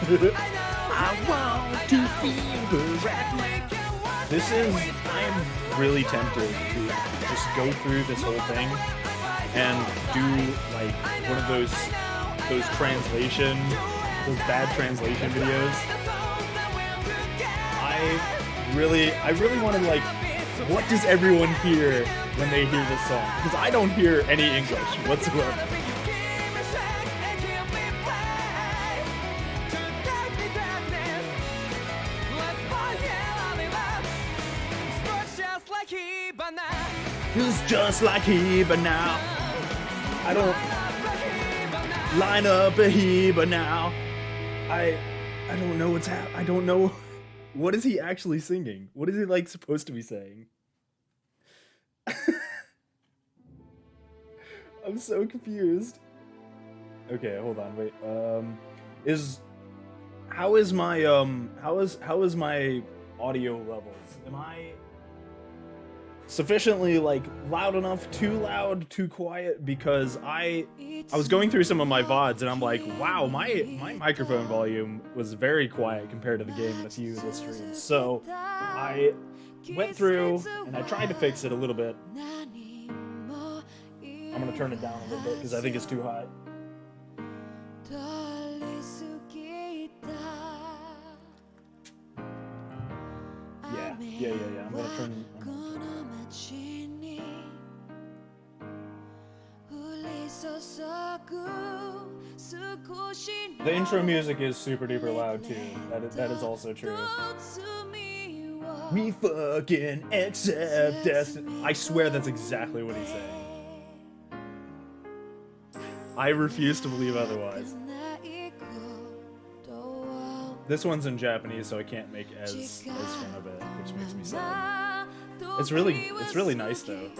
I want to feel her right now. I'm really tempted to just go through this whole thing and do like one of those bad translation videos. I really want to like, what does everyone hear when they hear this song? Because I don't hear any English whatsoever. It's just like Heba now. I don't line up a Heba now. I don't know what's happening. I don't know. What is he actually singing? What is he like supposed to be saying? I'm so confused. Okay, hold on, wait. How is my audio levels? Am I sufficiently like loud enough, too loud, too quiet? Because I was going through some of my VODs and I'm like, wow, my microphone volume was very quiet compared to the game in a few of the streams. So I went through and I tried to fix it a little bit. I'm gonna turn it down a little bit because I think it's too high. Yeah. I'm gonna turn. The intro music is super duper loud too. That is also true. We fucking accept destiny. I swear that's exactly what he's saying. I refuse to believe otherwise. This one's in Japanese, so I can't make as fun of it, which makes me sad. It's really nice though.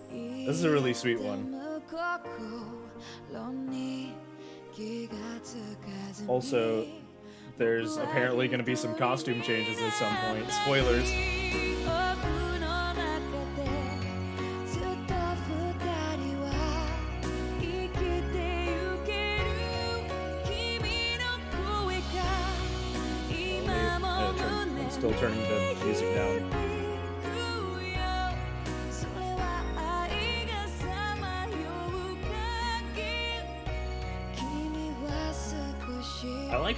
This is a really sweet one. Also, there's apparently going to be some costume changes at some point. Spoilers. I'm still turning the music down.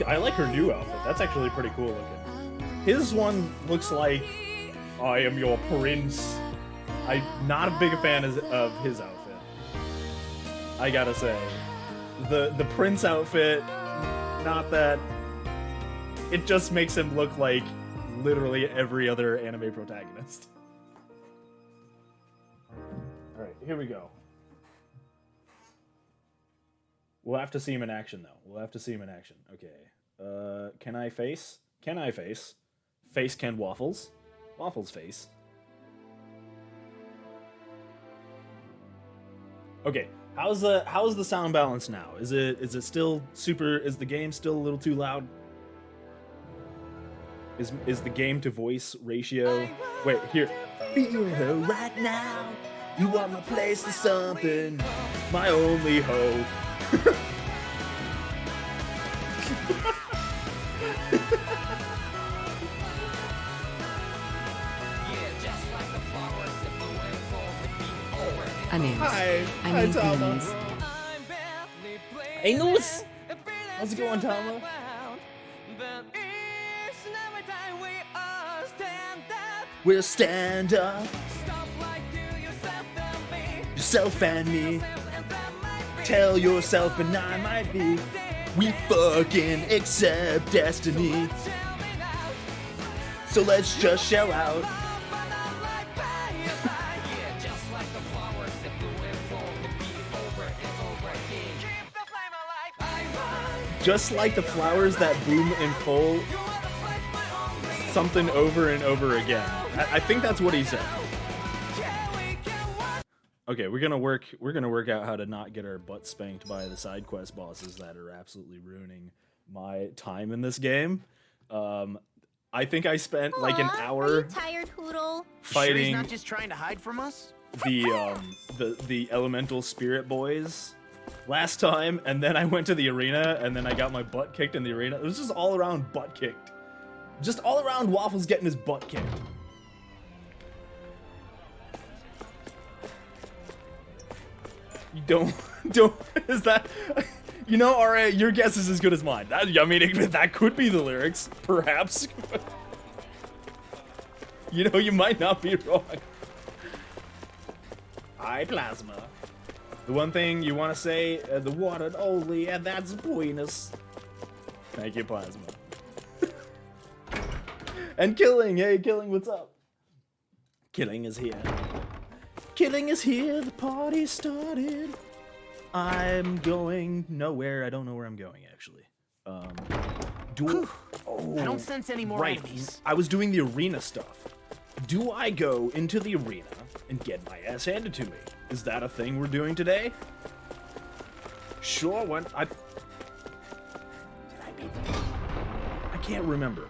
I like her new outfit. That's actually pretty cool looking. His one looks like I am your prince. I'm not a big fan of his outfit. I gotta say, the prince outfit, not that. It just makes him look like literally every other anime protagonist. All right, here we go. We'll have to see him in action, though. We'll have to see him in action. Okay. Can I face? Can I face? Face can Waffles. Waffles face. Okay. How's the sound balance now? Is it still super? Is the game still a little too loud? Is the game to voice ratio? Wait, here. Feel her right now. You want my place to something. My only hope. Hi, Tama. Hey, Noose. How's it going, Tama? We'll stand up. Yourself and me. Tell yourself and I might be. We fucking accept destiny. So let's just shell out. Just like the flowers that bloom in full, something over and over again. I think that's what he said. Okay, we're gonna work out how to not get our butt spanked by the side quest bosses that are absolutely ruining my time in this game. I think I spent like an hour Are you tired, Hoodle? fighting Sure he's not just trying to hide from us? the elemental spirit boys last time, and then I went to the arena, and then I got my butt kicked in the arena. It was just all around butt kicked. Just all around Waffles getting his butt kicked. You don't, is that, you know, alright, your guess is as good as mine. That, I mean, that could be the lyrics, perhaps. You know, you might not be wrong. I plasma. The one thing you want to say, the one and only, and that's pointless. Thank you, Plasma. And Killing, hey, Killing, what's up? Killing is here. Killing is here, the party started. I'm going nowhere. I don't know where I'm going, actually. Oh, I don't sense any more enemies. I was doing the arena stuff. Do I go into the arena and get my ass handed to me? Is that a thing we're doing today? Sure, when I can't remember.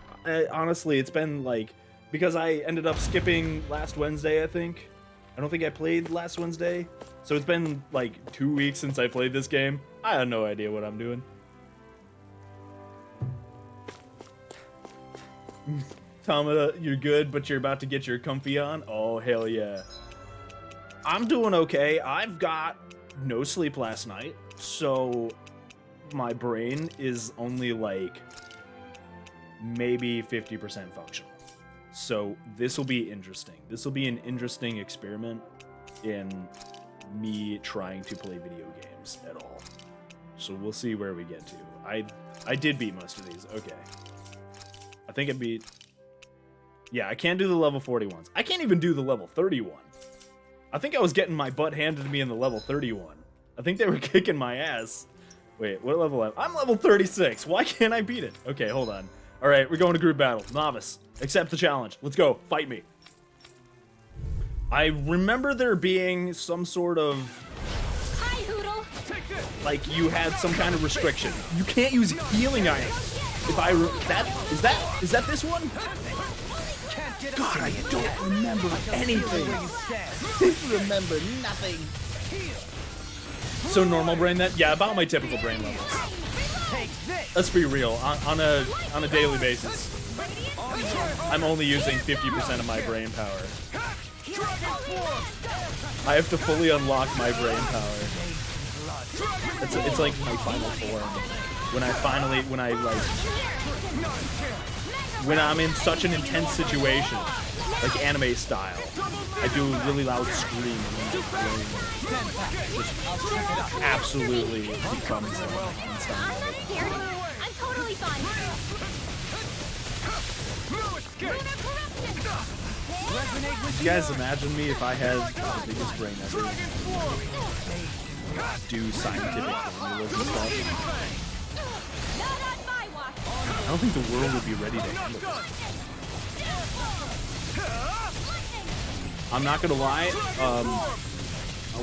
Honestly, it's been like, because I ended up skipping last Wednesday, I think. I don't think I played last Wednesday. So it's been like 2 weeks since I played this game. I have no idea what I'm doing. Tama, you're good, but you're about to get your comfy on? Oh, hell yeah. I'm doing okay. I've got no sleep last night, so my brain is only like maybe 50% functional. So this will be interesting. This will be an interesting experiment in me trying to play video games at all. So we'll see where we get to. I did beat most of these. Okay. I think it beat... Yeah, I can't do the level 41s. I can't even do the level 31. I think I was getting my butt handed to me in the level 31. I think they were kicking my ass. Wait, what level am I? I'm level 36. Why can't I beat it? Okay, hold on. All right, we're going to group battle. Novice, accept the challenge. Let's go. Fight me. I remember there being some sort of... Hi, Hoodle. Like you had some kind of restriction. You can't use healing items. If I... Is that this one? God, I don't remember anything. Remember nothing. So normal brain that? Yeah, about my typical brain levels. Let's be real. On a daily basis, I'm only using 50% of my brain power. I have to fully unlock my brain power. It's like my final form. When I'm in such an intense situation, like anime style, I do a really loud scream and then my brain just absolutely becomes unstoppable. I'm totally fine. You guys imagine me if I had the biggest brain ever? Do scientific formulas and stuff. I don't think the world would be ready to handle it. I'm not gonna lie,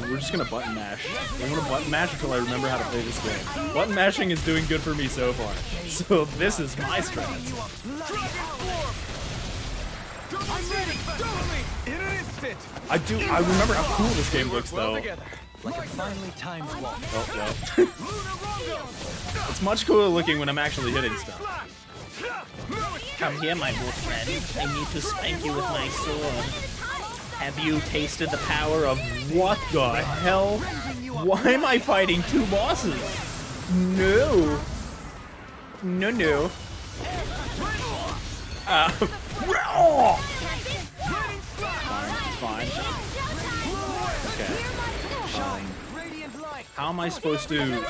we're just gonna button mash. I'm gonna button mash until I remember how to play this game. Button mashing is doing good for me so far. So this is my strat. I remember how cool this game looks though. Like a finely timed walk. Oh, well. It's much cooler looking when I'm actually hitting stuff. Come here, my wolf friend. I need to spank you with my sword. Have you tasted the power of... What the hell? Why am I fighting two bosses? No. No. Fine. Okay. How am I supposed to...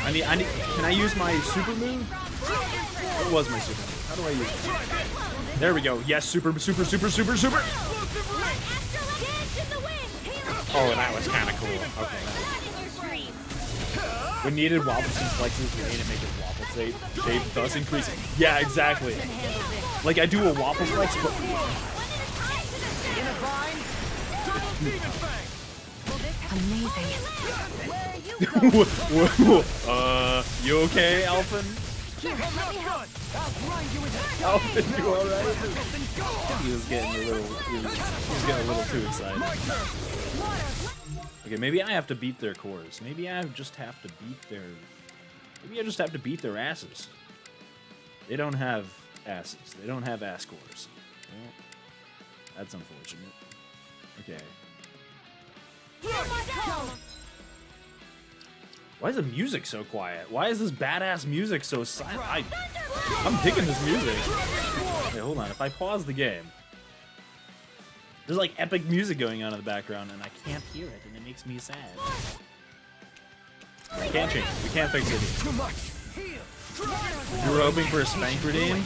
I need, can I use my super move? What was my super move? How do I use it? There we go. Yes, super. Oh, that was kind of cool. Okay. When needed, wobbles and flexes remain and make it wobble shape, thus increasing. Yeah, exactly. Like I do a wobble flex, but... Amazing. You okay, Alphin? Alphin, you alright? He was getting a little too excited. Okay, maybe I have to beat their cores. Maybe I just have to beat their... Maybe I just have to beat their asses. They don't have asses. They don't have ass cores. Well, that's unfortunate. Okay. Why is the music so quiet? Why is this badass music so silent? I'm digging this music. Okay, hold on. If I pause the game, there's like epic music going on in the background, and I can't hear it, and it makes me sad. We can't change it. We can't fix it. You were hoping for a spank redeem?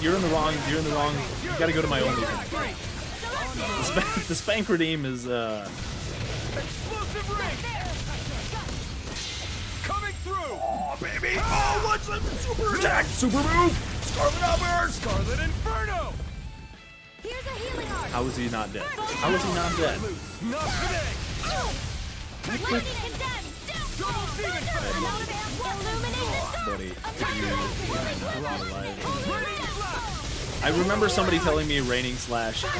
You're in the wrong. You gotta go to my OnlyFans. The spank redeem is Coming through! Oh baby! Oh, what's the super attack? Super move! Scarlet Outburst! Scarlet Inferno! Here's a healing arc. How is he not dead? How is he not dead? Not today! Lightning condemned. Double demon Illuminate the sun. Buddy, I remember somebody telling me Raining Slash is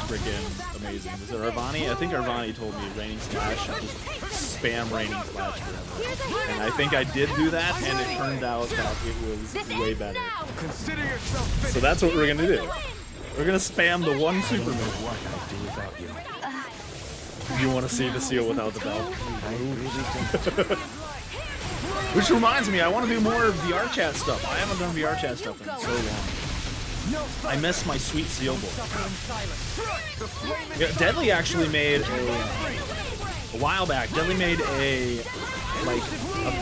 freaking amazing. Was it Arvani? I think Arvani told me Raining Slash, just spam Raining Slash forever. And I think I did do that, and it turned out that it was way better. Consider yourself So that's what we're gonna do. We're gonna spam the one super move. You want to see the seal without the belt? Which reminds me, I want to do more VR chat stuff. I haven't done VR chat stuff in so long. I miss my sweet seal boy. Yeah, Deadly actually made a while back. Deadly made a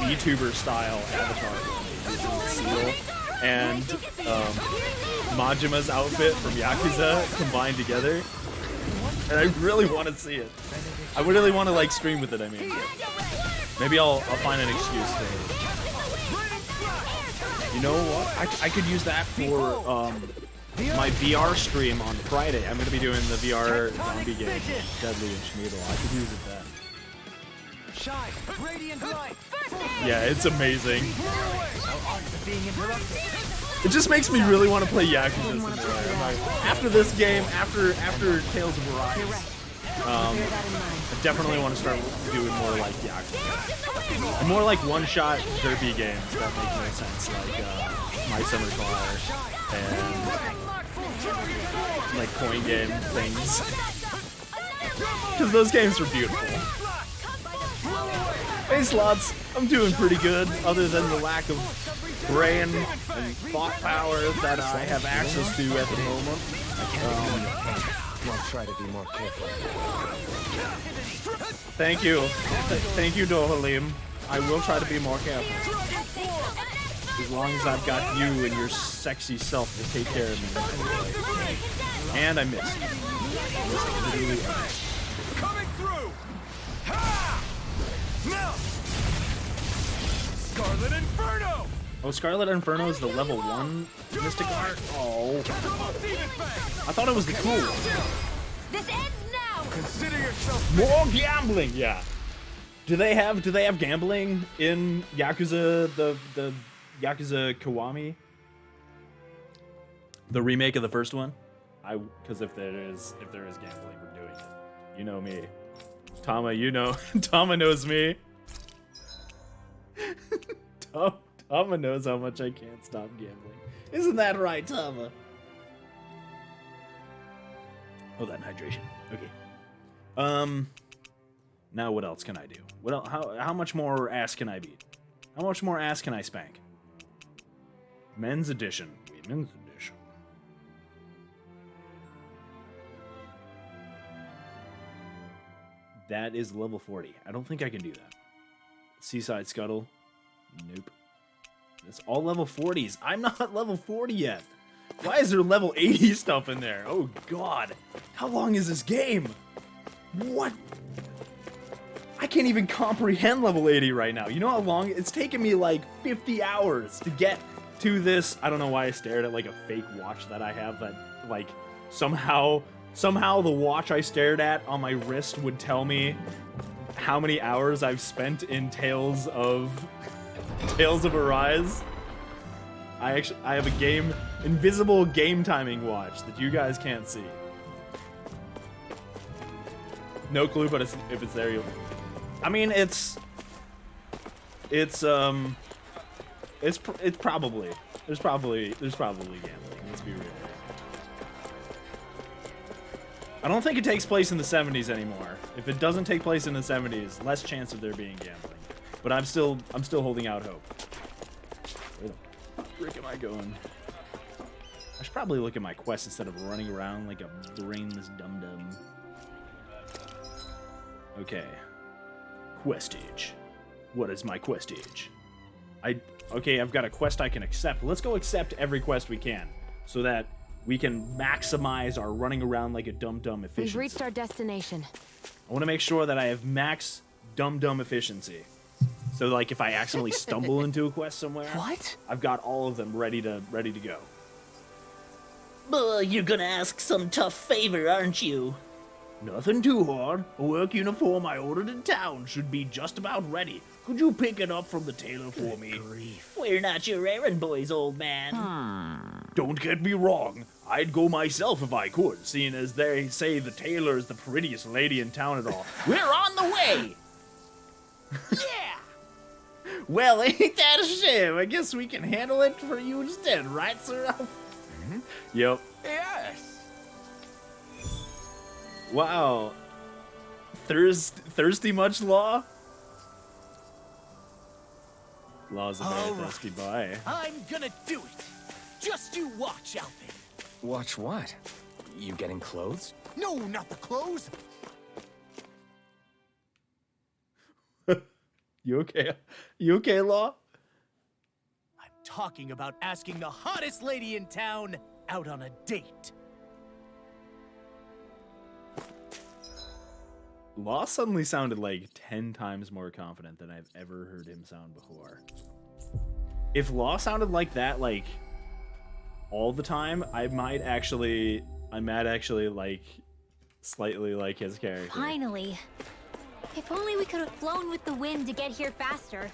VTuber style avatar seal, and Majima's outfit from Yakuza combined together. And I really want to see it. I really want to like stream with it. I mean, maybe I'll find an excuse to. You know what? I could use that for my VR stream on Friday. I'm gonna be doing the VR zombie game, Deadly and Schmiedel. I could use it then. Shine, radiant light. Yeah, it's amazing. It just makes me really want to play Yakuza. After this game, after Tales of Arise, I definitely want to start doing more like Yakuza. And more like one-shot derby games that make no sense, like My Summer Car and like coin game things. Because those games are beautiful. Hey Slots, I'm doing pretty good, other than the lack of brain and thought power that I have access to at the moment. We'll try to be more careful. Thank you. Thank you, Dohalim. I will try to be more careful. As long as I've got you and your sexy self to take care of me. And I missed. Literally Coming through! Ha! Now! Scarlet Inferno! Oh, Scarlet Inferno is the level 1 Mystic Art? Oh. I thought it was the cool one. This ends now. Consider yourself More gambling, yeah. Do they have gambling in Yakuza, the Yakuza Kiwami? The remake of the first one? Because if there is gambling, we're doing it. You know me. Tama, you know. Tama knows me. Tama knows how much I can't stop gambling. Isn't that right, Tama? Oh, that hydration. Okay. Now what else can I do? What else, how much more ass can I beat? How much more ass can I spank? Men's edition. Women's edition. That is level 40. I don't think I can do that. Seaside Scuttle. Nope. It's all level 40s. I'm not level 40 yet. Why is there level 80 stuff in there? Oh god. How long is this game? What? I can't even comprehend level 80 right now. You know how long? It's taken me like 50 hours to get to this. I don't know why I stared at like a fake watch that I have that like somehow the watch I stared at on my wrist would tell me how many hours I've spent in Tales of Arise. I have a invisible game timing watch that you guys can't see. No clue, but if it's there, you'll. I mean, it's probably there's probably gambling. Let's be real. I don't think it takes place in the 70s anymore. If it doesn't take place in the 70s, less chance of there being gambling. But I'm still holding out hope. Where the frick am I going? I should probably look at my quest instead of running around like a brainless dum-dum. Okay. Questage. What is my questage? Okay, I've got a quest I can accept. Let's go accept every quest we can so that we can maximize our running around like a dum-dum efficiency. We've reached our destination. I want to make sure that I have max dum-dum efficiency. So like if I accidentally stumble into a quest somewhere, What? I've got all of them ready to go. You're gonna ask some tough favor, aren't you? Nothing too hard. A work uniform I ordered in town should be just about ready. Could you pick it up from the tailor for me? We're not your errand boys, old man. Don't get me wrong. I'd go myself if I could, seeing as they say the tailor is the prettiest lady in town at all. We're on the way! Yeah! Well, ain't that a shame? I guess we can handle it for you instead, right, sir? Yep. Yes. Wow. Thirsty much, Law? Law's a very All right. thirsty boy. I'm gonna do it. Just you watch, Alvin. Watch what? You getting clothes? No, not the clothes. You okay? You okay, Law? I'm talking about asking the hottest lady in town out on a date. Law suddenly sounded like 10 times more confident than I've ever heard him sound before. If Law sounded like that, like, all the time, I might actually like, slightly like his character. Finally. If only we could have flown with the wind to get here faster.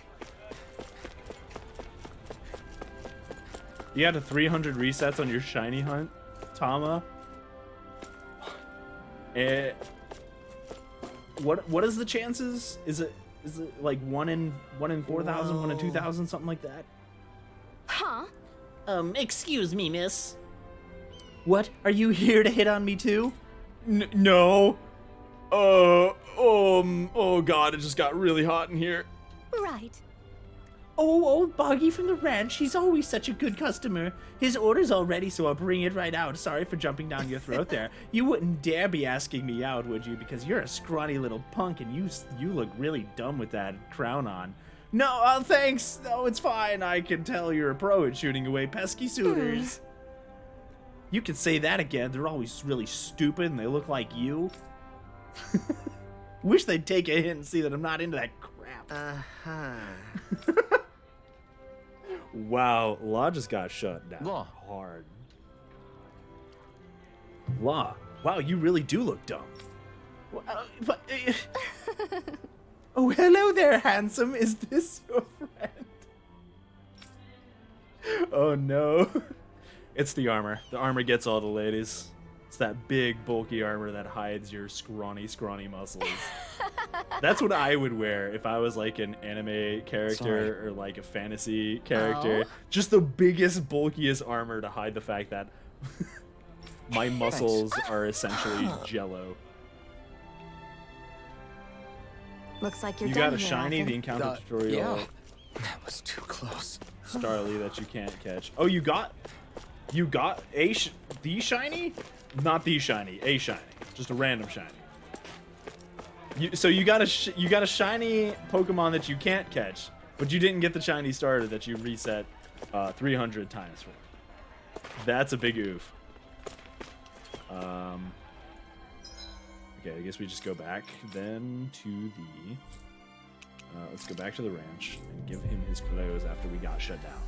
You had a 300 resets on your shiny hunt, Tama? What is the chances? Is it like 1 in 4,000, 1 in 2,000, something like that? Huh? Excuse me, miss. What? Are you here to hit on me too? No. Oh God, it just got really hot in here. Right. Oh, old Boggy from the ranch. He's always such a good customer. His order's all ready, so I'll bring it right out. Sorry for jumping down your throat there. You wouldn't dare be asking me out, would you? Because you're a scrawny little punk, and you look really dumb with that crown on. No, thanks. No, it's fine. I can tell you're a pro at shooting away pesky suitors. You can say that again. They're always really stupid, and they look like you. Wish they'd take a hint and see that I'm not into that crap. Wow, Law just got shut down. Law. Hard. Law, wow, you really do look dumb. Oh, hello there, handsome. Is this your friend? Oh, no. It's the armor. The armor gets all the ladies. It's that big, bulky armor that hides your scrawny muscles. That's what I would wear if I was like an anime character or like a fantasy character. Oh. Just the biggest, bulkiest armor to hide the fact that my muscles are essentially jello. Looks like you're You done got a here, shiny, Alvin. the encounter tutorial. Yeah. That was too close. Starly that you can't catch. Oh, you got the shiny? Not the shiny, a shiny. Just a random shiny. So you got a shiny Pokemon that you can't catch, but you didn't get the shiny starter that you reset 300 times for. That's a big oof. Okay, I guess we just go back then to the... let's go back to the ranch and give him his clothes after we got shut down.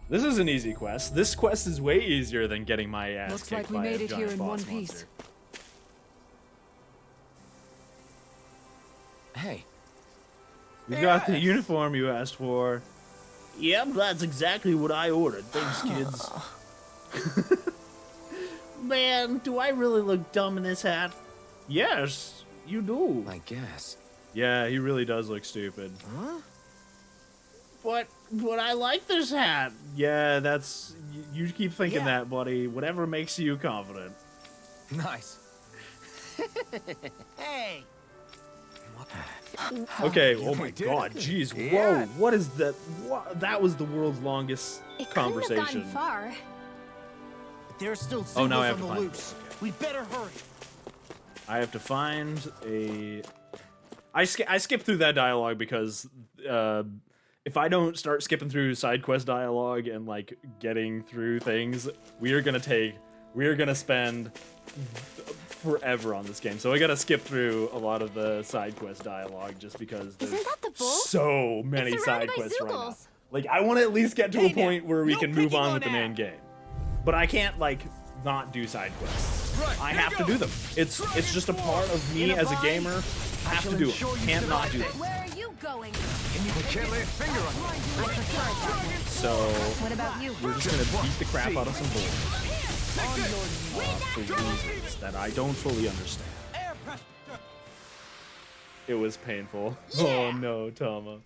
This is an easy quest. This quest is way easier than getting my ass Looks kicked like we by made a it giant here in boss one piece. monster. Hey. We got the uniform you asked for. Yep, that's exactly what I ordered. Thanks, kids. Man, do I really look dumb in this hat? Yes, you do. I guess. Yeah, he really does look stupid. Huh? But I like this hat. Yeah, that's... You keep thinking Yeah. that, buddy. Whatever makes you confident. Nice. Hey! Okay, You oh my did god, it. jeez, Yeah. whoa, what is that? What? That was the world's longest It couldn't conversation. have gotten far. But there's still Oh, now I singles have on to the find loose. it. Okay. We better hurry. I have to find a... I skip through that dialogue because if I don't start skipping through side quest dialogue and like getting through things, we are gonna spend forever on this game. So I gotta skip through a lot of the side quest dialogue just because there's Isn't that the bull? so many It's side surrounded by quests right now. Zoogles. Like I want to at least get to Hey a point now, where we no can move picking on on with the main that. game. But I can't like not do side quests. Right, I here have you to go. do them. It's just a part of me In a as a bind, gamer. I have to do ensure it. you Can't not survive do it. them. Where are you going? I can't lay a finger on you. So What about you? we're just gonna beat the crap out of some bulls for reasons that I don't fully understand. It was painful. Oh no, Tama.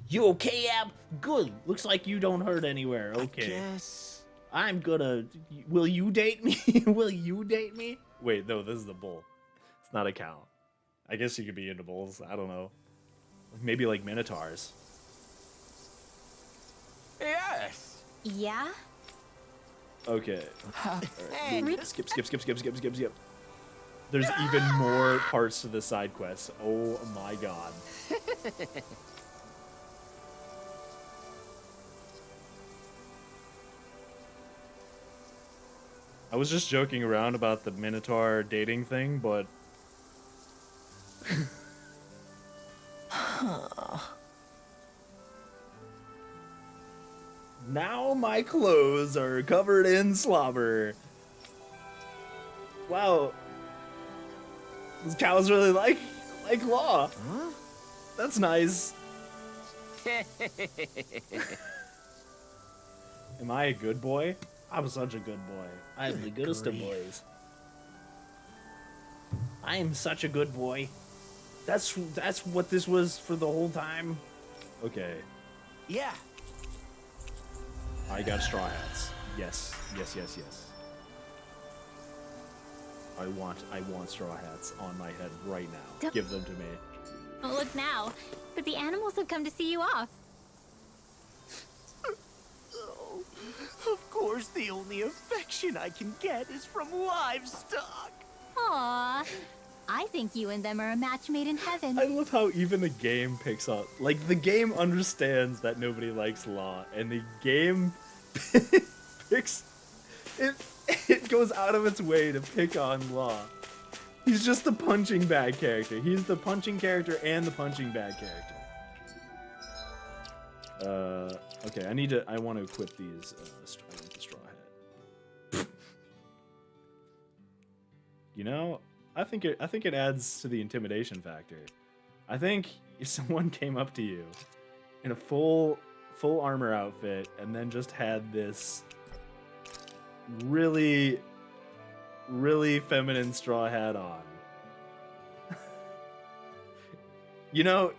You okay, Ab? Good. Looks like you don't hurt anywhere. Okay. Yes. I'm gonna. Will you date me? Will you date me? Wait, no, this is the bull. It's not a cow. I guess you could be into bulls. I don't know. Maybe like minotaurs. Yes. Yeah? Okay. Hey. Skip. There's even more parts to the side quest. Oh my god. I was just joking around about the Minotaur dating thing, but... Now my clothes are covered in slobber. Wow. These cows really like Law. Huh? That's nice. Am I a good boy? I'm such a good boy. I'm the goodest of boys. I am such a good boy. That's what this was for the whole time. Okay. Yeah. I got straw hats. Yes. I want straw hats on my head right now. Don't- Give them to me. Oh, look now. But the animals have come to see you off. Oh, of course, the only affection I can get is from livestock. Aw. I think you and them are a match made in heaven. I love how even the game picks up. Like, the game understands that nobody likes Law, and the game picks... It goes out of its way to pick on Law. He's just the punching bag character. He's the punching character and the punching bag character. Okay, I want to equip these, the straw hat. You know, I think it adds to the intimidation factor. I think if someone came up to you in a full armor outfit and then just had this really feminine straw hat on. You know,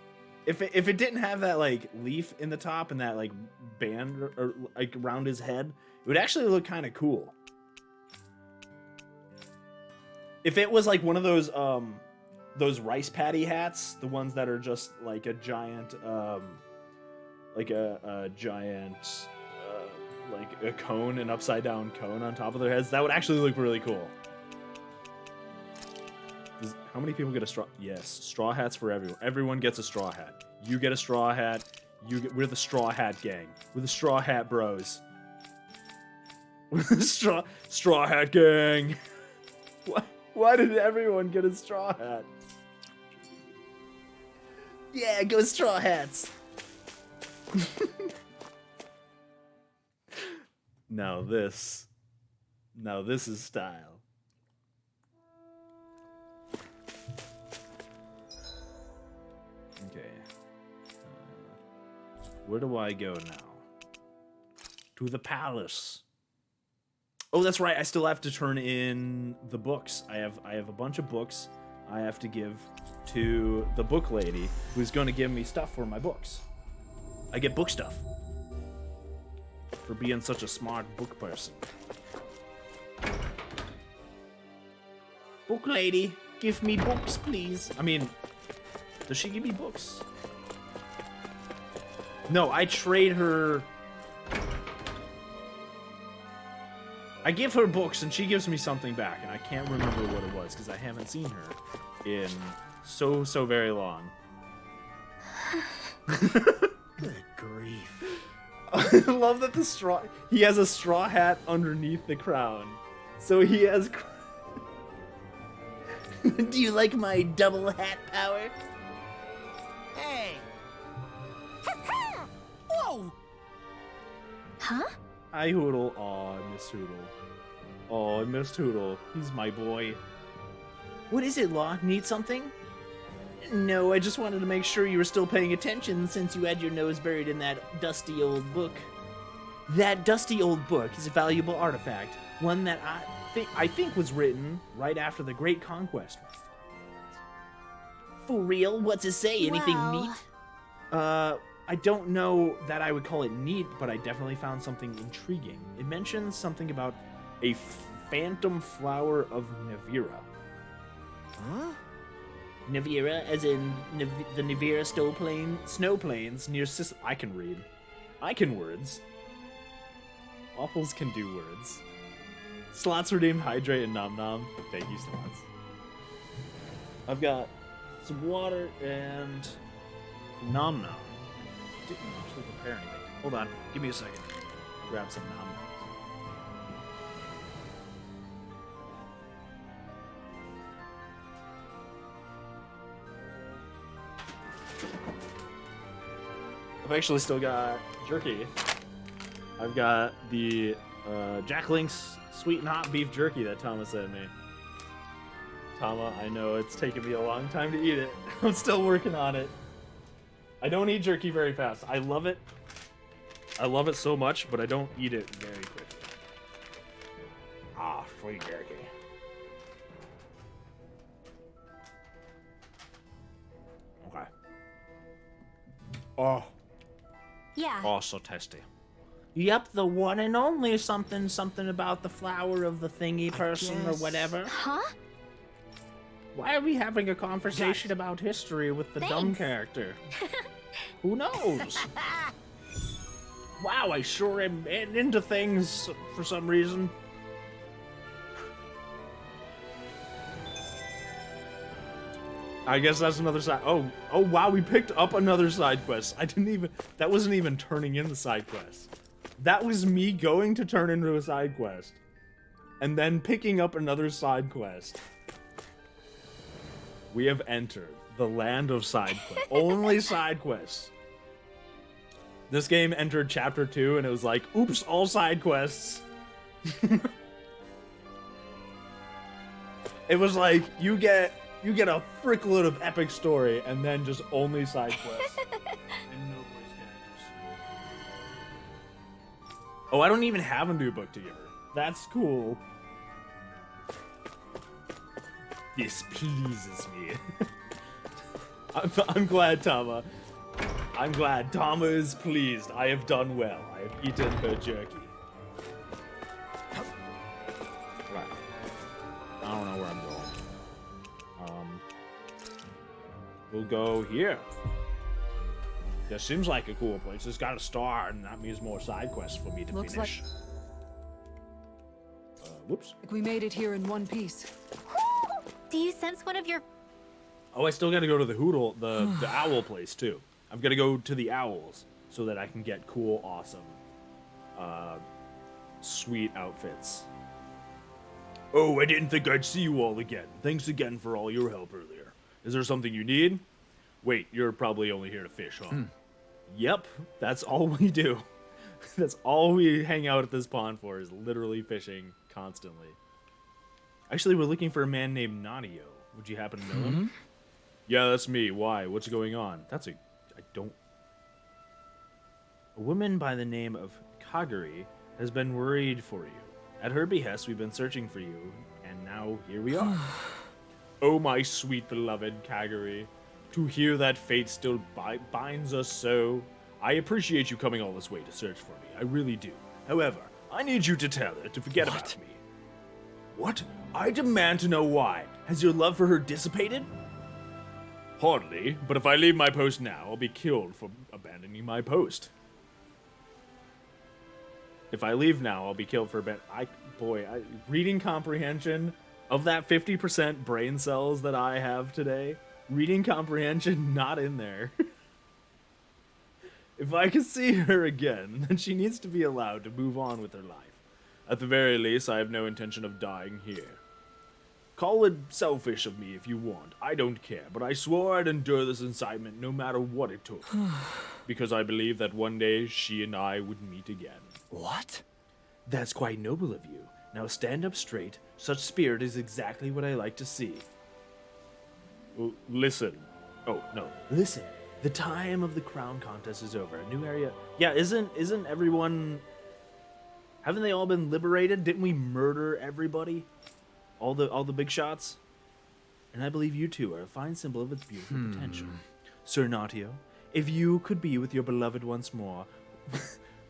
if it didn't have that like leaf in the top and that like band or like around his head, it would actually look kind of cool. If it was like one of those rice patty hats, the ones that are just like a giant like a giant like a cone, an upside down cone on top of their heads, that would actually look really cool. How many people get a straw? Yes, straw hats for everyone. Everyone gets a straw hat. You get a straw hat. We're the straw hat gang. We're the straw hat bros. We're the straw hat gang. Why did everyone get a straw hat? Yeah, go straw hats. Now this is style. Okay. Where do I go now? To the palace. Oh, that's right. I still have to turn in the books. I have a bunch of books I have to give to the book lady who's going to give me stuff for my books. I get book stuff for being such a smart book person. Book lady, give me books, please. I mean, does she give me books? No, I trade her. I give her books and she gives me something back, and I can't remember what it was because I haven't seen her in so very long. Good grief. I love that he has a straw hat underneath the crown. So he has. Do you like my double hat power? Hey! Whoa! Huh? Hi, Hoodle. Aw, I miss Hoodle. Oh, I missed Hoodle. He's my boy. What is it, Law? Need something? No, I just wanted to make sure you were still paying attention since you had your nose buried in that dusty old book. That dusty old book is a valuable artifact, one that I think was written right after the Great Conquest. For real? What's it say? Anything Well... neat? I don't know that I would call it neat, but I definitely found something intriguing. It mentions something about a phantom flower of Navira. Huh? Navira, as in the Navira Snow plains near Sicily. I can read. I can words. Waffles can do words. Slots redeemed, hydrate, and nom nom. Thank you, Slots. I've got some water and nom nom. Didn't actually prepare anything. Hold on, give me a second. I'll grab some nom noms. I've actually still got jerky. I've got the Jack Link's sweet and hot beef jerky that Tama sent me. Tama, I know it's taken me a long time to eat it. I'm still working on it. I don't eat jerky very fast. I love it. I love it so much, but I don't eat it very quickly. Ah, sweet jerky. Okay. Oh. Yeah. Oh, so tasty. Yep, the one and only something about the flower of the thingy person or guess. whatever. Huh? Why are we having a conversation about history with the dumb Thanks. character? Who knows? Wow, I sure am into things for some reason. I guess that's another side. Oh wow, we picked up another side quest. That wasn't even turning in the side quest. That was me going to turn into a side quest. And then picking up another side quest. We have entered the land of side quests. Only side quests. This game entered chapter 2 and it was like, oops, all side quests. It was like, you get a frickload of epic story and then just only side quests. And no voice characters. Oh, I don't even have a new book to give her. That's cool. This pleases me. I'm glad, Tama. I'm glad. Tama is pleased. I have done well. I have eaten her jerky. Right. I don't know where I'm going. We'll go here. That seems like a cool place. It's got a star, and that means more side quests for me to Looks finish. Whoops. like we made it here in one piece. Do you sense one of your... Oh, I still gotta go to the Hoodle, the owl place, too. I've gotta go to the owls so that I can get cool, awesome, sweet outfits. Oh, I didn't think I'd see you all again. Thanks again for all your help earlier. Is there something you need? Wait, you're probably only here to fish, huh? Yep, that's all we do. That's all we hang out at this pond for, is literally fishing constantly. Actually, we're looking for a man named Nadio. Would you happen to know him? Yeah, that's me. Why? What's going on? A woman by the name of Kaguri has been worried for you. At her behest, we've been searching for you, and now here we are. Oh, my sweet beloved Kaguri, to hear that fate still binds us so. I appreciate you coming all this way to search for me. I really do. However, I need you to tell her to forget about me. What? I demand to know why. Has your love for her dissipated? Hardly, but if I leave my post now, I'll be killed for abandoning my post. If I leave now, I'll be killed for reading comprehension of that 50% brain cells that I have today. Reading comprehension not in there. If I can see her again, then she needs to be allowed to move on with her life. At the very least, I have no intention of dying here. Call it selfish of me if you want. I don't care, but I swore I'd endure this incitement no matter what it took. Because I believe that one day she and I would meet again. What? That's quite noble of you. Now stand up straight. Such spirit is exactly what I like to see. Listen. Oh, no. Listen. The time of the crown contest is over. A new area. Yeah, isn't everyone... Haven't they all been liberated? Didn't we murder everybody? All the big shots? And I believe you two are a fine symbol of its beautiful potential. Sir Natio, if you could be with your beloved once more...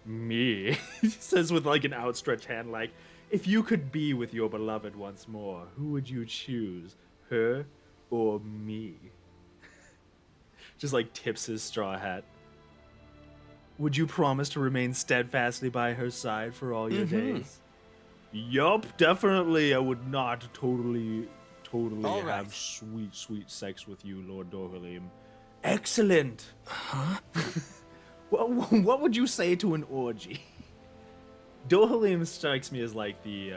Me? He says with like an outstretched hand, like, if you could be with your beloved once more, who would you choose? Her or me? Just like tips his straw hat. Would you promise to remain steadfastly by her side for all your days? Yup, definitely. I would not totally have sweet sex with you, Lord Dohalim. Excellent. Huh? What would you say to an orgy? Dohalim strikes me as like the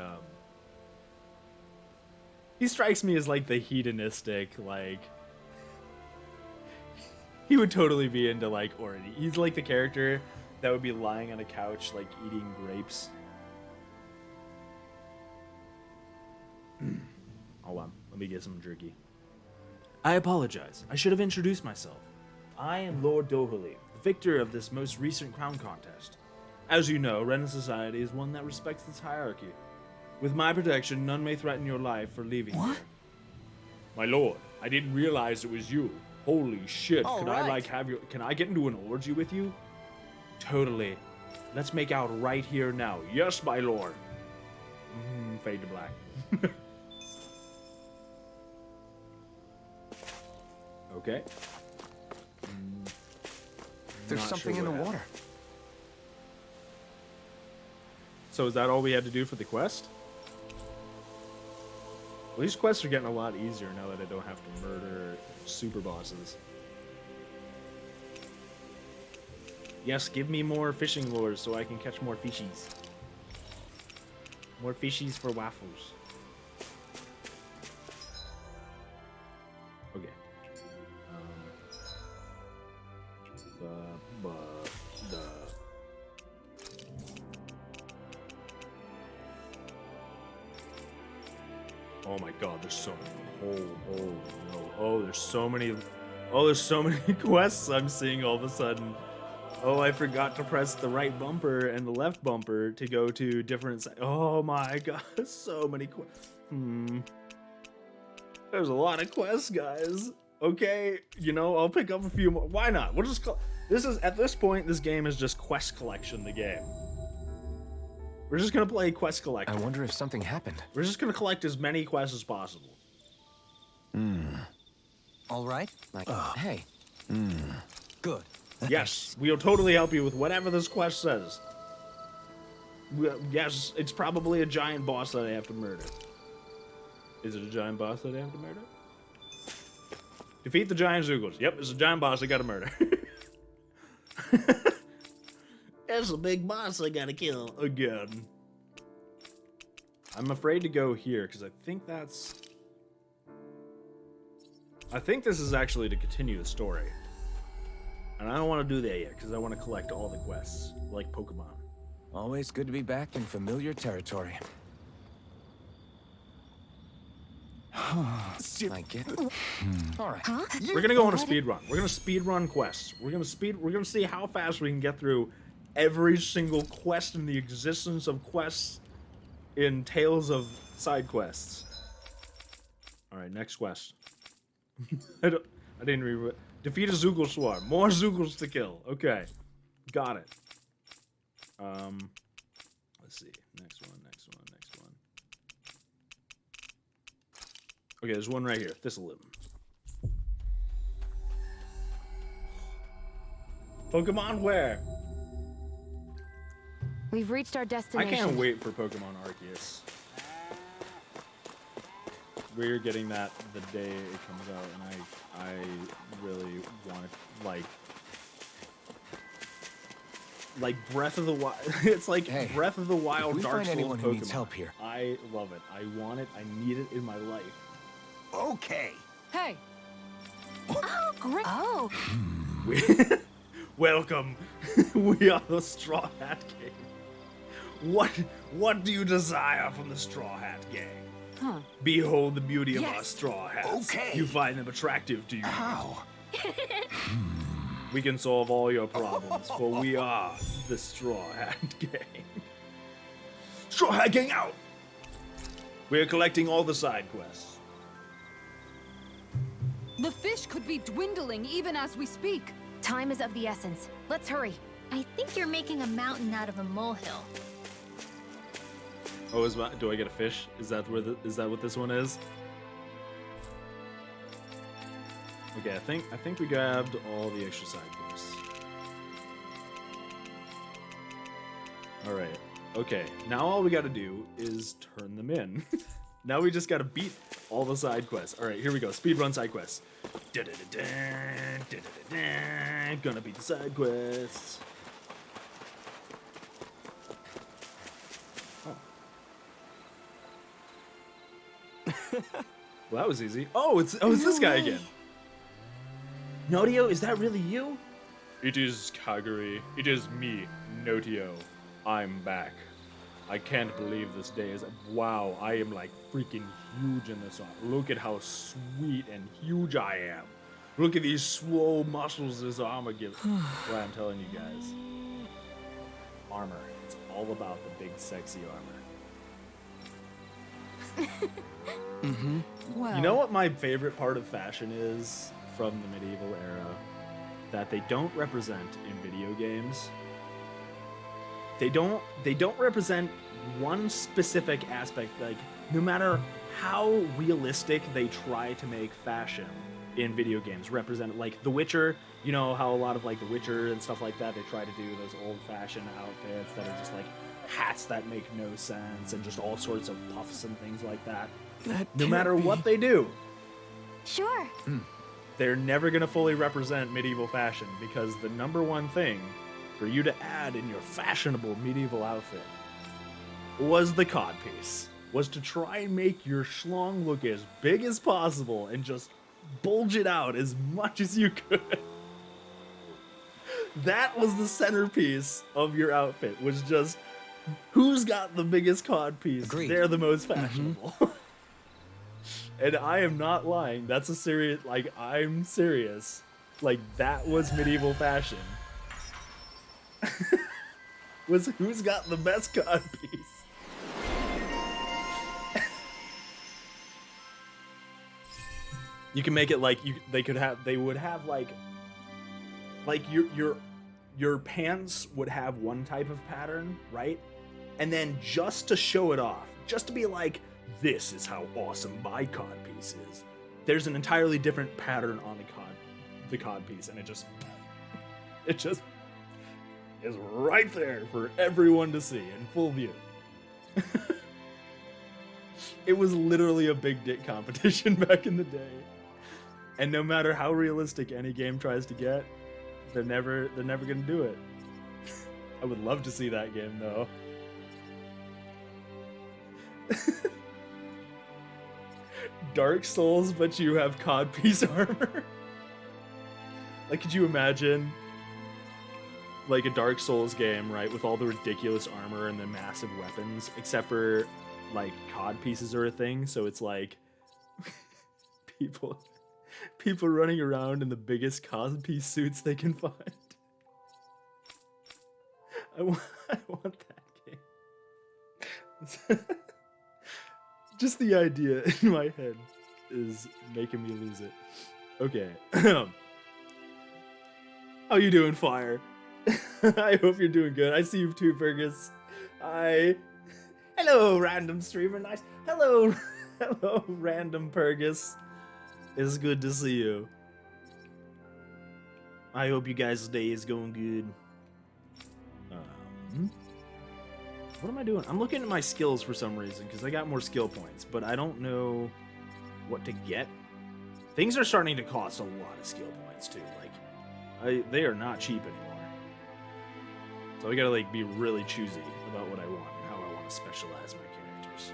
he strikes me as like the hedonistic, like he would totally be into like orgy. He's like the character that would be lying on a couch like eating grapes. Hold on, let me get some jerky. I apologize. I should have introduced myself. I am Lord Dohalim, the victor of this most recent crown contest. As you know, Renan Society is one that respects its hierarchy. With my protection, none may threaten your life for leaving here. My lord, I didn't realize it was you. Holy shit, can I get into an orgy with you? Totally. Let's make out right here now. Yes, my lord. Fade to black. Okay. There's something in the water. So is that all we had to do for the quest? Well, these quests are getting a lot easier now that I don't have to murder super bosses. Yes, give me more fishing lures so I can catch more fishies. More fishies for waffles. Okay. Oh my god, there's so many. There's so many quests I'm seeing all of a sudden. Oh, I forgot to press the right bumper and the left bumper to go to different sides. Oh my god, so many quests. There's a lot of quests, guys. Okay, you know, I'll pick up a few more. Why not? We'll just at this point, this game is just quest collection, the game. We're just gonna play quest collection. I wonder if something happened. We're just gonna collect as many quests as possible. All right. Hey. Good. Yes, we'll totally help you with whatever this quest says. Yes, it's probably a giant boss that I have to murder. Is it a giant boss that I have to murder? Defeat the giant Zoogles. Yep, it's a giant boss I gotta murder. There's a big boss I gotta kill again. I'm afraid to go here because I think this is actually to continue the story. And I don't want to do that yet because I want to collect all the quests, like Pokemon. Always good to be back in familiar territory. I get it. All right. Huh? We're gonna go on a speed run. We're gonna speed run quests. We're gonna see how fast we can get through every single quest in the existence of quests in Tales of Side Quests. All right, next quest. I didn't read. Defeat a Zoogle swarm. More Zoogles to kill. Okay, got it. Let's see. Next one. Okay, there's one right here. This'll live. Pokemon where? We've reached our I destination. can't wait for Pokemon Arceus. We're getting that the day it comes out, and I really want it, like Breath of the Wild. It's like Hey, Breath of the Wild, if we Dark find Souls anyone Pokemon. who needs help here. I love it. I want it. I need it in my life. Okay. Hey. Oh, great. Oh, Welcome. We are the Straw Hat Gang. What do you desire from the Straw Hat Gang? Huh. Behold the beauty of our Yes. straw hats. Okay. You find them attractive to you. How? We can solve all your problems, for we are the Straw Hat Gang. Straw Hat Gang out! We're collecting all the side quests. The fish could be dwindling even as we speak. time is of the essence. Let's hurry. I think you're making a mountain out of a molehill. Oh, do I get a fish? Is that what this one is? Okay, I think we grabbed all the extra side quests. All right. Okay. Now all we got to do is turn them in. Now we just got to beat all the side quests. All right, here we go. Speedrun side quests. Gonna beat the side quests. Well, that was easy. Oh, it's this guy again. Nodio, is that really you? It is Kaguri. It is me, Notio. I'm back. I can't believe this day is. Wow, I am like freaking huge in this arm. Look at how sweet and huge I am. Look at these swole muscles this armor gives. Well, I'm telling you guys. Armor. It's all about the big, sexy armor. Well, You know what my favorite part of fashion is from the medieval era? That they don't represent in video games. They don't represent one specific aspect. Like, no matter how realistic they try to make fashion in video games, represent, like The Witcher, you know how a lot of like The Witcher and stuff like that, they try to do those old-fashioned outfits that are just like hats that make no sense and just all sorts of puffs and things like that. No matter what they do, Sure. they're never going to fully represent medieval fashion, because the number one thing for you to add in your fashionable medieval outfit was the codpiece. Was to try and make your schlong look as big as possible and just bulge it out as much as you could. That was the centerpiece of your outfit, was just who's got the biggest codpiece. Agreed. They're the most fashionable. And I am not lying. That's a serious, like, I'm serious. Like, that was medieval fashion. Was who's got the best codpiece. You can make it like they would have like your pants would have one type of pattern, right? And then just to show it off, just to be like, this is how awesome my codpiece is, there's an entirely different pattern on the codpiece, and it just is right there for everyone to see in full view. It was literally a big dick competition back in the day. And no matter how realistic any game tries to get, they're never gonna do it. I would love to see that game though. Dark Souls, but you have codpiece armor. Like, could you imagine like a Dark Souls game, right, with all the ridiculous armor and the massive weapons, except for like codpieces are a thing, so it's like people running around in the biggest codpiece suits they can find. I want that game. Just the idea in my head is making me lose it. Okay. How you doing, Fire? I hope you're doing good. I see you too, Fergus. Hi. Hello, random streamer. Nice. Hello, hello, random Fergus. It's good to see you. I hope you guys' day is going good. What am I doing? I'm looking at my skills for some reason because I got more skill points, but I don't know what to get. Things are starting to cost a lot of skill points too. Like, they are not cheap anymore. So I gotta like be really choosy about what I want and how I want to specialize my characters.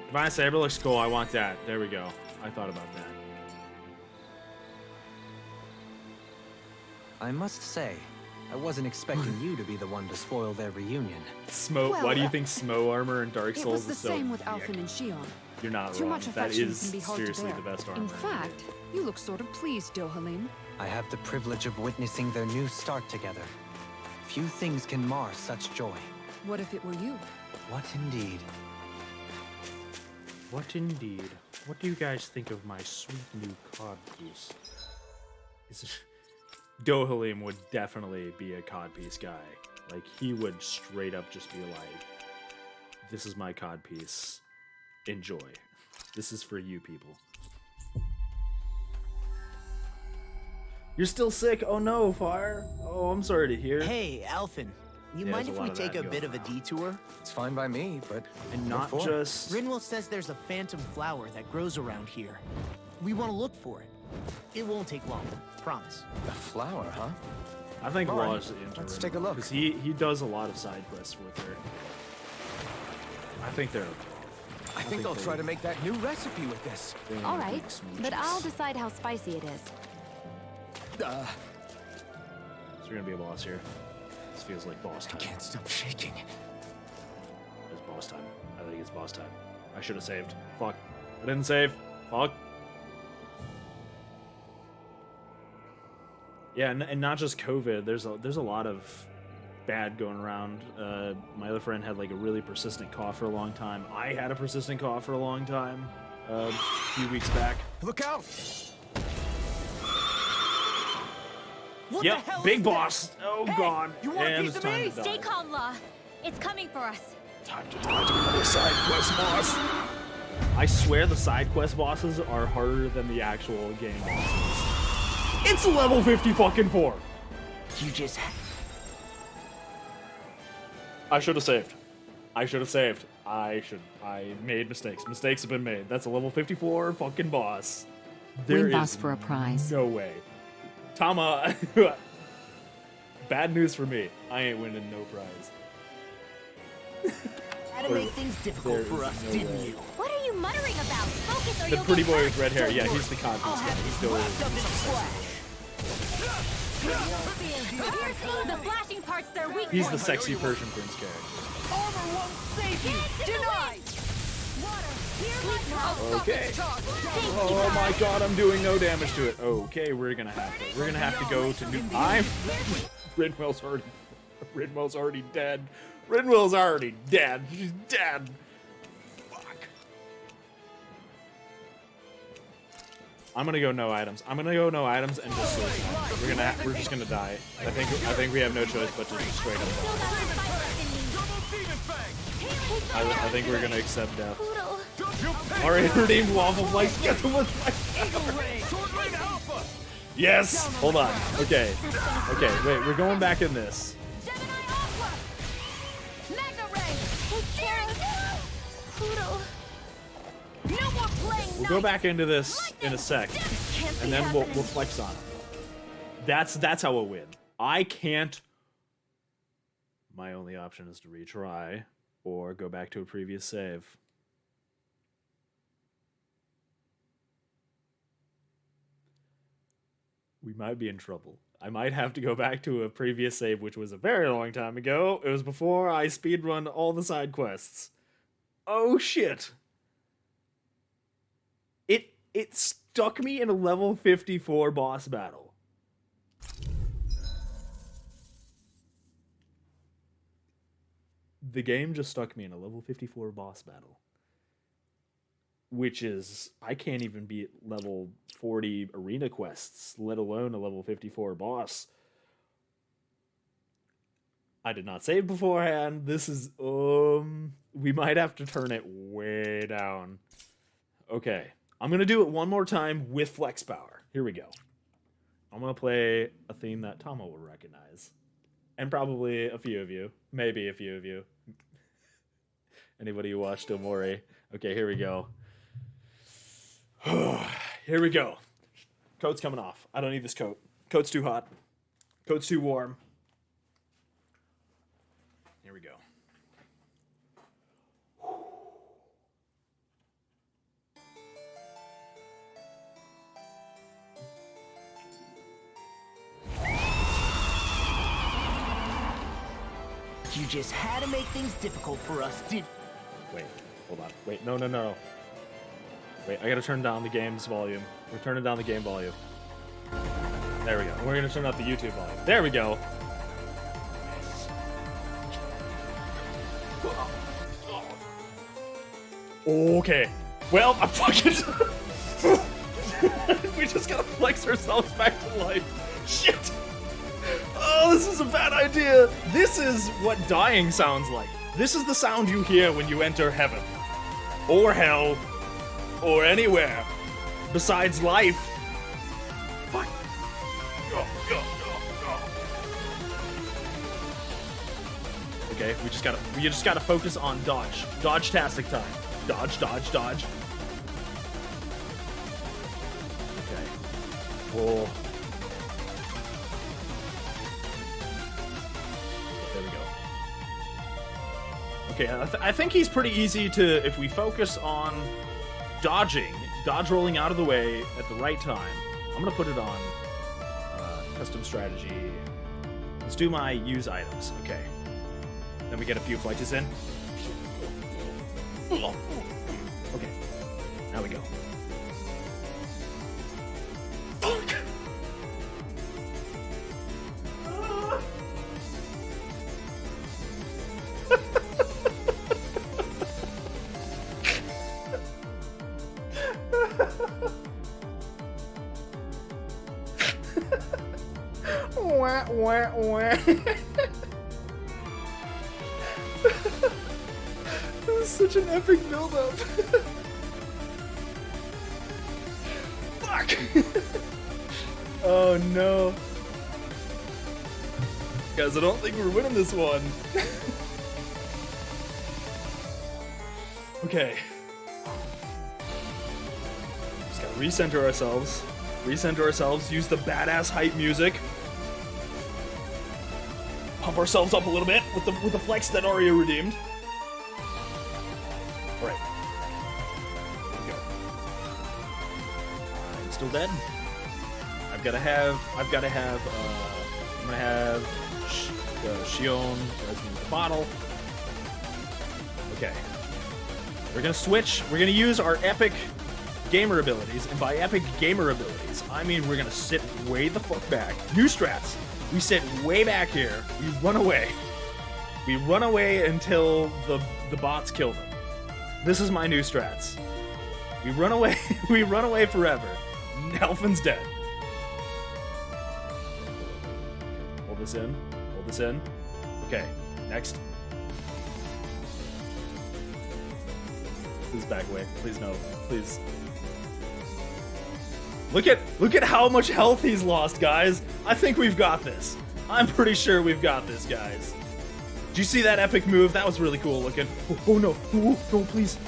Divine Saber looks cool. I want that. There we go. I thought about that. I must say, I wasn't expecting you to be the one to spoil their reunion. Smo. Well, Why do you think Smo armor and Dark It Souls was the is so same with yuck? Alphen and Shion. You're not Too wrong. much That affection is can be hard to seriously bear. the best armor. In fact, you look sort of pleased, Dohalim. I have the privilege of witnessing their new start together. Few things can mar such joy. What if it were you? What indeed? What indeed? What do you guys think of my sweet new cod piece? Dohalim would definitely be a cod piece guy. Like, he would straight up just be like, this is my cod piece. Enjoy. This is for you people. You're still sick? Oh no, Fire. Oh, I'm sorry to hear. Hey, Alphen. You Yeah, mind there's if a we lot of take that a bit going of a detour? It's fine by me, but And what not for? just... Rinwell says there's a phantom flower that grows around here. We want to look for it. It won't take long, promise. A flower, huh? I think All right, Law's into let's Rinwell, take a look. because he does a lot of side quests with her. I think they're... I think I'll try to make that new recipe with this. All right, but I'll decide how spicy it is. Uh, Is there gonna be a boss here? This feels like boss I time. can't stop shaking. It's boss time. I think it's boss time. I should have saved. Fuck. I didn't save. Fuck. Yeah, and not just COVID. There's a lot of bad going around. My other friend had like a really persistent cough for a long time. I had a persistent cough for a long time. A few weeks back. Look out! What Yep, the hell big is boss. that? Oh Hey, god. you want a and piece it's of time me? to die. Stay calm, Law. It's coming for us. Time to die to another side quest boss. I swear the side quest bosses are harder than the actual game bosses. It's level 50 fucking 4. You just... I should have saved. I should have saved. I made mistakes. Mistakes have been made. That's a level 54 fucking boss. There Win boss is for a prize. no way. Tama, bad news for me. I ain't winning no prize. Had to make things difficult There for is us, no didn't way. you? What are you muttering about? Focus or The you'll pretty get boy hurt. with red hair. Don't Yeah, worry. he's the content I'll guy. have He's this dope. wrapped up in a flash. The flashing part's their weak He's the point. sexy Persian prince character. Armor won't save you! Denied! Okay. Oh my god, I'm doing no damage to it. Okay, we're gonna have to go to new. Rinwell's already dead. Rinwell's already dead. She's dead. Fuck. I'm gonna go no items. I'm gonna go no items and just suicide. We're just gonna die. I think we have no choice but to just straight up die. I think we're gonna accept death. Poodle. Alright, redeemed waffle flakes. Get them with my. Yes. Hold on. Okay. Okay. Wait. We're going back in this. Poodle. No more playing We'll go back into this in a sec, and then we'll flex on it. That's how we'll win. I can't. My only option is to retry or go back to a previous save. We might be in trouble. I might have to go back to a previous save, which was a very long time ago. It was before I speedrun all the side quests. Oh shit. It stuck me in a level 54 boss battle. The game just stuck me in a level 54 boss battle. which is, I can't even beat level 40 arena quests, let alone a level 54 boss. I did not save beforehand. This is, we might have to turn it way down. Okay, I'm gonna do it one more time with flex power. Here we go. I'm gonna play a theme that Tomo will recognize. And probably a few of you. Maybe a few of you. Anybody who watched Omori. Okay, here we go. Here we go. Coat's coming off. I don't need this coat. Coat's too hot. Coat's too warm. Here we go. You just had to make things difficult for us, did... Wait, hold on. Wait, no. Wait, I gotta turn down the game's volume. We're turning down the game volume. There we go. We're gonna turn up the YouTube volume. There we go. Okay. Well, I'm fucking... We just gotta flex ourselves back to life. Shit! Oh, this is a bad idea. This is what dying sounds like. This is the sound you hear when you enter heaven. Or hell. Or anywhere. Besides life. Fuck. Go. Okay, we just gotta focus on dodge. Dodge-tastic time. Dodge. Okay. Whoa. There we go. Okay, I think he's pretty easy to, if we focus on dodge rolling out of the way at the right time. I'm gonna put it on custom strategy. Let's do my use items. Okay. Then we get a few flexes in. Okay. Now we go. Fuck! This is such an epic build-up. Fuck! Oh no. Guys, I don't think we're winning this one. Okay. Just gotta recenter ourselves. Use the badass hype music. Pump ourselves up a little bit with the flex that Aria redeemed. All right. Here we go. I'm still dead. I'm gonna have Shion with the bottle. Okay. We're gonna switch. We're gonna use our epic gamer abilities, and by epic gamer abilities, I mean we're gonna sit way the fuck back. New strats. We sit way back here. We run away. We run away until the bots kill them. This is my new strats. We run away. We run away forever. Nelfin's dead. Hold this in. Hold this in. Okay. Next. Please back away. Please no. Please. Look at how much health he's lost, guys. I think we've got this. I'm pretty sure we've got this, guys. Did you see that epic move? That was really cool looking. Oh no. Oh, no, please.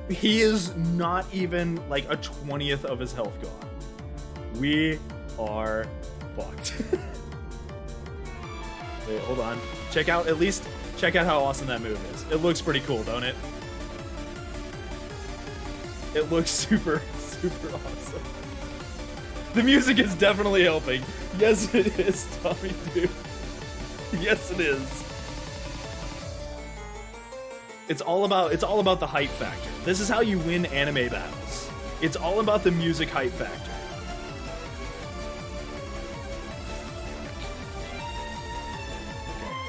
He is not even like a 20th of his health gone. We are fucked. Wait, hold on. Check out how awesome that move is. It looks pretty cool, don't it? It looks super awesome. The music is definitely helping. Yes, it is, Tommy dude. Yes, it is. It's all about the hype factor. This is how you win anime battles. It's all about the music hype factor.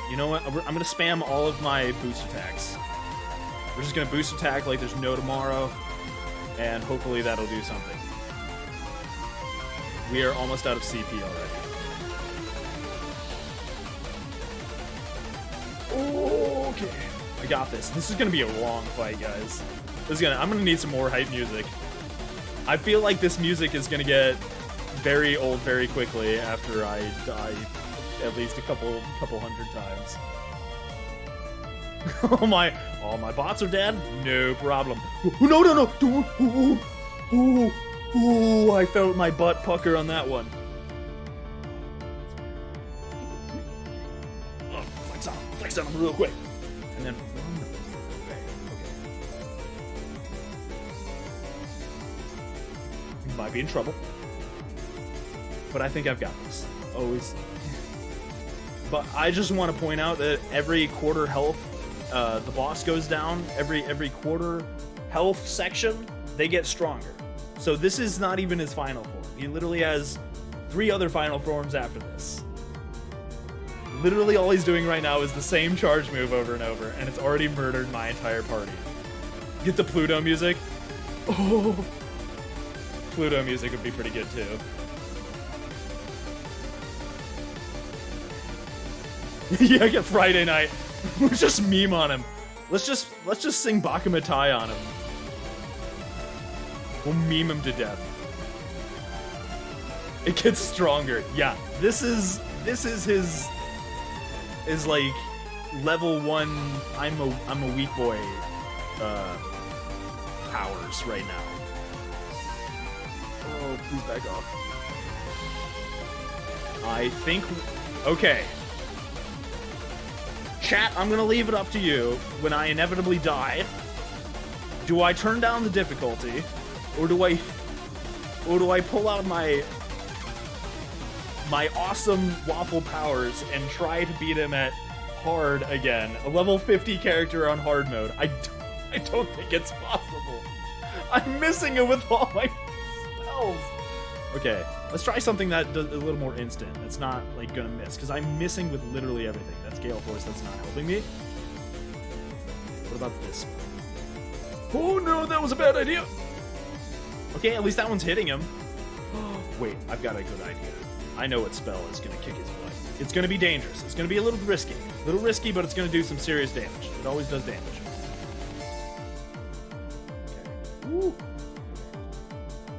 You know what? I'm gonna spam all of my boost attacks. We're just gonna boost attack like there's no tomorrow, and hopefully that'll do something. We are almost out of CP already. Okay, I got this. This is gonna be a long fight, guys. I'm gonna need some more hype music. I feel like this music is gonna get very old very quickly after I die at least a couple hundred times. all my bots are dead. No problem. No. Ooh, I felt my butt pucker on that one. Oh, flex on him real quick, and then. Might be in trouble, but I think I've got this. Always. But I just want to point out that every quarter health, the boss goes down. Every quarter health section, they get stronger. So this is not even his final form. He literally has 3 other final forms after this. Literally all he's doing right now is the same charge move over and over, and it's already murdered my entire party. Get the Pluto music. Oh. Pluto music would be pretty good too. Yeah, get Friday night. We'll just meme on him. Let's just sing Bakumatai on him. We'll meme him to death. It gets stronger. Yeah, this is his like level 1 I'm a weak boy powers right now. Oh, please back off. I think... Okay. Chat, I'm gonna leave it up to you. When I inevitably die, do I turn down the difficulty, or do I pull out my awesome waffle powers and try to beat him at hard again? A level 50 character on hard mode. I don't think it's possible. I'm missing it with all my spells. Okay, let's try something that does a little more instant. That's not like gonna miss, because I'm missing with literally everything. That's Gale Force. That's not helping me. What about this one? Oh no, that was a bad idea. Okay, at least that one's hitting him. Wait, I've got a good idea. I know what spell is gonna kick his butt. It's gonna be dangerous. It's gonna be a little risky. A little risky, but it's gonna do some serious damage. It always does damage. Okay. Woo.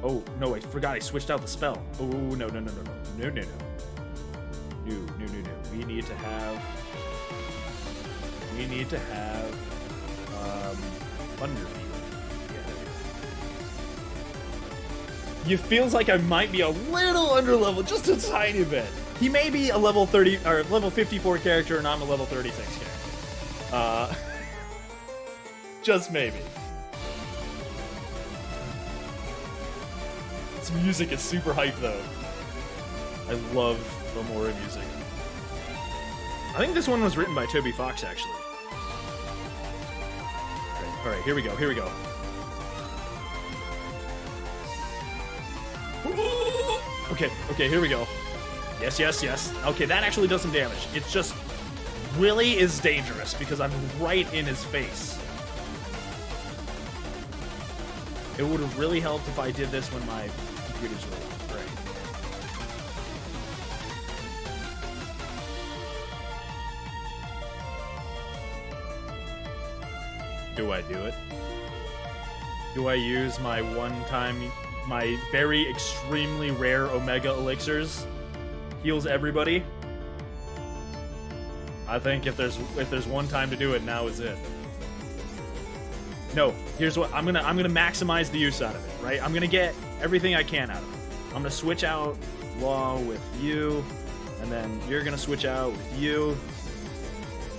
Oh, no, I forgot I switched out the spell. Oh, no. No. We need to have Thunder Field. Yeah. It feels like I might be a little under level, just a tiny bit. He may be a level 30 or level 54 character, and I'm a level 36 character. Just maybe. This music is super hype, though. I love Omori music. I think this one was written by Toby Fox, actually. All right, here we go. Okay, here we go. Yes. Okay, that actually does some damage. It just really is dangerous because I'm right in his face. It would have really helped if I did this when my computers were off, right? Do I do it? Do I use my my very extremely rare Omega elixirs? Heals everybody? I think if there's one time to do it, now is it. No, here's what I'm gonna maximize the use out of it, right? I'm gonna get everything I can out of it. I'm gonna switch out Law with you, and then you're gonna switch out with you.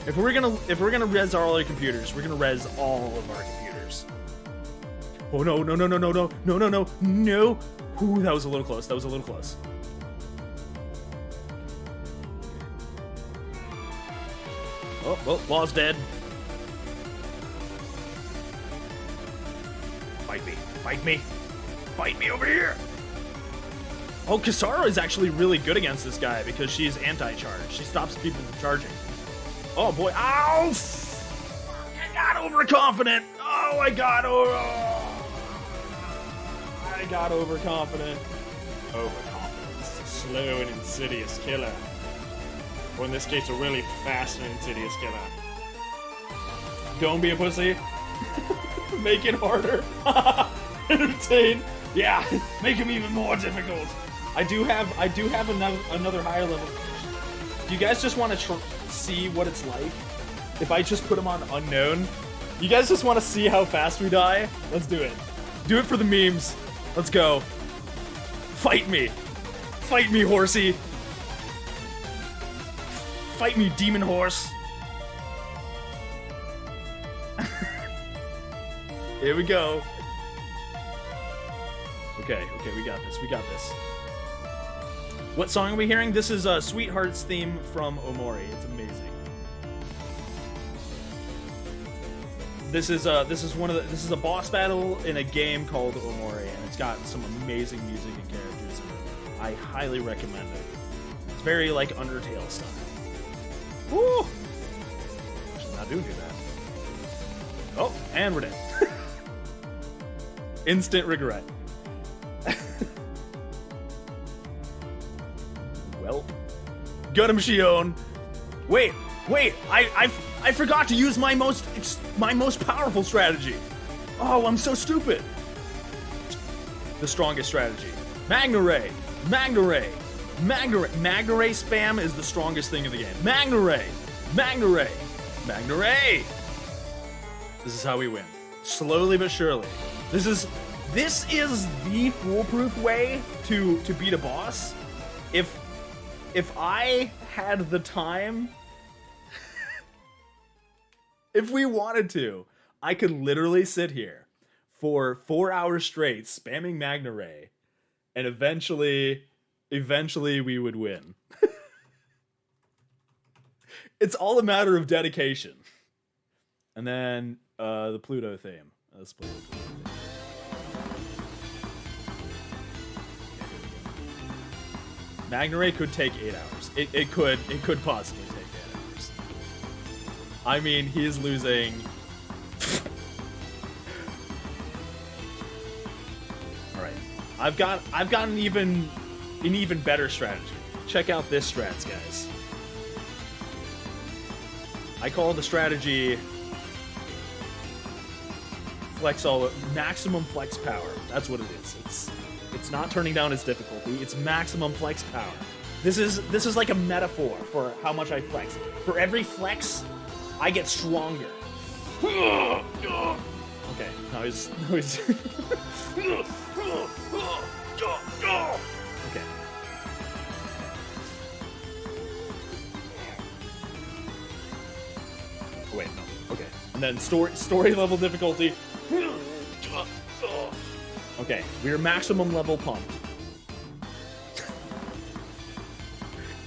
If we're gonna res all our computers, we're gonna res all of our computers. Oh no. Ooh, that was a little close. Oh, well, Law's dead. Fight me over here! Oh, Kisara is actually really good against this guy because she's anti-charge. She stops people from charging. Oh boy, ow! I got overconfident. Oh, I got overconfident. Overconfidence. Slow and insidious killer. Or in this case, a really fast and insidious killer. Don't be a pussy. Make it harder. Entertain. Yeah, make him even more difficult. I do have another higher level. Do you guys just want to see what it's like if I just put him on unknown? You guys just want to see how fast we die? Let's do it. Do it for the memes. Let's go. Fight me. Fight me, horsey. Fight me, demon horse. Here we go. Okay, we got this. What song are we hearing? This is Sweetheart's theme from Omori. It's amazing. This is a boss battle in a game called Omori, and it's got some amazing music and characters in it. I highly recommend it. It's very like Undertale style. Woo! Actually, not doing too bad. Oh, and we're dead. Instant regret. Well, got him, Shion. Wait, I forgot to use my most powerful strategy. Oh, I'm so stupid. The strongest strategy. Magna Ray spam is the strongest thing in the game. Magna Ray. This is how we win. Slowly but surely. This is the foolproof way to beat a boss. If I had the time, if we wanted to, I could literally sit here for 4 hours straight spamming Magna Ray, and eventually we would win. It's all a matter of dedication. And then the Pluto theme. Let's play the Pluto theme. Magna Ray could take 8 hours. It could possibly take 8 hours. I mean, he is losing. All right, I've got an even better strategy. Check out this strats, guys. I call the strategy maximum flex power. That's what it is. It's not turning down its difficulty. It's maximum flex power. This is like a metaphor for how much I flex. For every flex, I get stronger. Okay, now he's okay. Oh, wait, no. Okay. And then story level difficulty. Okay, we're maximum level pumped.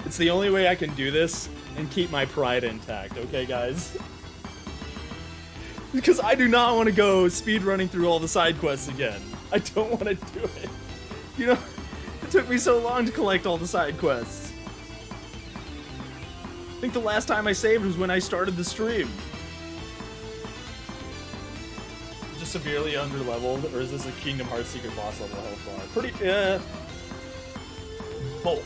It's the only way I can do this and keep my pride intact, okay, guys? Because I do not want to go speedrunning through all the side quests again. I don't want to do it. You know, it took me so long to collect all the side quests. I think the last time I saved was when I started the stream. Just severely underleveled, or is this a Kingdom Hearts secret boss level health bar? Pretty, both.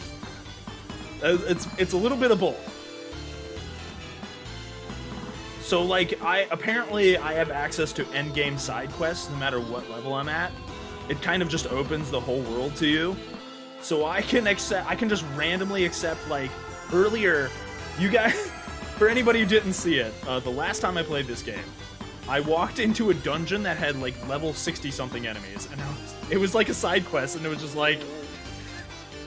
It's a little bit of both. So like, I have access to endgame side quests no matter what level I'm at. It kind of just opens the whole world to you. So I can just randomly accept, like, earlier, you guys, for anybody who didn't see it, the last time I played this game, I walked into a dungeon that had like level 60 something enemies, and it was like a side quest, and it was just like,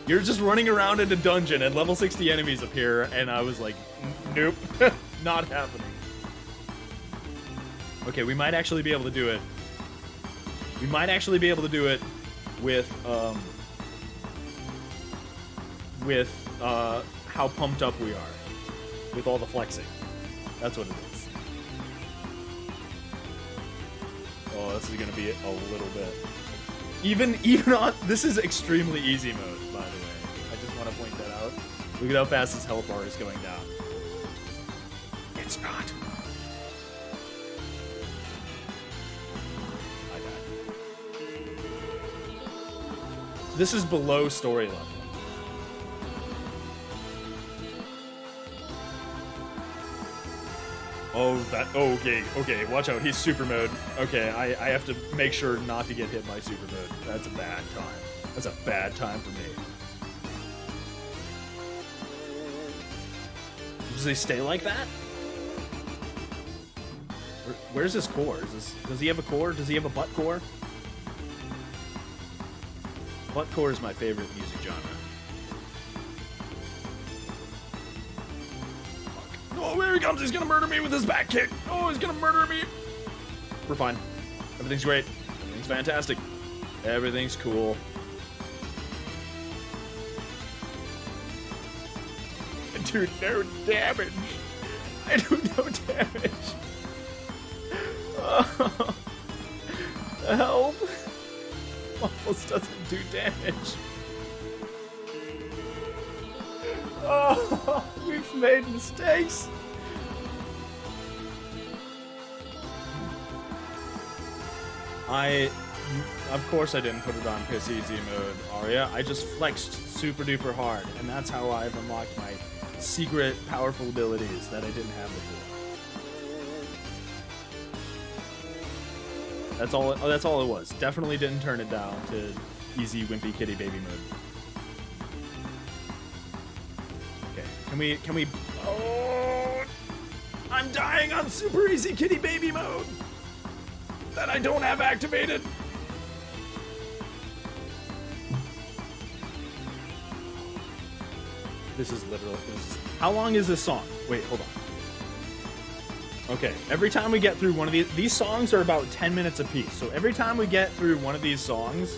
you're just running around in a dungeon and level 60 enemies appear, and I was like, nope, not happening. Okay, we might actually be able to do it. We might actually be able to do it with how pumped up we are with all the flexing. That's what it is. Oh, this is gonna be a little bit. Even on this is extremely easy mode, by the way. I just want to point that out. Look at how fast this health bar is going down. It's not. This is below story level. Oh, okay, watch out, he's super mode. Okay, I have to make sure not to get hit by super mode. That's a bad time. That's a bad time for me. Does he stay like that? Where's his core? Does he have a core? Does he have a butt core? Butt core is my favorite music genre. Oh, here he comes. He's gonna murder me with his back kick. Oh, he's gonna murder me. We're fine. Everything's great. Everything's fantastic. Everything's cool. I do no damage. I do no damage. Oh. Help. Waffles doesn't do damage. Oh, we've made mistakes. Of course I didn't put it on piss easy mode, Arya. I just flexed super duper hard, and that's how I've unlocked my secret powerful abilities that I didn't have before. That's all it was. Definitely didn't turn it down to easy wimpy kitty baby mode. Okay, can we oh, I'm dying on super easy kitty baby mode that I don't have activated. This is literally how long is this song? Wait, hold on. Okay, every time we get through one of these songs are about 10 minutes apiece. So every time we get through one of these songs,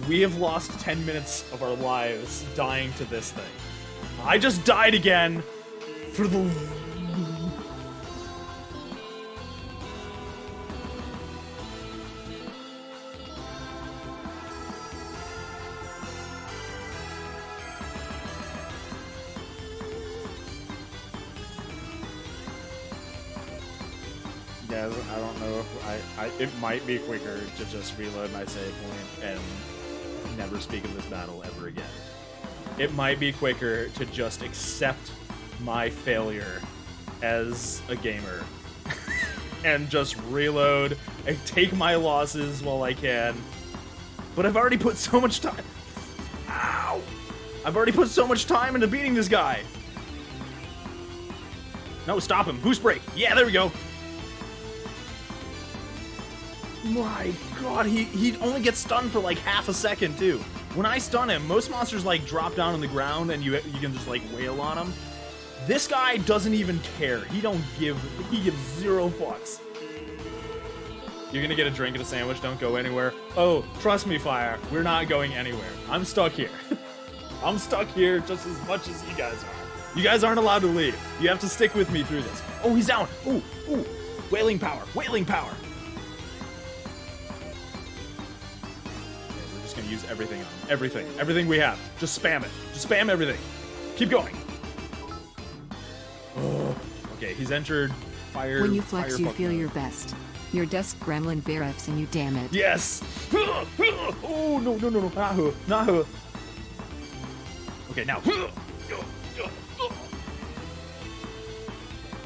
we have lost 10 minutes of our lives dying to this thing. I just died again for the... Guys, I don't know if it might be quicker to just reload my save point and never speak of this battle ever again. It might be quicker to just accept my failure as a gamer and just reload and take my losses while I can. But I've already put so much time. Ow! I've already put so much time into beating this guy. No, stop him. Boost break. Yeah, there we go. My god, he only gets stunned for like half a second too. When I stun him, most monsters like drop down on the ground and you can just like wail on him. This guy doesn't even care. He gives zero fucks. You're gonna get a drink and a sandwich, don't go anywhere. Oh, trust me, Fire, we're not going anywhere. I'm stuck here. I'm stuck here just as much as you guys are. You guys aren't allowed to leave. You have to stick with me through this. Oh, he's down. Ooh, ooh. Wailing power, wailing power. Gonna use everything on him. Everything we have. Just spam it. Just spam everything. Keep going. Oh. Okay, he's entered fire. When you flex, you feel mode. your best. Your desk gremlin bear F's and you, damn it. Yes. Oh no. Nahu. Okay, now.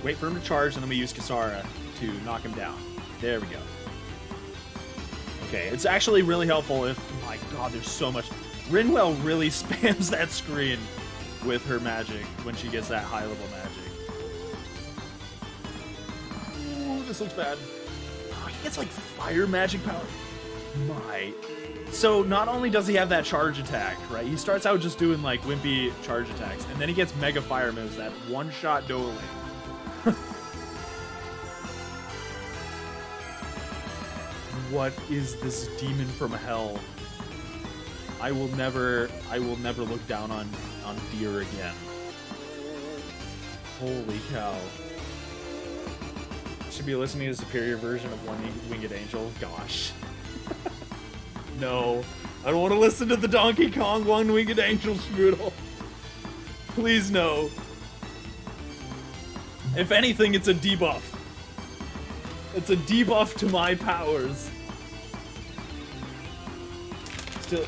Wait for him to charge, and then we use Kisara to knock him down. There we go. Okay, it's actually really helpful if... My god, there's so much... Rinwell really spams that screen with her magic when she gets that high-level magic. Ooh, this looks bad. Oh, he gets, like, fire magic power. My... So, not only does he have that charge attack, right? He starts out just doing, like, wimpy charge attacks, and then he gets mega fire moves, that one-shot dueling. What is this demon from hell? I will never look down on deer again. Holy cow. Should be listening to the superior version of One Winged Angel. Gosh. No. I don't want to listen to the Donkey Kong One Winged Angel strudel. Please no. If anything, it's a debuff. It's a debuff to my powers. Still,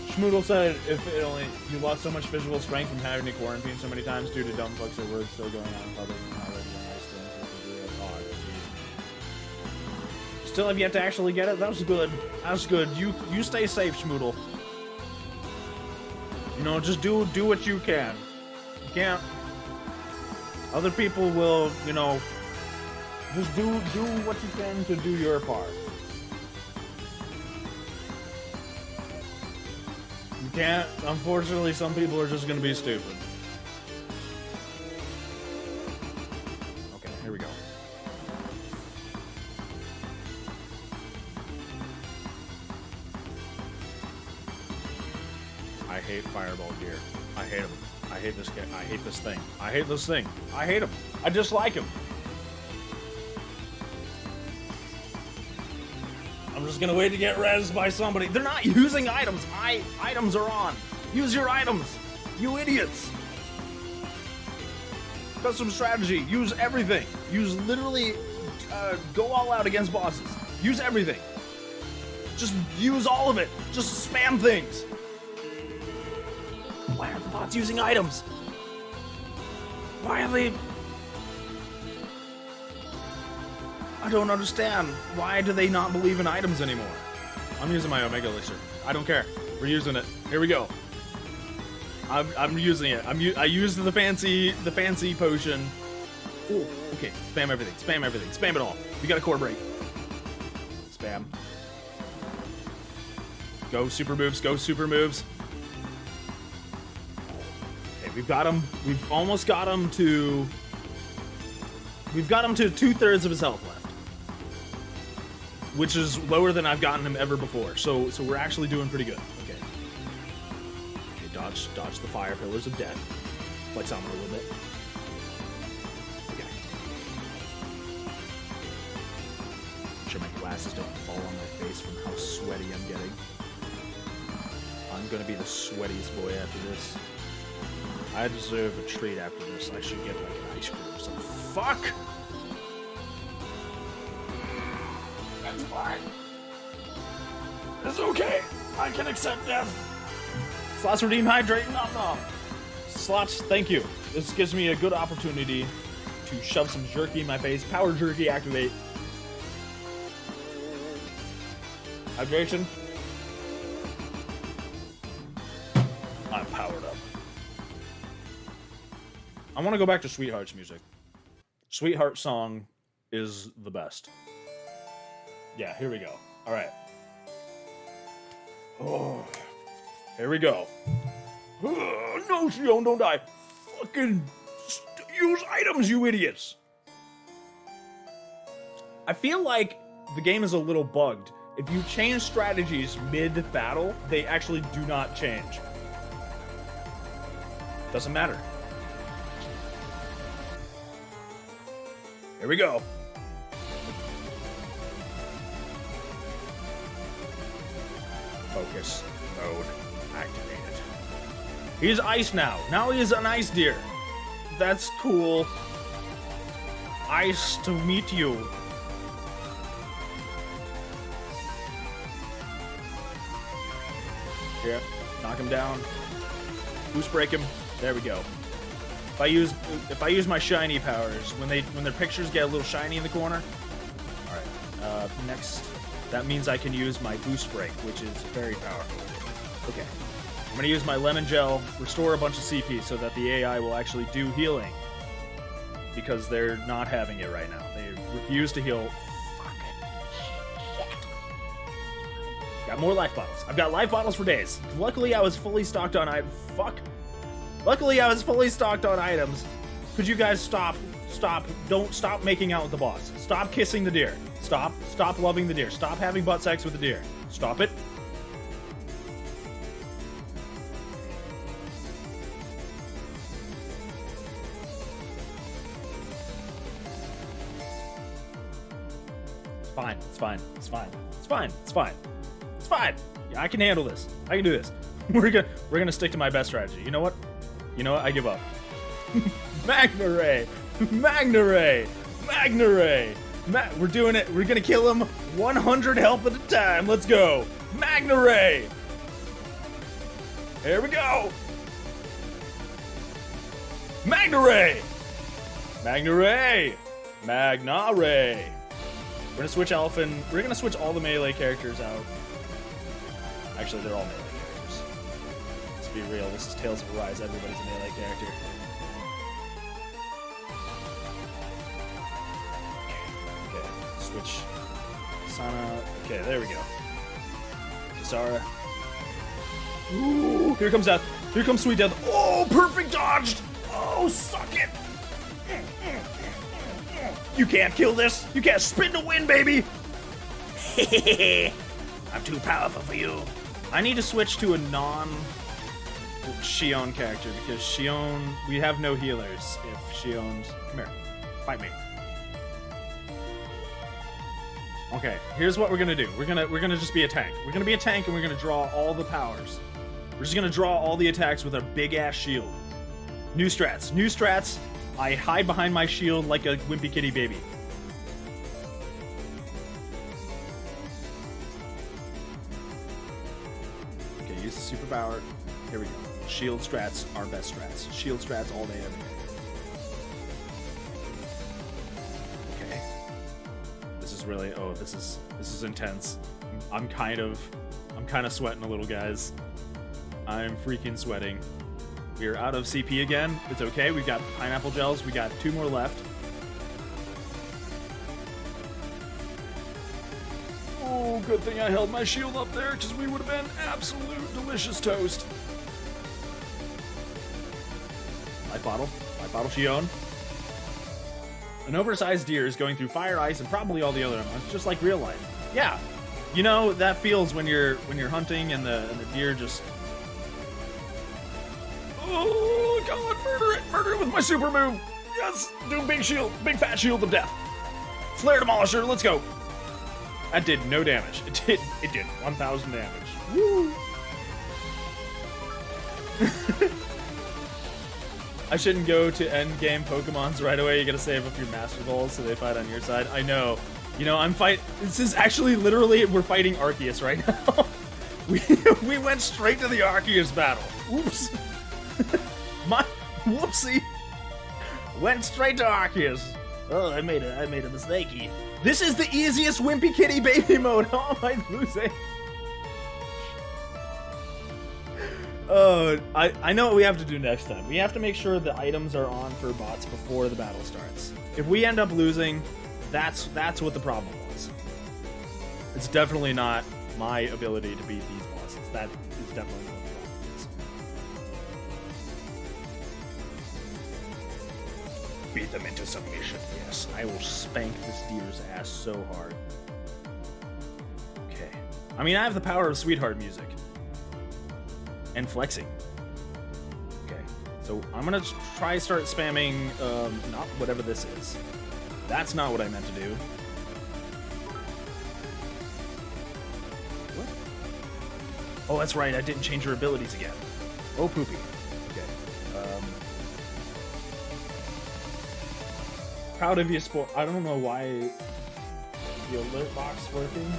Schmoodle said, if it only you lost so much physical strength from having to quarantine so many times due to dumb fucks or words still going on in public and how they're doing nice things, you can do it. Oh, geez. Still have yet to actually get it? That was good. That was good. You stay safe, Schmoodle. You know, just do what you can. You can't. Other people will, you know, just do what you can to do your part. You can't. Unfortunately, some people are just gonna be stupid. Okay, here we go. I hate Fireball Gear. I hate him. I hate this guy. I hate this thing. I hate this thing. I hate him. I dislike him. I'm just gonna wait to get rezzed by somebody. They're not using items. Items are on. Use your items. You idiots. Custom strategy. Use everything. Use literally, go all out against bosses. Use everything. Just use all of it. Just spam things. Why aren't the bots using items? Why are they... I don't understand. Why do they not believe in items anymore? I'm using my Omega Elixir. I don't care. We're using it. Here we go. I'm using it. I used the fancy potion. Oh, okay. Spam everything. Spam everything. Spam it all. You got a core break. Spam. Go super moves. Go super moves. Okay, we've got him. We've almost got him to... We've got him to 2/3 of his health left, which is lower than I've gotten him ever before. So we're actually doing pretty good. Okay. Okay, dodge the fire pillars of death. Flex on him a little bit. Okay. Make sure my glasses don't fall on my face from how sweaty I'm getting. I'm gonna be the sweatiest boy after this. I deserve a treat after this. I should get like an ice cream or something. Fuck! That's fine. It's okay. I can accept death. Slots redeem hydrate. Nom nom. Slots, thank you. This gives me a good opportunity to shove some jerky in my face. Power jerky activate. Hydration. I'm powered up. I want to go back to Sweetheart's music. Sweetheart song is the best. Yeah, here we go. All right. Oh, here we go. No, Shion, don't die. Fucking use items, you idiots. I feel like the game is a little bugged. If you change strategies mid-battle, they actually do not change. Doesn't matter. Here we go. Focus mode activated. He's ice now. Now he is an ice deer. That's cool. Ice to meet you. Here, knock him down. Boost break him. There we go. If I use my shiny powers, when their pictures get a little shiny in the corner. All right. Next, that means I can use my boost break, which is very powerful. Okay. I'm gonna use my lemon gel, restore a bunch of CP so that the AI will actually do healing, because they're not having it right now. They refuse to heal. Fucking shit. Got more life bottles. I've got life bottles for days. Luckily, I was fully stocked on Luckily, I was fully stocked on items. Could you guys stop? Don't stop making out with the boss. Stop kissing the deer. Stop loving the deer. Stop having butt sex with the deer. Stop it. Fine. It's fine. It's fine. It's fine. It's fine. It's fine. Yeah, I can handle this. I can do this. We're gonna stick to my best strategy. You know what? I give up. Magna Ray! Magna Ray! Magna Ray! We're doing it. We're gonna kill him 100 health at a time. Let's go. Magna Ray. Here we go. Magna Ray. Magna Ray. Magna Ray. We're gonna switch Elfin. We're gonna switch all the melee characters out. Actually, they're all melee characters. Let's be real. This is Tales of Arise. Everybody's a melee character. Okay. Switch. Sana. Okay, there we go. Kisara. Ooh, here comes Death. Here comes Sweet Death. Oh, perfect dodged. Oh, suck it. You can't kill this. You can't spin to win, baby. I'm too powerful for you. I need to switch to a non-Shion character because Shion, we have no healers if Shion's... Come here. Fight me. Okay, here's what we're gonna do. We're gonna just be a tank. We're gonna be a tank and we're gonna draw all the powers. We're just gonna draw all the attacks with our big-ass shield. New strats. New strats. I hide behind my shield like a wimpy kitty baby. Okay, use the superpower. Here we go. Shield strats are best strats. Shield strats all day, every day. Okay. This is really... Oh, this is intense. I'm kind of sweating a little, guys. I'm freaking sweating. We're out of CP again. It's okay. We've got pineapple gels. We got 2 more left. Oh, good thing I held my shield up there because we would have been absolute delicious toast. Life bottle. Life bottle Shion. An oversized deer is going through fire, ice, and probably all the other elements, just like real life. Yeah. You know, that feels when you're hunting and the deer just... Oh, God, murder it! Murder it with my super move! Yes! Do big shield, big fat shield of death. Flare Demolisher, let's go! That did no damage. It did 1,000 damage. Woo! I shouldn't go to end game Pokemons right away. You gotta save up your Master Balls so they fight on your side. I know. You know, this is actually literally, we're fighting Arceus right now. we went straight to the Arceus battle. Oops. Whoopsie. Went straight to Arceus. Oh, I made a mistakey. This is the easiest Wimpy Kitty baby mode. How am I losing? Oh, I know what we have to do next time. We have to make sure the items are on for bots before the battle starts. If we end up losing, that's what the problem was. It's definitely not my ability to beat these bosses. That is definitely what the problem is. Beat them into submission. Yes, I will spank this deer's ass so hard. Okay. I mean, I have the power of sweetheart music. And flexing. Okay. So I'm gonna try start spamming, not whatever this is. That's not what I meant to do. What? Oh, that's right. I didn't change her abilities again. Oh, poopy. Okay. Proud of you, Sport. I don't know why the alert box working.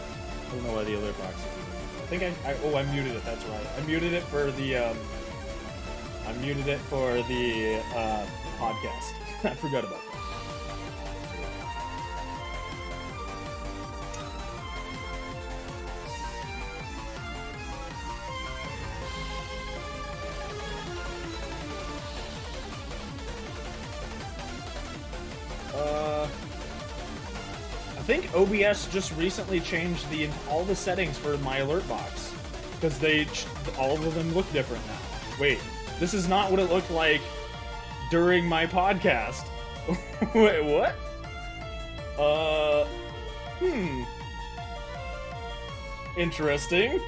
I don't know why the alert box is working. I think I muted it. That's right. I muted it for the podcast. I forgot about that. I think OBS just recently changed all the settings for my alert box because all of them look different now. Wait, this is not what it looked like during my podcast. Wait, what? Interesting.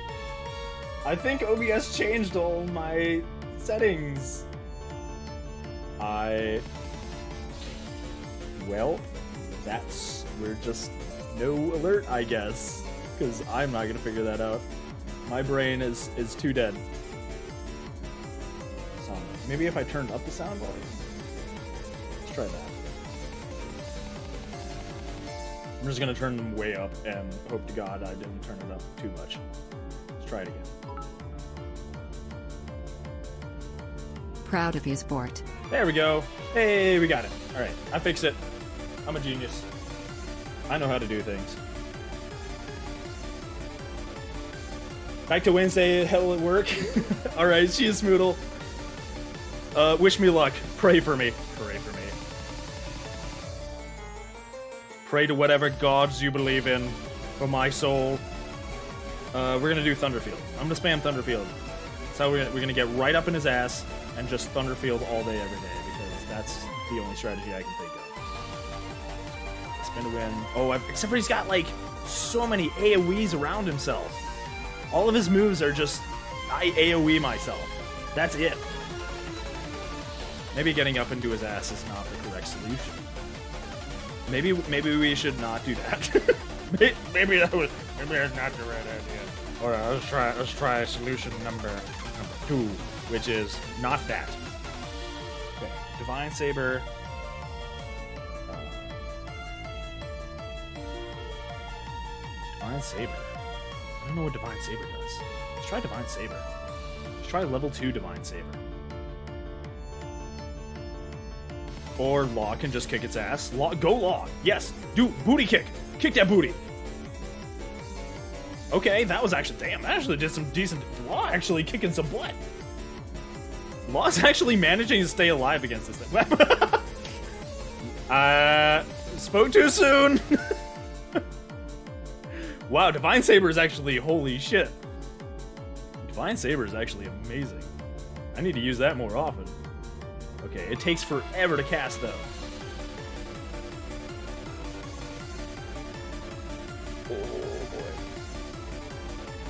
I think OBS changed all my settings. Well, we're just no alert, I guess, because I'm not gonna figure that out. My brain is too dead. Sound. Maybe if I turned up the sound volume. Let's try that. I'm just gonna turn them way up and hope to God I didn't turn it up too much. Let's try it again. Proud of you, sport. There we go. Hey, we got it. All right, I fixed it. I'm a genius. I know how to do things. Back to Wednesday, hell at work. All right, she is Smoodle. Wish me luck. Pray for me. Pray for me. Pray to whatever gods you believe in for my soul. We're gonna do Thunderfield. I'm gonna spam Thunderfield. So we're gonna get right up in his ass and just Thunderfield all day, every day, because that's the only strategy I can think of. Spin to win. Oh, except for he's got like so many AoEs around himself. All of his moves are just I AoE myself. That's it. Maybe getting up into his ass is not the correct solution. Maybe we should not do that. maybe that's not the right idea. All right, let's try solution number 2, which is not that. Okay, Divine Saber. Divine Saber. I don't know what Divine Saber does. Let's try Divine Saber. Let's try level 2 Divine Saber. Or Law can just kick its ass. Go Law. Yes. Do booty kick. Kick that booty. Okay, that was actually... Damn, that actually did some decent... Law actually kicking some butt. Law's actually managing to stay alive against this thing. Spoke too soon. Wow, Divine Saber is actually... Holy shit. Divine Saber is actually amazing. I need to use that more often. Okay, it takes forever to cast, though. Oh, boy.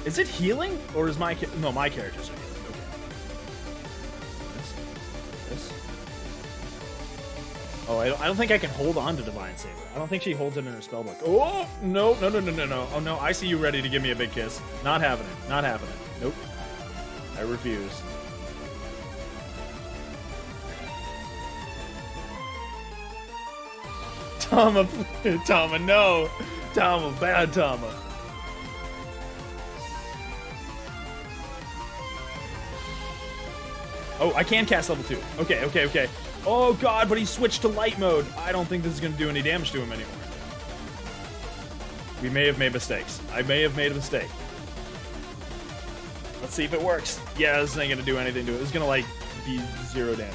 Is it healing? Or is my... No, my characters are healing. Okay. This. Oh, I don't think I can hold on to Divine Saber. I don't think she holds it in her spellbook. Oh, no. Oh, no, I see you ready to give me a big kiss. Not having it. Not happening. Nope. I refuse. Tama, no. Tama, bad Tama. Oh, I can cast level 2. Okay. Oh, God, but he switched to light mode. I don't think this is going to do any damage to him anymore. We may have made mistakes. I may have made a mistake. Let's see if it works. Yeah, this ain't going to do anything to it. It's going to, like, be 0 damage.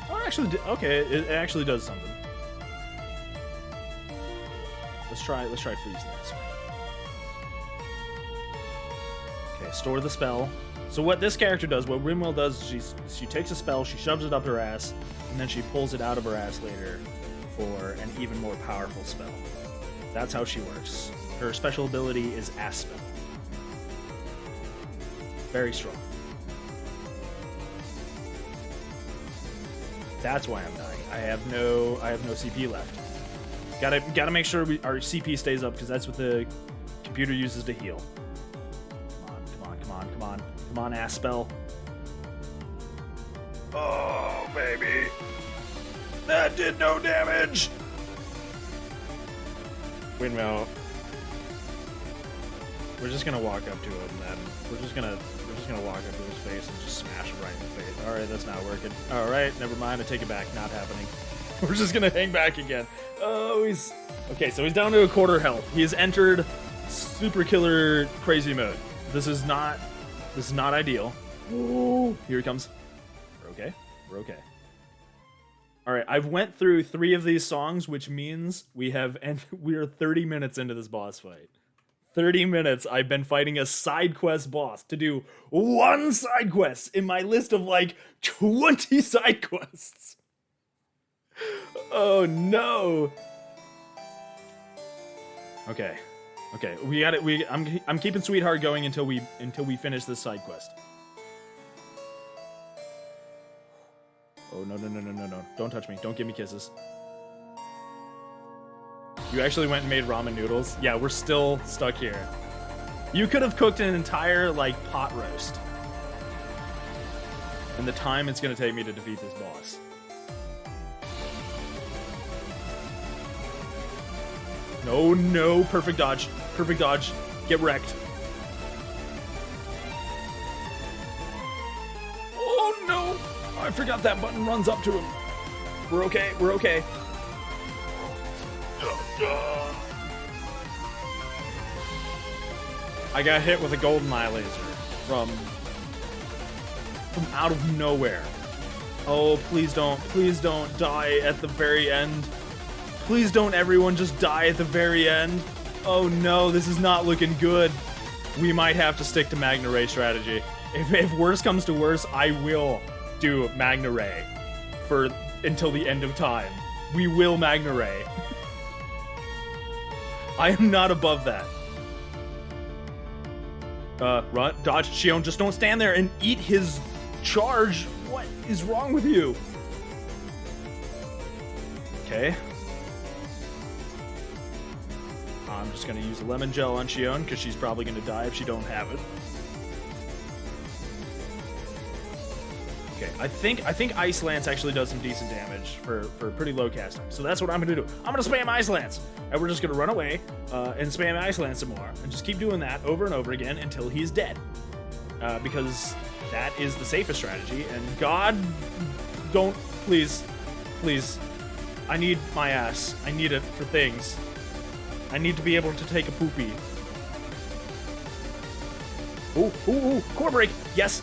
Oh, actually, okay, it actually does something. Let's try freeze this. Okay, store the spell. So what this character does, what Rimwell does, is she takes a spell, she shoves it up her ass, and then she pulls it out of her ass later for an even more powerful spell. That's how she works. Her special ability is Ass Spell. Very strong. That's why I'm dying. I have no CP left. Gotta make sure our CP stays up, because that's what the computer uses to heal. Come on, Ass Spell. Oh, baby. That did no damage. Windmill. We're just gonna walk up to him then. We're just gonna walk up to his face and just smash him right in the face. Alright, that's not working. Alright, never mind, I take it back. Not happening. We're just gonna hang back again. Oh, he's... Okay, so he's down to a quarter health. He has entered super killer crazy mode. This is not ideal. Ooh, here he comes. We're okay. Alright, I've went through 3 of these songs, which means we're 30 minutes into this boss fight. 30 minutes I've been fighting a side quest boss to do 1 side quest in my list of like 20 side quests. Oh no. Okay. We got it. I'm keeping Sweetheart going until we finish this side quest. Oh no. Don't touch me. Don't give me kisses. You actually went and made ramen noodles? Yeah, we're still stuck here. You could have cooked an entire, like, pot roast. And the time it's going to take me to defeat this boss. No, no. Perfect dodge. Perfect dodge. Get wrecked. Oh, no. I forgot that button runs up to him. We're okay. We're okay. I got hit with a golden eye laser from out of nowhere. Oh, please don't die at the very end. Please don't everyone just die at the very end. Oh no, this is not looking good. We might have to stick to Magna Ray strategy. If worse comes to worse, I will do Magna Ray until the end of time. We will Magna Ray. I am not above that. Run, dodge, Shion, just don't stand there and eat his charge. What is wrong with you? Okay. I'm just gonna use lemon gel on Shion because she's probably gonna die if she don't have it. Okay, I think Ice Lance actually does some decent damage for pretty low cast time. So that's what I'm gonna do. I'm gonna spam Ice Lance, and we're just gonna run away and spam Ice Lance some more, and just keep doing that over and over again until he's dead. Because that is the safest strategy. And God, don't, please, I need my ass. I need it for things. I need to be able to take a poopy. Ooh, core break. Yes.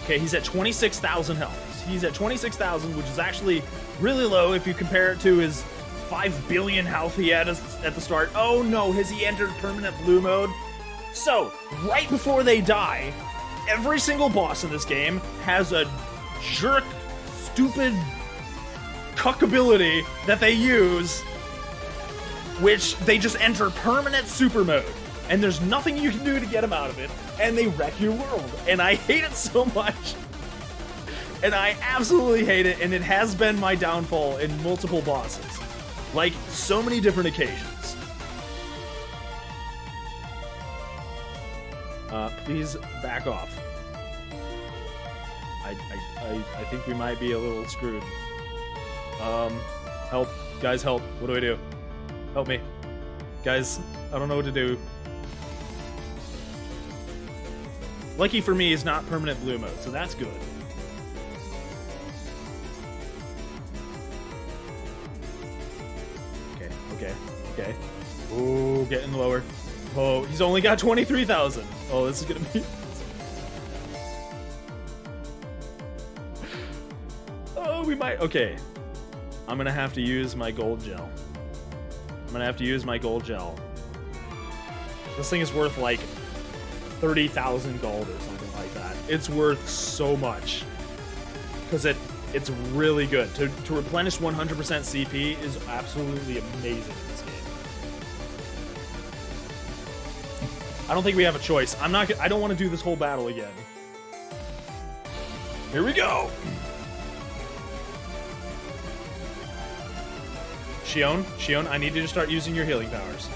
Okay, he's at 26,000 health. He's at 26,000, which is actually really low if you compare it to his 5 billion health he had at the start. Oh no, has he entered permanent blue mode? So, right before they die, every single boss in this game has a jerk, stupid cuck ability that they use, which they just enter permanent super mode. And there's nothing you can do to get them out of it, and they wreck your world. And I hate it so much. And I absolutely hate it, and it has been my downfall in multiple bosses. Like, so many different occasions. Please back off. I think we might be a little screwed. Help. Guys, help. What do I do? Help me. Guys, I don't know what to do. Lucky for me, it's not permanent blue mode, so that's good. Okay. Ooh, getting lower. Oh, he's only got 23,000. Oh, this is gonna be... Oh, we might... Okay. I'm gonna have to use my gold gel. This thing is worth like 30,000 gold or something like that. It's worth so much. Because it's really good. To replenish 100% CP is absolutely amazing in this game. I don't think we have a choice. I don't want to do this whole battle again. Here we go. Shion, I need you to start using your healing powers.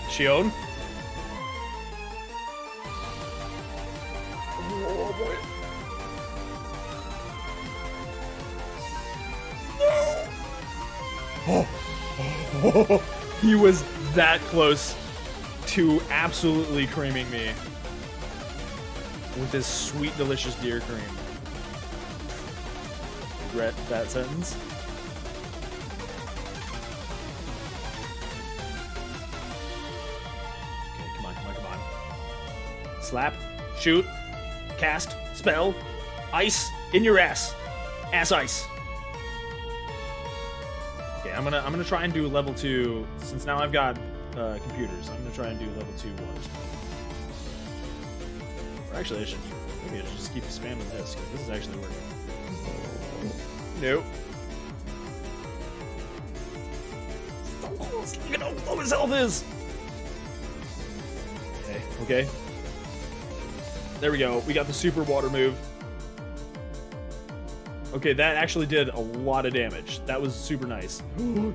Shion. Oh boy. No. Oh. He was that close to absolutely creaming me with this sweet, delicious deer cream. Regret that sentence. Okay, come on. Slap, shoot, cast, spell, ice in your ass. Ass ice. Okay, I'm gonna try and do level 2 since now I've got computers. I'm gonna try and do level 2 water spell. Or actually, maybe I should just keep spamming this because this is actually working. Nope. So close. Look at how low his health is. Okay. There we go. We got the super water move. Okay, that actually did a lot of damage. That was super nice. No,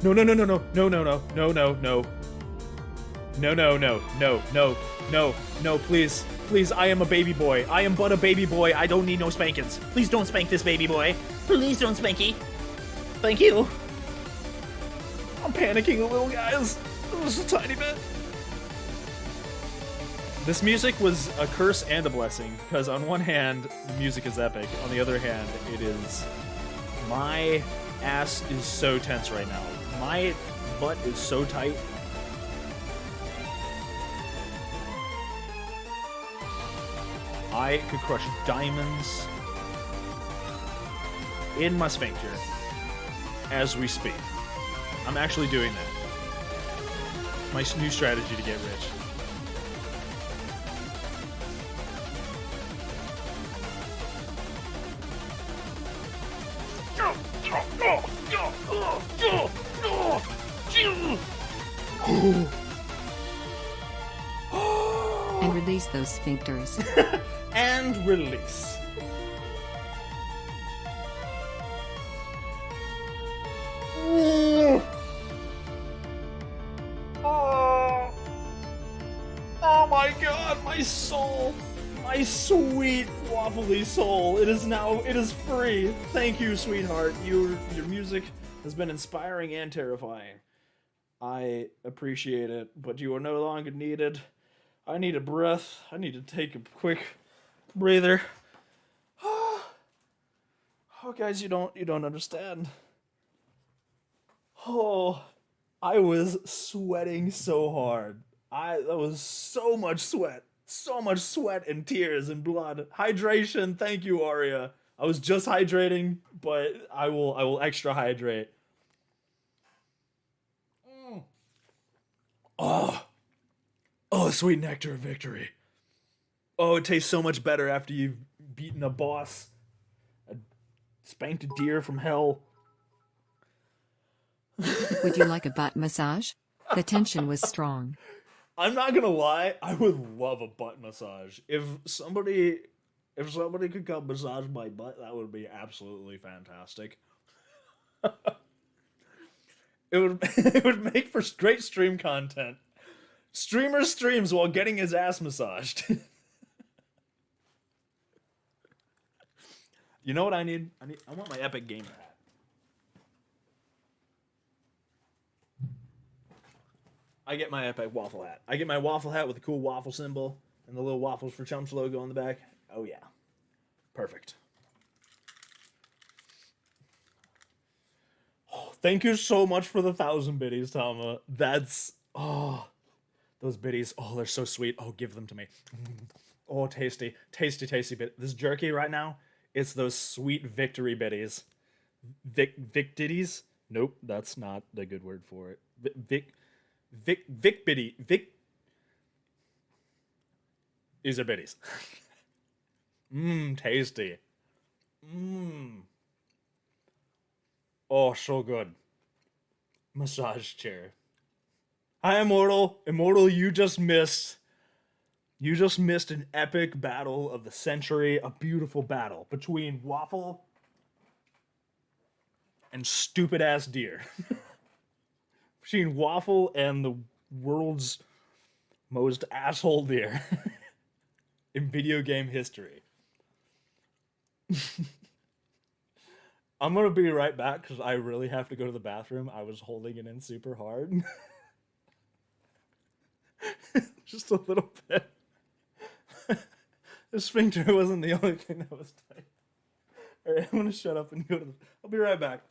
please. Please, I am a baby boy. I am but a baby boy. I don't need no spankings. Please don't spank this baby boy. Please don't spanky. Thank you. I'm panicking a little, guys. Just a tiny bit. This music was a curse and a blessing, because on one hand, the music is epic. On the other hand, it is... My ass is so tense right now. My butt is so tight. I could crush diamonds in my sphincter as we speak. I'm actually doing that. My new strategy to get rich. And release those sphincters. And release. Oh my god, my soul. My sweet waffly soul. It is free. Thank you, sweetheart. Your music has been inspiring and terrifying. I appreciate it, but you are no longer needed. I need a breath. I need to take a quick breather. Oh, guys, you don't understand. Oh, I was sweating so hard. That was so much sweat. So much sweat and tears and blood. Hydration, thank you, Arya. I was just hydrating, but I will extra hydrate. Oh, sweet nectar of victory. Oh, it tastes so much better after you've beaten a boss. Spanked a deer from hell. Would you like a butt massage? The tension was strong. I'm not gonna lie, I would love a butt massage. If somebody could come massage my butt, that would be absolutely fantastic. It would make for great stream content. Streamer streams while getting his ass massaged. You know what I need? I want my Epic Gamer hat. I get my Epic waffle hat. I get my waffle hat with the cool waffle symbol and the little Waffles for Chumps logo on the back. Oh yeah. Perfect. Oh, thank you so much for the 1,000 biddies, Tama. That's... Oh... Those biddies, oh, they're so sweet. Oh, give them to me. Oh, tasty. Tasty, tasty bit. This jerky right now, it's those sweet victory biddies. Vic ditties? Nope, that's not the good word for it. Vic biddy. These are biddies. Mmm, tasty. Mmm. Oh, so good. Massage chair. Hi, Immortal. Immortal, you just missed an epic battle of the century. A beautiful battle between Waffle and stupid-ass deer. Between Waffle and the world's most asshole deer in video game history. I'm gonna be right back because I really have to go to the bathroom. I was holding it in super hard. Just a little bit. The sphincter wasn't the only thing that was tight. Alright, I'm gonna shut up and go to the... I'll be right back.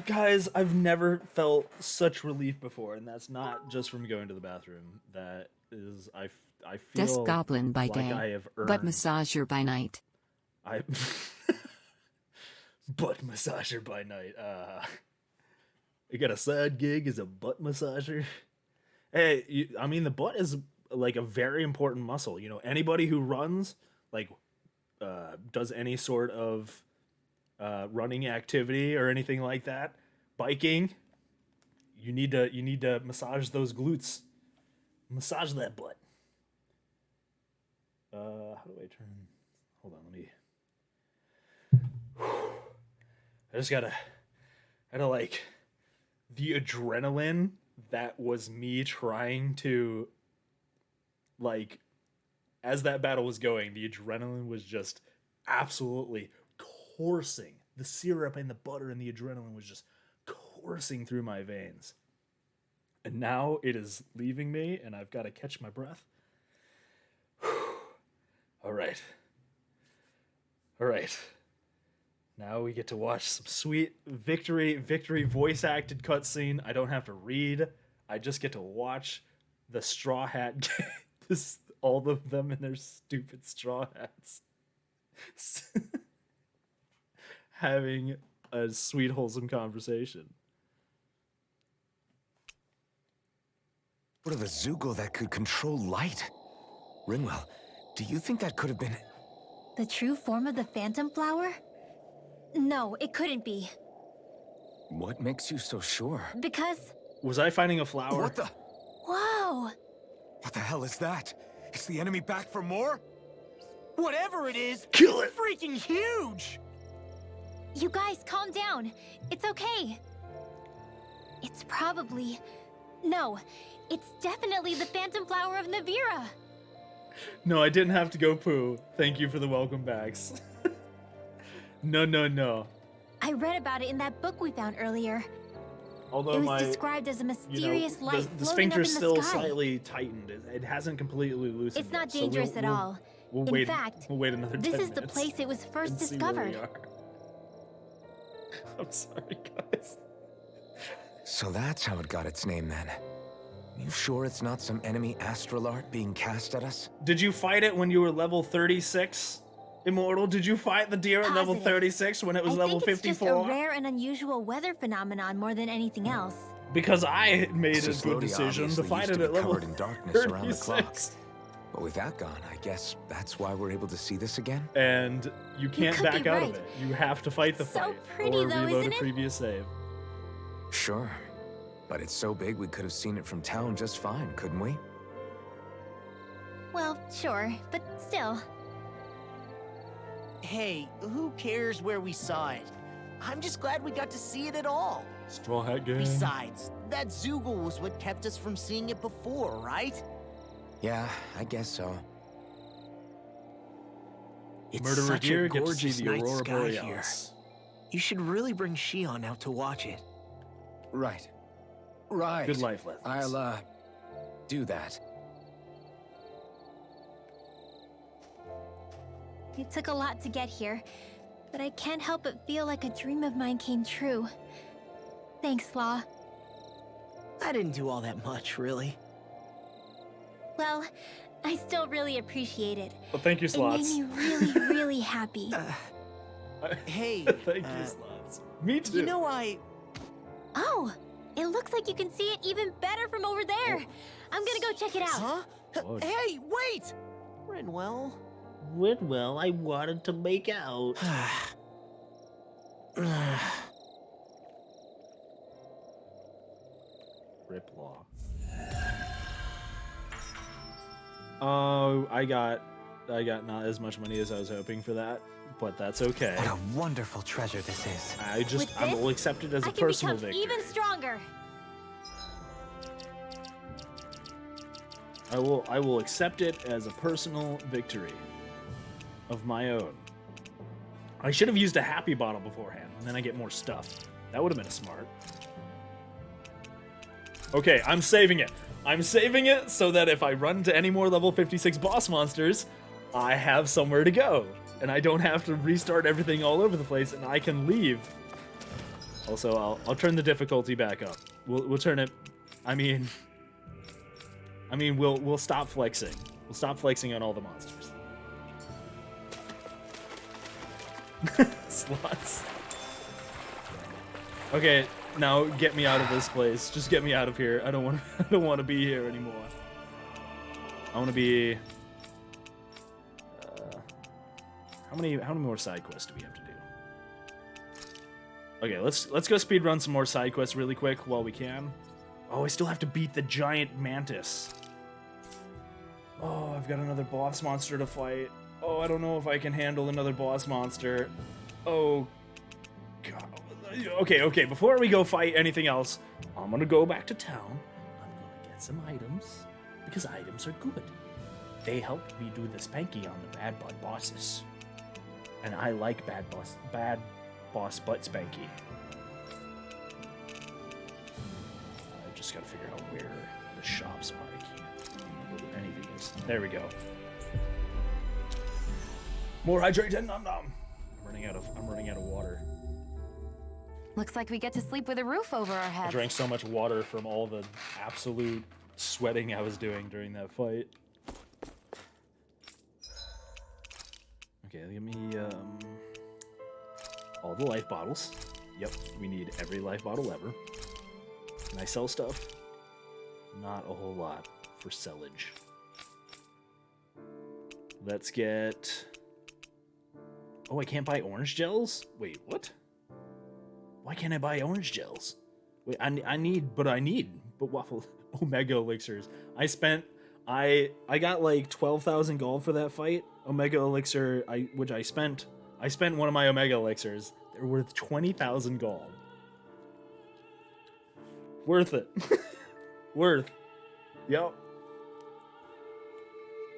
Guys, I've never felt such relief before, and that's not just from going to the bathroom. That is, I feel Desk goblin by like day, I have earned. butt massager by night. Butt massager by night. You got a side gig as a butt massager. Hey, I mean, the butt is like a very important muscle. You know, anybody who runs, like, does any sort of running activity or anything like that, biking, you need to massage those glutes, massage that butt. How do I turn? Hold on, let me. I had to like the adrenaline that was me trying to, like, as that battle was going, the adrenaline was just absolutely coursing. The syrup and the butter and the adrenaline was just coursing through my veins. And now it is leaving me, and I've got to catch my breath. All right. Now we get to watch some sweet victory voice acted cutscene. I don't have to read. I just get to watch the Straw Hat all of them in their stupid straw hats having a sweet, wholesome conversation. What of the Zoogle that could control light? Ringwell, do you think that could have been... The true form of the Phantom Flower? No, it couldn't be. What makes you so sure? Because... Was I finding a flower? What the... Whoa! What the hell is that? Is the enemy back for more? Whatever it is, Kill it's freaking huge! You guys, calm down. It's okay. It's probably... No, it's definitely the Phantom Flower of Navira. No, I didn't have to go poo. Thank you for the welcome backs. No. I read about it in that book we found earlier. Although It was described as a mysterious light the floating up in sphincter's the still sky. slightly tightened. It hasn't completely loosened. It's not yet, so dangerous at all. We'll In wait, fact, we'll wait another 10 this is minutes the place it was first and see where we discovered. are. I'm sorry, guys. So that's how it got its name then. You sure it's not some enemy astral art being cast at us? Did you fight it when you were level 36? Immortal, did you fight the deer at level Positive. 36 when it was I level think it's 54? just a rare and unusual weather phenomenon more than anything else. Because I made a good Ciclodia decision to obviously fight used it to at be level covered in darkness around the clock. 36. But with that gone, I guess that's why we're able to see this again? And you can't could back be out right. of it. You have to fight the So fight pretty, or though, reload isn't a it? previous save. Sure. But it's so big we could have seen it from town just fine, couldn't we? Well, sure, but still. Hey, who cares where we saw it? I'm just glad we got to see it at all. Straw Hat Gang. Besides, that Zoogle was what kept us from seeing it before, right? Yeah, I guess so. It's Murderer such here a get to see gorgeous the night Aurora sky here. Borealis. You should really bring Shion out to watch it. Right. Right. Good life lessons. I'll, do that. It took a lot to get here, but I can't help but feel like a dream of mine came true. Thanks, Law. I didn't do all that much, really. Well, I still really appreciate it. Well, thank you, It Slots. made me really, really happy. Hey, Thank you, Slots. Me too. you know Oh, it looks like you can see it even better from over there. I'm gonna go check it out. Huh? Oh. Hey, wait! Rinwell. Whitwell, I wanted to make out. Rip Law. Oh, I got not as much money as I was hoping for that, but that's okay. What a wonderful treasure this is. With I this, will accept it as I a can personal become victory. even stronger. I will accept it as a personal victory of my own. I should have used a happy bottle beforehand, and then I get more stuff. That would have been smart. Okay, I'm saving it. I'm saving it so that if I run into any more level 56 boss monsters, I have somewhere to go. And I don't have to restart everything all over the place, and I can leave Also, I'll turn the difficulty back up. We'll turn it. I mean, we'll stop flexing. We'll stop flexing on all the monsters. Slots. Okay, now get me out of this place. Just get me out of here. I don't want to be here anymore. I want to be. How many more side quests do we have to do? Okay, let's go speedrun some more side quests really quick while we can. Oh, I still have to beat the giant mantis. Oh, I've got another boss monster to fight. Oh, I don't know if I can handle another boss monster. Oh, God. Okay, before we go fight anything else, I'm gonna go back to town. I'm gonna get some items, because items are good. They help me do the spanky on the bad bosses. And I like bad boss butt spanky. I just gotta figure out where the shops are. I can't go to any of these. There we go. More hydrated, nom nom. I'm running out of water. Looks like we get to sleep with a roof over our I heads. drank so much water from all the absolute sweating I was doing during that fight. Okay, give me all the life bottles. Yep, we need every life bottle ever. Can I sell stuff? Not a whole lot for sellage. Let's get... Oh, I can't buy orange gels? Wait, what? Why can't I buy orange gels? Wait, I need waffle Omega elixirs. I got like 12,000 gold for that fight. Omega elixir, which I spent one of my Omega elixirs. They're worth 20,000 gold. Worth it. Worth. Yep.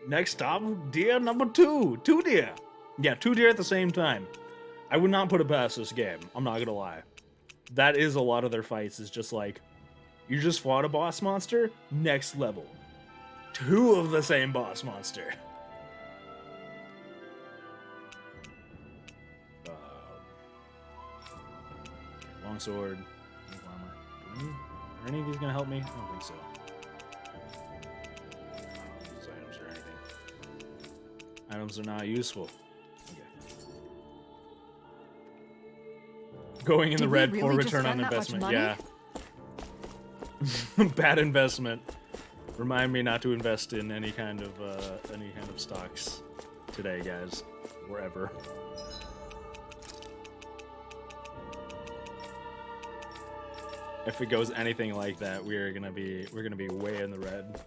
Next stop, deer number 2. 2 deer. Yeah, 2 deer at the same time. I would not put it past this game. I'm not gonna lie. That is a lot of their fights, is just like, you just fought a boss monster, next level. 2 of the same boss monster. Longsword, armor. Are any of these gonna help me? I don't think so. These items or anything. Items are not useful. Going in the red for return on investment. Yeah. Bad investment. Remind me not to invest in any kind of stocks today, guys. Wherever. If it goes anything like that, we're gonna be way in the red.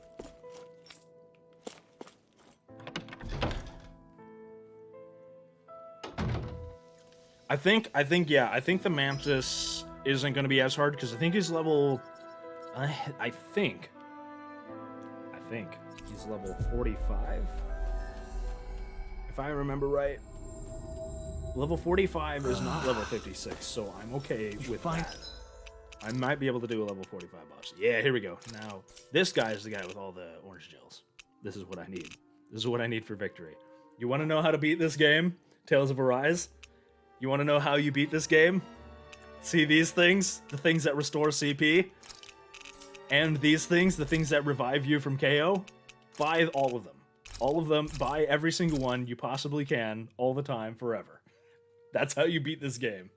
I think the Mantis isn't going to be as hard because I think he's level. I think he's level 45. If I remember right, level 45 is not level 56, so I'm okay with that. I might be able to do a level 45 boss. Yeah, here we go. Now this guy is the guy with all the orange gels. This is what I need. This is what I need for victory. You want to know how to beat this game? Tales of Arise. You want to know how you beat this game? See these things? The things that restore CP? And these things, the things that revive you from KO? Buy all of them. All of them. Buy every single one you possibly can, all the time, forever. That's how you beat this game.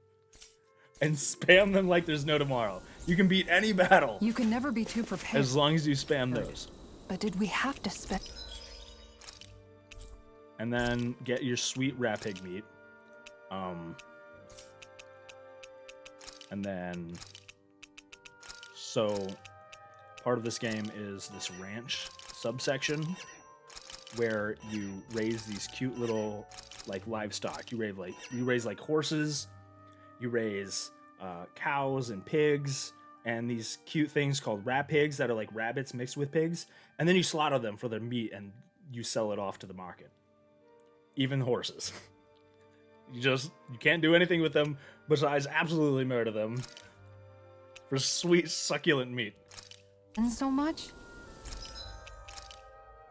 And spam them like there's no tomorrow. You can beat any battle. You can never be too prepared. As long as you spam those. But did we have to spend... And then get your sweet rat pig meat. And then, so part of this game is this ranch subsection where you raise these cute little like livestock. You raise like horses, you raise cows and pigs, and these cute things called rat pigs that are like rabbits mixed with pigs, and then you slaughter them for their meat and you sell it off to the market. Even horses. You can't do anything with them besides absolutely murder them for sweet, succulent meat. And so much?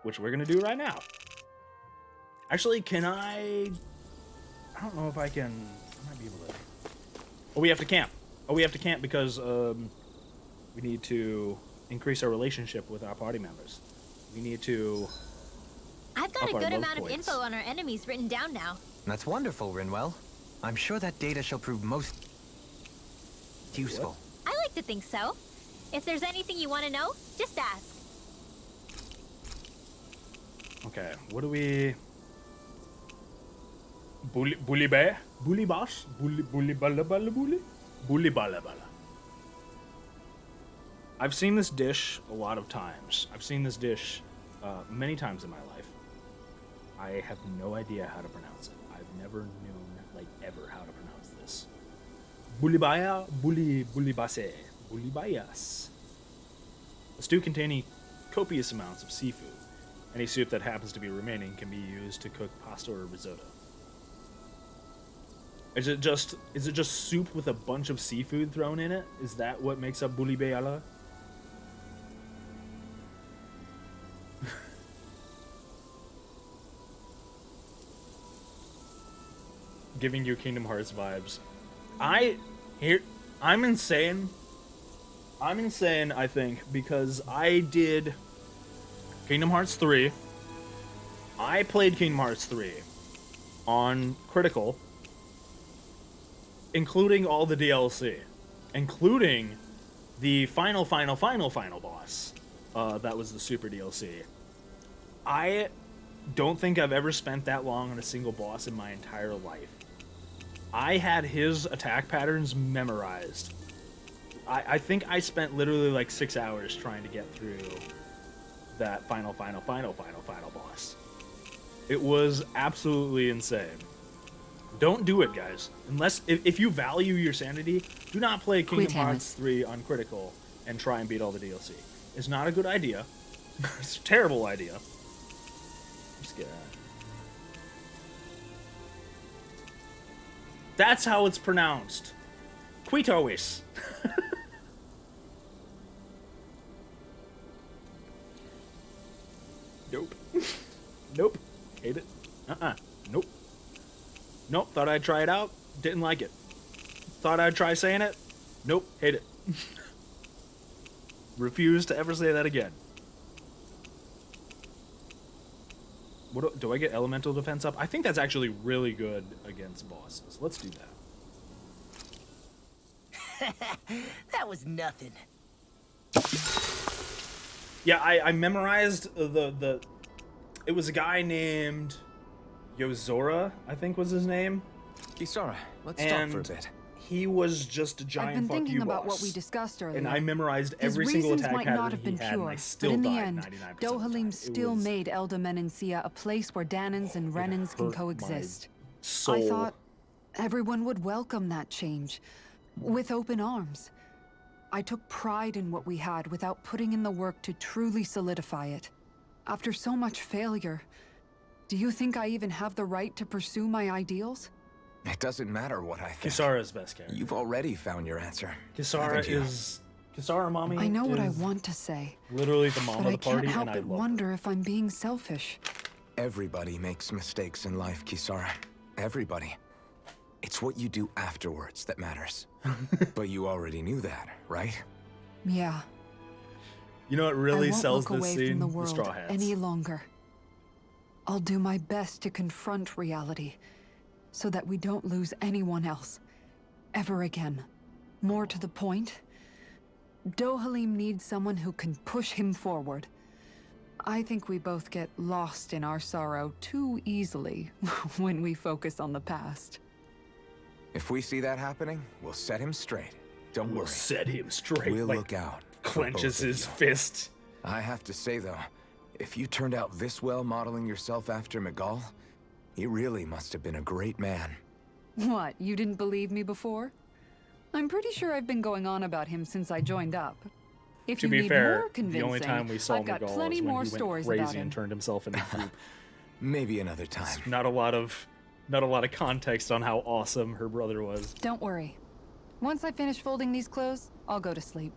Which we're gonna do right now. Actually, I don't know if I can... I might be able to... Oh, we have to camp. Oh, we have to camp because we need to increase our relationship with our party members. We need to. I've got Up a our good love amount of points. info on our enemies written down now. That's wonderful, Rinwell. I'm sure that data shall prove most useful. I like to think so. If there's anything you want to know, just ask. Okay, what do we? Bully bear? Bully boss? Bully bala bala bully? Bully bala bala. I've seen this dish a lot of times. I've seen this dish many times in my life. I have no idea how to pronounce it. I've never known, like, ever how to pronounce this. Bulibaya, bulibase, bulibayas. A stew containing copious amounts of seafood. Any soup that happens to be remaining can be used to cook pasta or risotto. Is it just soup with a bunch of seafood thrown in it? Is that what makes up bulibayala? Giving you Kingdom Hearts vibes. I'm insane. I'm insane, I think, because I did Kingdom Hearts 3. I played Kingdom Hearts 3 on Critical, including all the DLC, including the final boss. That was the super DLC. I don't think I've ever spent that long on a single boss in my entire life. I had his attack patterns memorized. I think I spent literally like 6 hours trying to get through that final boss. It was absolutely insane. Don't do it, guys. Unless, if you value your sanity, do not play Kingdom Hearts 3 on Critical and try and beat all the DLC. It's not a good idea. It's a terrible idea. Just get out. That's how it's pronounced. Quitois. Nope. Nope. Hate it. Nope. Nope. Thought I'd try it out. Didn't like it. Thought I'd try saying it. Nope. Hate it. Refuse to ever say that again. What do I get elemental defense up? I think that's actually really good against bosses. Let's do that. That was nothing. Yeah, I memorized the it was a guy named Yozora, I think was his name. Kisara, let's And talk for a bit. he was just a I've giant been fuck thinking you about boss. what we discussed earlier. And I memorized His every single reasons attack might pattern not have been he had, and I pure, still but in the died end, 99% of the time. Dohalim It still was- made Elda Menencia a place where Danans and Renans can hurt my coexist. soul. I thought everyone would welcome that change with open arms. I took pride in what we had without putting in the work to truly solidify it. After so much failure, do you think I even have the right to pursue my ideals? It doesn't matter what I think. Kisara's best character. You've already found your answer. Kisara haven't you? is Kisara mommy. I know what I is want to say, Literally the mom but of I the party, can't help and I but love wonder if I'm being selfish. Everybody makes mistakes in life, Kisara. Everybody. It's what you do afterwards that matters. But you already knew that, right? Yeah, her. You know what I really won't sells look this away scene? from the The world Straw Hats. any longer. I'll do my best to confront reality, so that we don't lose anyone else, ever again. More to the point, Dohalim needs someone who can push him forward. I think we both get lost in our sorrow too easily when we focus on the past. If we see that happening, we'll set him straight. Don't We'll worry. set him straight. We'll like, look out. for clenches both of his you. fist. I have to say, though, if you turned out this well modeling yourself after Miguel, he really must have been a great man. What, you didn't believe me before? I'm pretty sure I've been going on about him since I joined up. If To you be need fair, more convincing, the only time we saw I've got Miguel plenty was when more he went stories crazy about him. and turned himself into a goop. Maybe another time. Not a lot of context on how awesome her brother was. Don't worry. Once I finish folding these clothes, I'll go to sleep.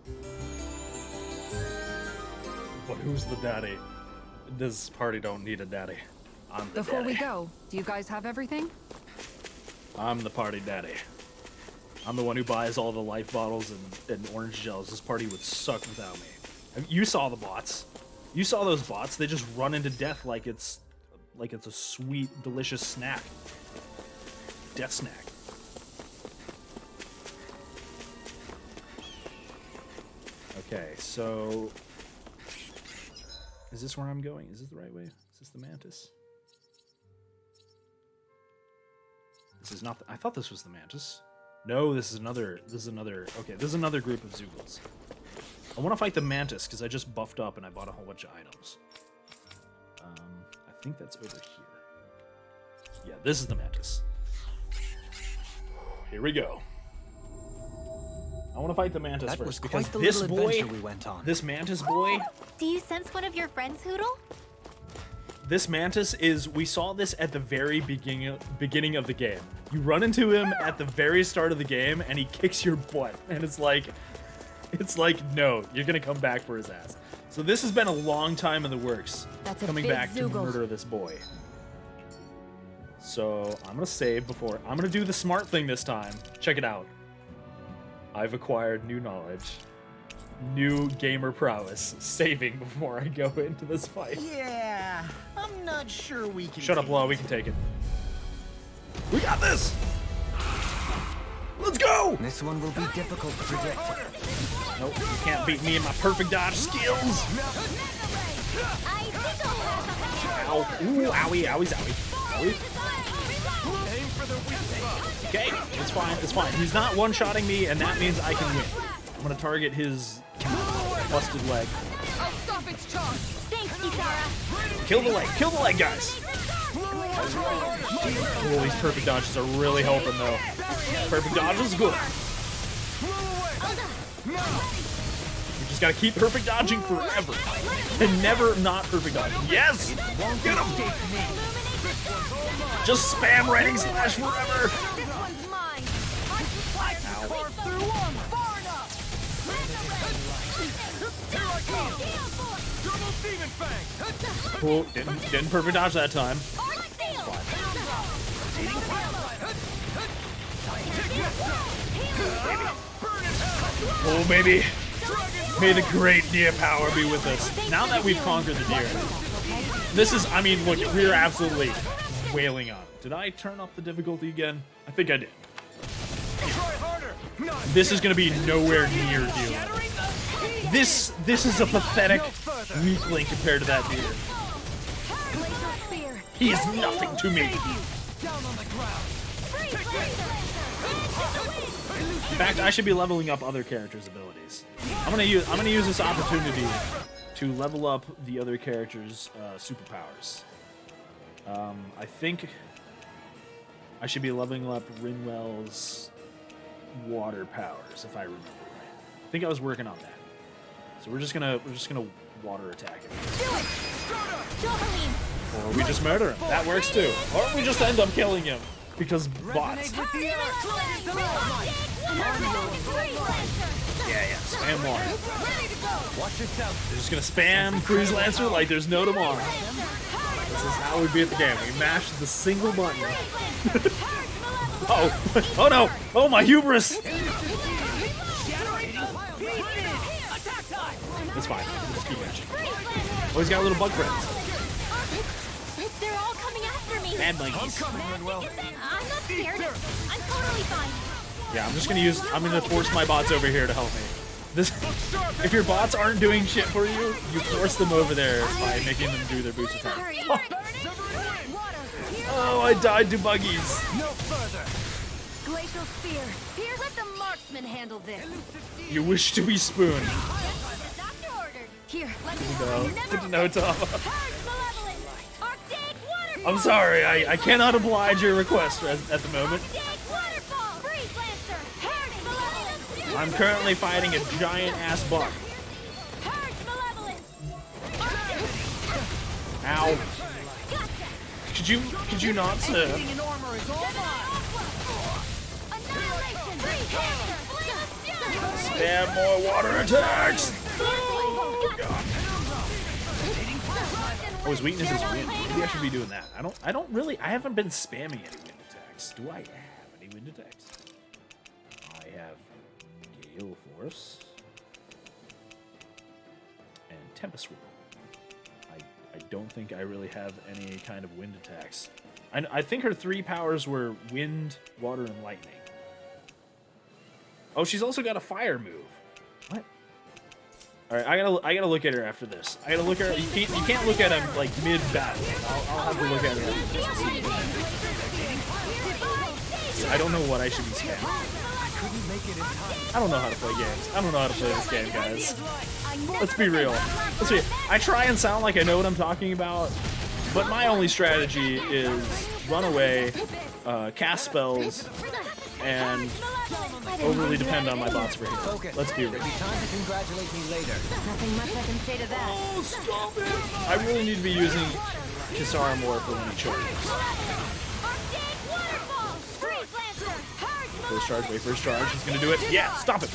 But who's the daddy? This party don't need a daddy. I'm the Before daddy. we go, do you guys have everything? I'm the party daddy. I'm the one who buys all the life bottles and orange gels. This party would suck without me. You saw the bots. You saw those bots. They just run into death like it's a sweet, delicious snack. Death snack. Okay, so is this where I'm going? Is this the right way? Is this the mantis? This is not. I thought this was the mantis. No, this is another. Okay, this is another group of Zoogles. I want to fight the mantis because I just buffed up and I bought a whole bunch of items. I think that's over here. Yeah, this is the mantis. Here we go. I want to fight the mantis That first was because quite the this little boy, adventure we went on. this mantis boy, Do you sense one of your friends, Hoodle? this mantis is. We saw this at the very beginning of the game. You run into him at the very start of the game, and he kicks your butt, and it's like, no, you're gonna come back for his ass. So this has been a long time in the works, That's a coming big back to Zoogle. murder this boy. So I'm gonna save before. I'm gonna do the smart thing this time. Check it out. I've acquired new knowledge, new gamer prowess, saving before I go into this fight. Yeah, I'm not sure we can. Shut up, Law. We can take it. We got this. Let's go. This one will be difficult to predict. Nope, you can't beat me in my perfect dodge skills. Ow. Ooh, owie, owie, zowie. Okay, it's fine, it's fine. He's not one-shotting me, and that means I can win. I'm gonna target his busted leg. I'll stop its charge. Thanks, Kisara. Kill the leg, guys. Oh, these perfect dodges are really helping, though. Perfect dodge is good. You just gotta keep perfect dodging forever. And never not perfect dodging. Yes! Get him! Just spam writing slash forever! This one's mine. Far through one. Far enough. Cool. Didn't perfect dodge that time. Oh, baby. May the great deer power be with us. Now that we've conquered the deer, this is, I mean, look, we're absolutely wailing on it. Did I turn up the difficulty again? I think I did. This is going to be nowhere near deer. This is a pathetic weakling compared to that deer. He is nothing to me. In fact, I should be leveling up other characters' abilities. I'm gonna use this opportunity to level up the other characters' superpowers. I think I should be leveling up Rinwell's water powers, if I remember right. I think I was working on that. So we're just gonna water attack him. Or we just murder him. That works too. Or we just end up killing him because bots. Yeah, spam water. Watch yourself. They're just gonna spam Freeze Lancer like there's no tomorrow. This is how we beat the game. We mashed the single button. Oh no! Oh, my hubris! It's fine. We'll just keep mashing. Oh, he's got little bug friends. They're all coming after me. Bad buggies. I'm not scared. I'm totally fine. Yeah, I'm gonna force my bots over here to help me. If your bots aren't doing shit for you, you force them over there by making them do their boost attack. Oh, I died to buggies. No further. Glacial spear. Here, let the marksman handle this. You wish to be spoon. Doctor ordered. Here, let me No, good to know, Tom. Malevolent. Arctic waterfall. I'm sorry, I cannot oblige your request at the moment. Arctic waterfall. Freeze Lancer. Purge Malevolent. I'm currently fighting a giant-ass bug. Purge Malevolent. Ow. Could you not, sir? Annihilation. Freeze Lancer. Spam more water attacks! Oh, God. Oh, his weakness is wind. Maybe I should be doing that. I haven't been spamming any wind attacks. Do I have any wind attacks? I have Gale Force and Tempest Swirl. I don't think I really have any kind of wind attacks. I think her 3 powers were wind, water, and lightning. Oh, she's also got a fire move. What? All right, I gotta look at her after this. I gotta look at her. You can't look at him like mid battle. I'll have to look at her after this. I don't know what I should be spamming. I don't know how to play games. I don't know how to play this game, guys. Let's be real. I try and sound like I know what I'm talking about, but my only strategy is run away, cast spells, and overly depend on my bots for healing. Let's be real. Time to congratulate me later. Nothing much I can say to that. Oh, stop it! I really need to be using Kisara more for when he charges. First charge, wait, first charge. He's gonna do it. Yeah, stop it!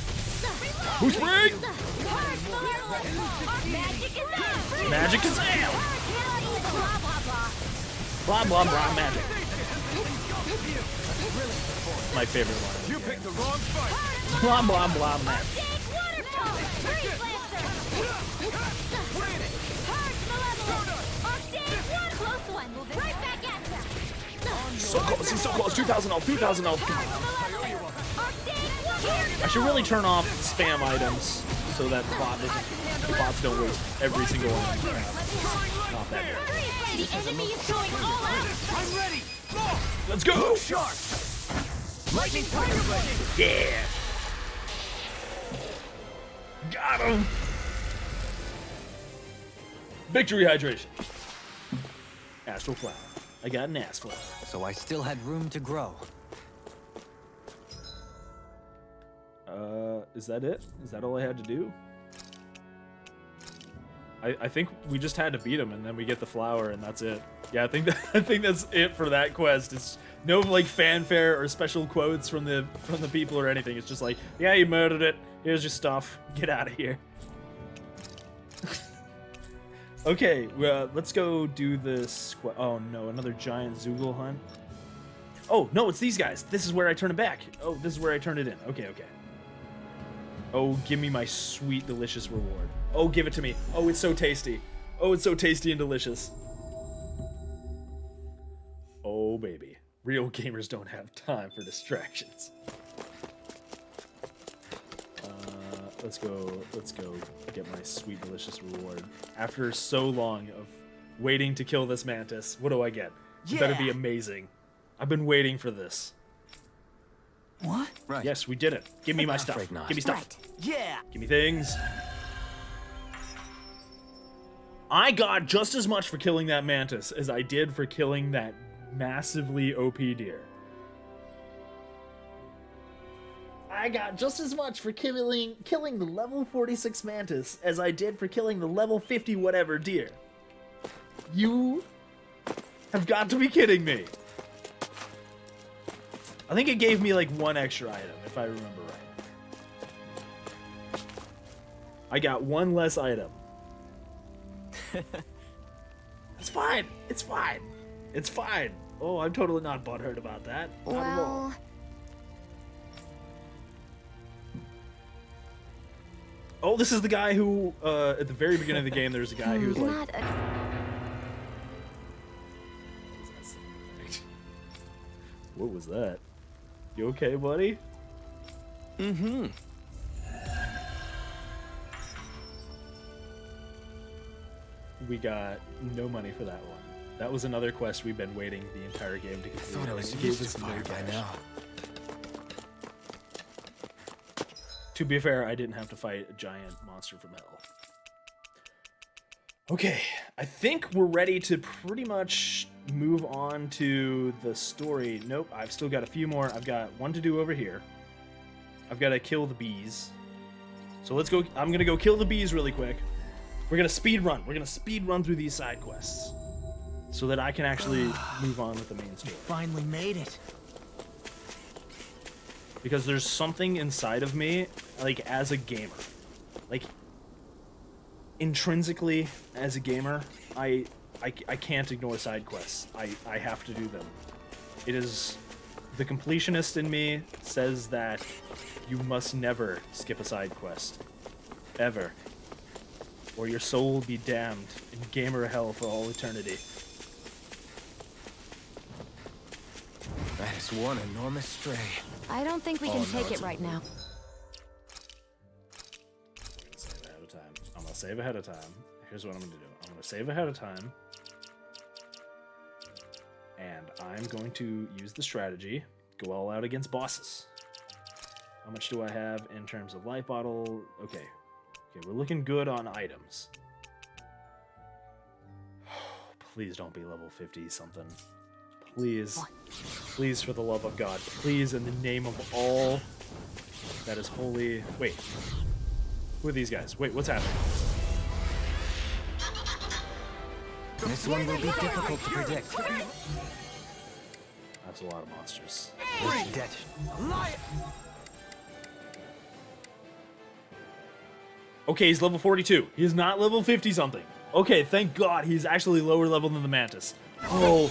Boost break! Magic is out! Blah, blah, blah, magic. My favorite line. You picked the wrong fight. Blah, blah, blah, magic. So close, he's so close. 2,000 health, 2,000 health. I should really turn off spam items so that the bots don't waste every single one. Not that good. The enemy is going all out. I'm ready. Let's go! Sharp. Lightning fire ready. Yeah! Got him! Victory hydration. Astral flower. I got an ass flower. So I still had room to grow. Is that it? Is that all I had to do? I think we just had to beat him, and then we get the flower, and that's it. Yeah, I think that's it for that quest. It's no like fanfare or special quotes from the people or anything. It's just like, yeah, you murdered it. Here's your stuff. Get out of here. Okay, well, let's go do this. Oh no, another giant Zoogle hunt. Oh no, it's these guys. This is where I turn it back. Oh, this is where I turn it in. Okay, okay. Oh, give me my sweet, delicious reward. Oh, give it to me. Oh, it's so tasty. Oh, it's so tasty and delicious. Oh, baby. Real gamers don't have time for distractions. Let's go get my sweet, delicious reward. After so long of waiting to kill this mantis, what do I get? It better be amazing. I've been waiting for this. What? Right. Yes, we did it. Give me my stuff. Afraid not. Give me stuff. Right. Yeah. Give me things. I got just as much for killing that mantis as I did for killing that massively OP deer. I got just as much for killing the level 46 mantis as I did for killing the level 50 whatever deer. You have got to be kidding me. I think it gave me like one extra item, if I remember right. I got one less item. It's fine. It's fine. It's fine. Oh, I'm totally not butthurt about that. Not at all. Well, Oh, this is the guy who, at the very beginning of the game, there's a guy who's like... not a... What was that? You okay, buddy? Mm-hmm. We got no money for that one. That was another quest we've been waiting the entire game to complete. Thought I was It used gave to us fire no by cash. now. To be fair, I didn't have to fight a giant monster from hell. Okay, I think we're ready to pretty much move on to the story. Nope, I've still got a few more. I've got one to do over here. I've got to kill the bees. So let's go. I'm going to go kill the bees really quick. We're going to speed run. We're going to speed run through these side quests so that I can actually move on with the main story. Finally made it. Because there's something inside of me, like, as a gamer. Like, intrinsically, as a gamer, I can't ignore side quests. I have to do them. It is... The completionist in me says that You must never skip a side quest. Ever. Or your soul will be damned in gamer hell for all eternity. That is one enormous stray. I don't think we can take it right now. Save ahead of time. I'm gonna save ahead of time. Here's what I'm gonna do. I'm gonna save ahead of time. And I'm going to use the strategy. Go all out against bosses. How much do I have in terms of life bottle? Okay. Okay, we're looking good on items. Please don't be level 50 something. Please. Please, for the love of God. Please, in the name of all that is holy. Wait. Who are these guys? Wait, what's happening? This one will be difficult to predict. That's a lot of monsters. Dead. Okay, he's level 42. He is not level 50 something. Okay, thank God he's actually lower level than the Mantis. Oh,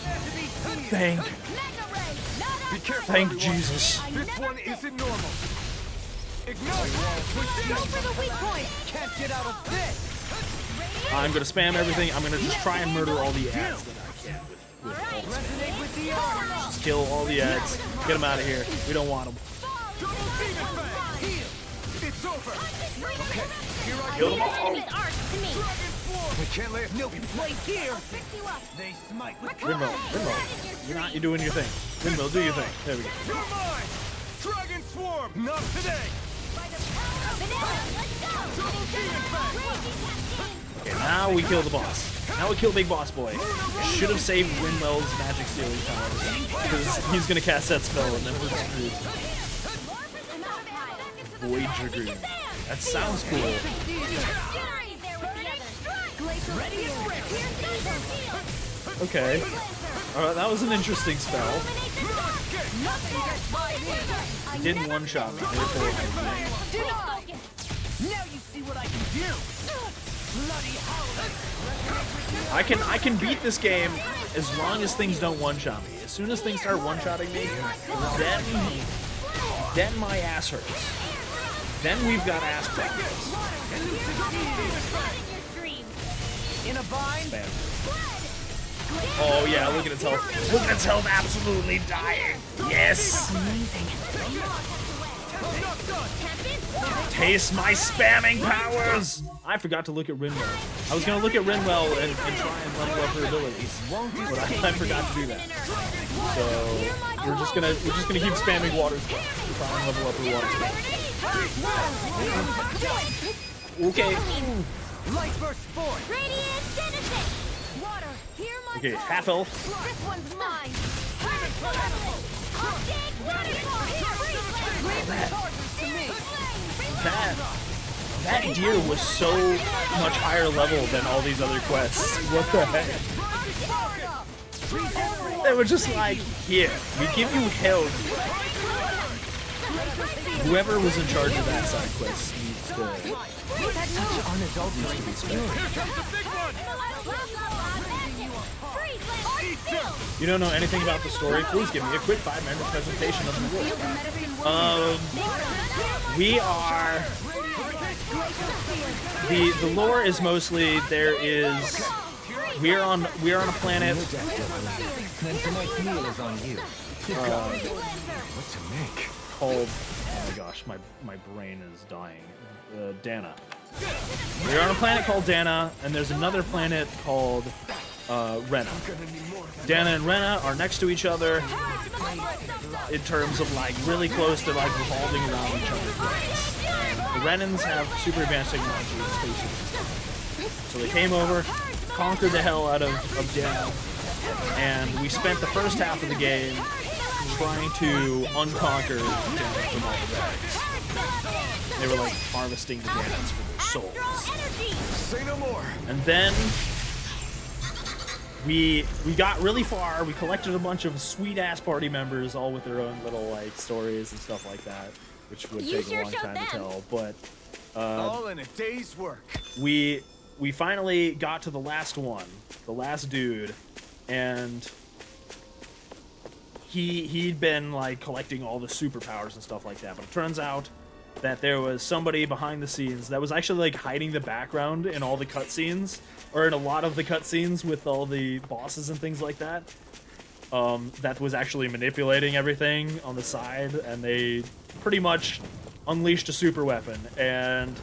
thank Jesus. This one isn't normal. Ignite! Go for the weak point. Can't get out of this! I'm gonna spam everything. I'm gonna just try and murder all the ads that I can with all the spam. Resonate with the armor! Just kill all the ads. Get them out of here. We don't want them. It's over! Kill them all. We can't let no Right here! They smite with Windmill, Windmill. You're doing your thing. Windmill, do your thing. There we go. You're mine! Dragon Swarm! Not today! Okay, now we kill the boss. Now we kill Big Boss Boy. Should have saved Windmill's magic stealing powers, because he's gonna cast that spell and then we're screwed. Void Dragoon. That sounds cool. Okay. That was an interesting spell. He didn't one-shot me, therefore I win. Now you see what I can do! I can beat this game as long as things don't one-shot me. As soon as things start one-shotting me, then my ass hurts. Then we've got ass problems. In a bind? Bam. Oh yeah, look at its health. Look at its health absolutely dying. Yes! Taste my spamming powers! I forgot to look at Rinwell. I was gonna look at Rinwell and try and level up her abilities, but I forgot to do that. So we're just gonna keep spamming water spell to try and level up her water spell. Okay. Light burst forth! Okay, half health. This one's mine. That deer was so much higher level than all these other quests. What the heck? They were just like, here, we give you health. Whoever was in charge of that side quest needs to Such unadulterated fury. You don't know anything about the story? Please give me a quick 5-minute presentation of the lore. We are... The lore is mostly we're on a planet. Then tonight's meal is on you. What to make? Called, oh my gosh, my brain is dying. Dana. We're on a planet called Dana, and there's another planet called Rena. Dana and Rena are next to each other in terms of like really close to like revolving around each other's planets. The Renans have super advanced technology and spaceships. So they came over, conquered the hell out of Dana, and we spent the first half of the game trying to unconquer Dana from all the relics. They were like harvesting the Danas for their souls. Say no more. And then we got really far. We collected a bunch of sweet-ass party members, all with their own little like stories and stuff like that, which would take a long time to tell. But all in a day's work. we finally got to the last one, the last dude, and he'd been like collecting all the superpowers and stuff like that. But it turns out that there was somebody behind the scenes that was actually like hiding the background in all the cutscenes, or in a lot of the cutscenes with all the bosses and things like that. That was actually manipulating everything on the side, and they pretty much unleashed a super weapon. And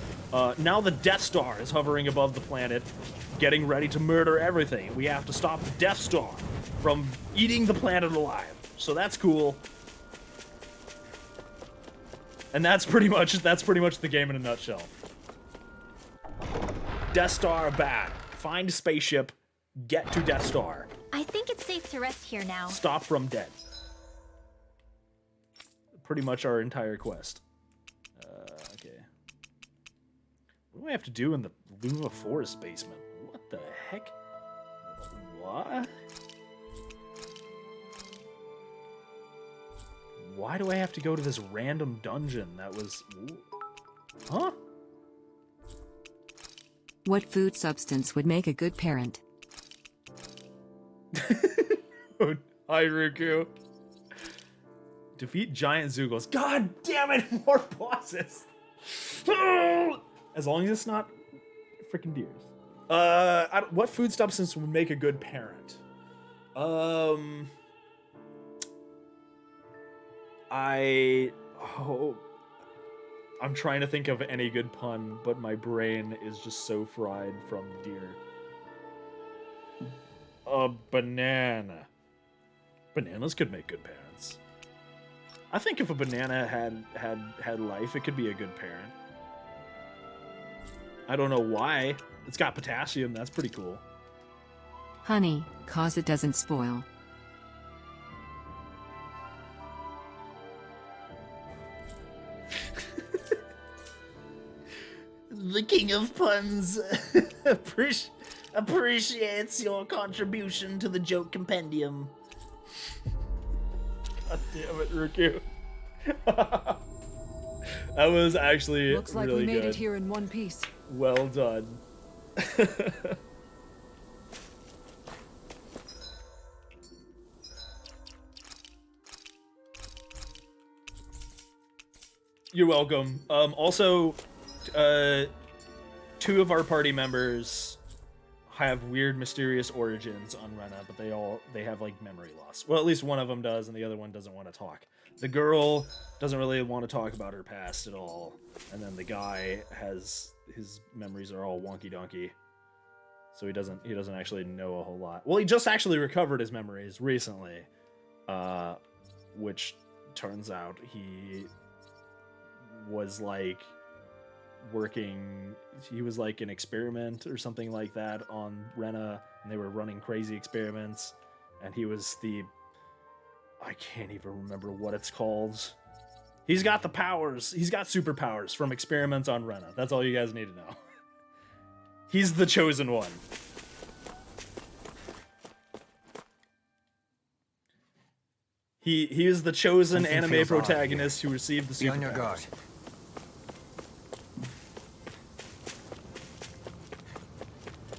now the Death Star is hovering above the planet, getting ready to murder everything. We have to stop the Death Star from eating the planet alive. So that's cool. And that's pretty much the game in a nutshell. Death Star bad. Find spaceship, get to Death Star. I think it's safe to rest here now. Stop from dead. Pretty much our entire quest. Okay. What do I have to do in the Luva Forest basement? What the heck? What? Why do I have to go to this random dungeon that was... Ooh. Huh? What food substance would make a good parent? Hi, Ruku. Defeat giant Zoogles. God damn it, more bosses. As long as it's not freaking deers. What food substance would make a good parent? I'm trying to think of any good pun, but my brain is just so fried from deer. A banana. Bananas could make good parents. I think if a banana had life, it could be a good parent. I don't know why. It's got potassium, that's pretty cool. Honey, cause it doesn't spoil. The king of puns appreciates your contribution to the joke compendium. God damn it, Ruku. That was actually Looks like really we made good. it here in one piece. Well done. You're welcome. Also, two of our party members have weird, mysterious origins on Rena, but they have like memory loss. Well, at least one of them does, and the other one doesn't want to talk. The girl doesn't really want to talk about her past at all, and then the guy has his memories are all wonky donkey, so he doesn't actually know a whole lot. Well, he just actually recovered his memories recently, which turns out he was like he was like an experiment or something like that on Rena, and they were running crazy experiments, and he was I can't even remember what it's called. He's got the powers. He's got superpowers from experiments on Rena. That's all you guys need to know. He's the chosen one. He is the chosen anime protagonist who received the superpowers. Be on your guard.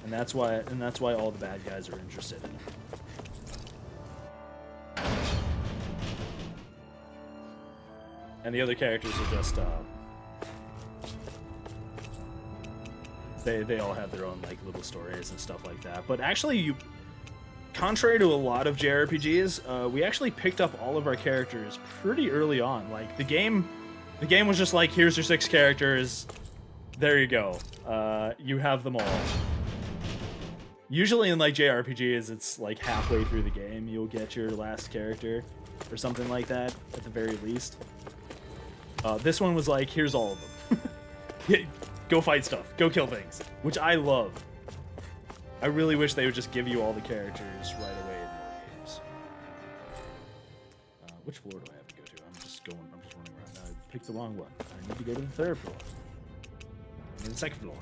And that's why all the bad guys are interested in him. And the other characters are just they all have their own like little stories and stuff like that. But actually, contrary to a lot of JRPGs, we actually picked up all of our characters pretty early on. Like the game was just like, here's your 6 characters, there you go, you have them all. Usually in like JRPGs, it's like halfway through the game you'll get your last character or something like that at the very least. This one was like, here's all of them. Go fight stuff. Go kill things. Which I love. I really wish they would just give you all the characters right away in more games. Which floor do I have to go to? I'm just running around. I picked the wrong one. I need to go to the 3rd floor. And the 2nd floor.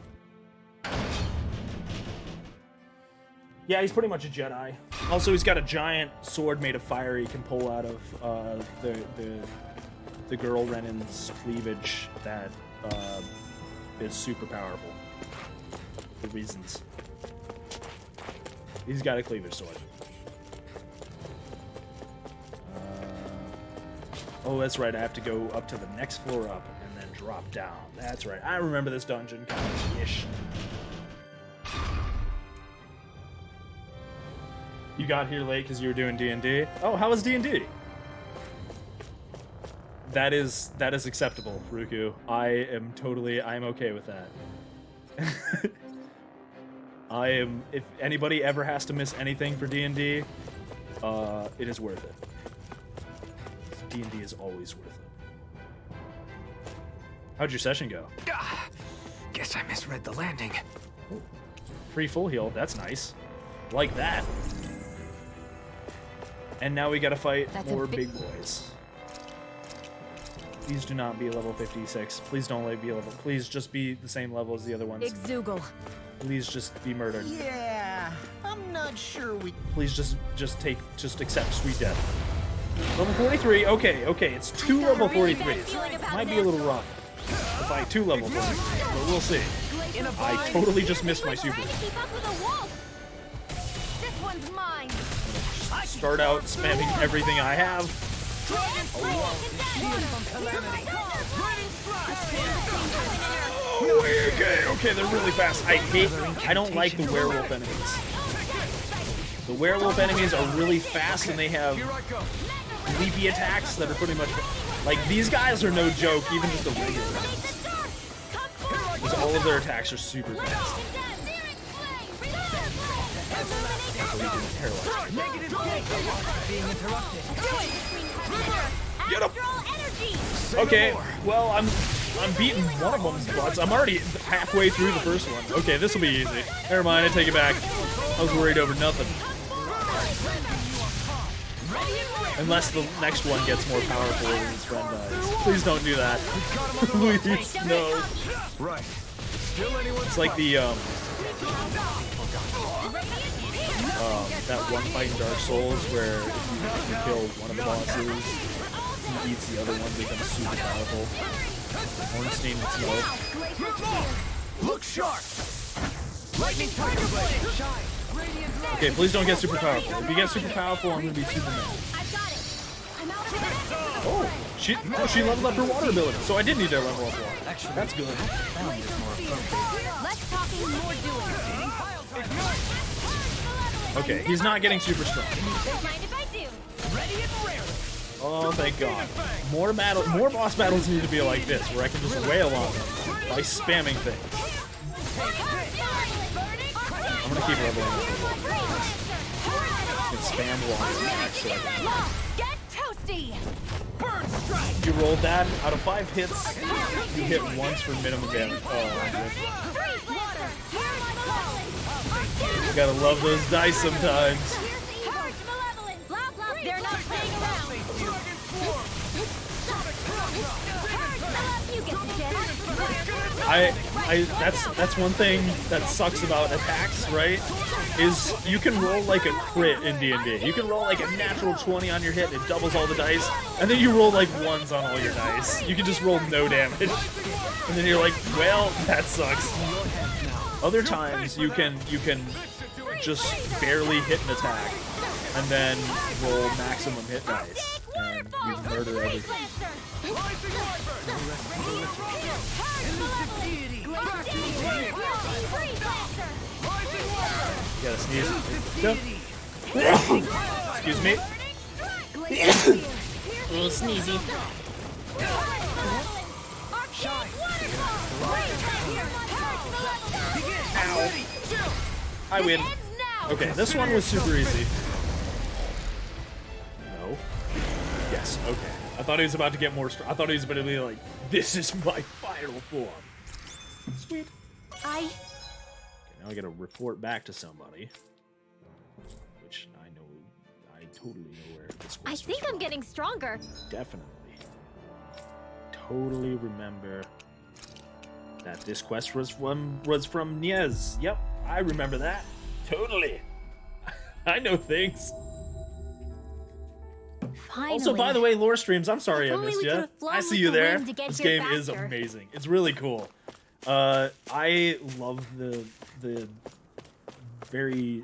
Yeah, he's pretty much a Jedi. Also, he's got a giant sword made of fire he can pull out of the girl Renan's cleavage that is super powerful for reasons. He's got a cleavage sword. Oh, that's right. I have to go up to the next floor up and then drop down. That's right. I remember this dungeon kind of ish. You got here late because you were doing D&D. Oh, how was D&D? That is acceptable, Ruku. I'm okay with that. If anybody ever has to miss anything for D&D, it is worth it. D&D is always worth it. How'd your session go? Guess I misread the landing. Free full heal, that's nice. Like that. And now we gotta fight more big boys. Please do not be level 56. Please don't be level. Please just be the same level as the other ones. Exugal. Please just be murdered. Yeah, I'm not sure we... Please just accept sweet death. Level 43. Okay. It's 2 level 43s. Might be a little rough to fight 2 level 43s, but we'll see. I totally just missed my super. This one's mine. Start out spamming everything I have. Okay, they're really fast. I don't like the werewolf enemies. The werewolf enemies are really fast and they have leapy attacks that are pretty much like these guys are no joke, even just the regular ones. Because all of their attacks are super fast. So we can paralyze. Get him! Okay, well I'm beating one of them's butts. I'm already halfway through the first one. Okay, this will be easy. Never mind, I take it back. I was worried over nothing. Unless the next one gets more powerful and his friend dies. Please don't do that. Please, no. Right. It's like the that one fight in Dark Souls where if you kill one of the bosses, he eats the other one, becomes super powerful. Ornstein itself. Look sharp! Lightning tiger blade. Shine. Okay, please don't get super powerful. If you get super powerful, I'm gonna be super mad. Oh, she leveled up her water ability, so I did need to level up water. That's good. Let's talking more doing. Okay, he's not getting super strong. Mind if I do? Oh, thank God. More boss battles need to be like this, where I can just wail on them by spamming things. I'm gonna keep leveling up. I can spam water attacks so I can... Get toasty! You rolled that. Out of 5 hits, you hit once for minimum damage. Oh, you gotta love those dice sometimes. They're not playing around. That's one thing that sucks about attacks, right? Is you can roll like a crit in D&D. You can roll like a natural 20 on your hit, it doubles all the dice, and then you roll like 1s on all your dice. You can just roll no damage. And then you're like, well, that sucks. Other times you can just barely hit an attack and then roll maximum hit dice and you murder everything. You gotta sneeze. Excuse me. A little sneezy. Ow. I win. Okay, this one was super easy. No. Yes, okay. I thought he was about to get more strong. I thought he was about to be like, this is my final form. Sweet. Okay, now I gotta report back to somebody. Which I totally know where this I think I'm getting stronger. Definitely. Totally remember that this quest was from Niez. Yep, I remember that. Totally. I know things. Finally. Also, by the way, lore streams, I'm sorry I missed you. I see you there. This game is faster. amazing. It's really cool. I love the very...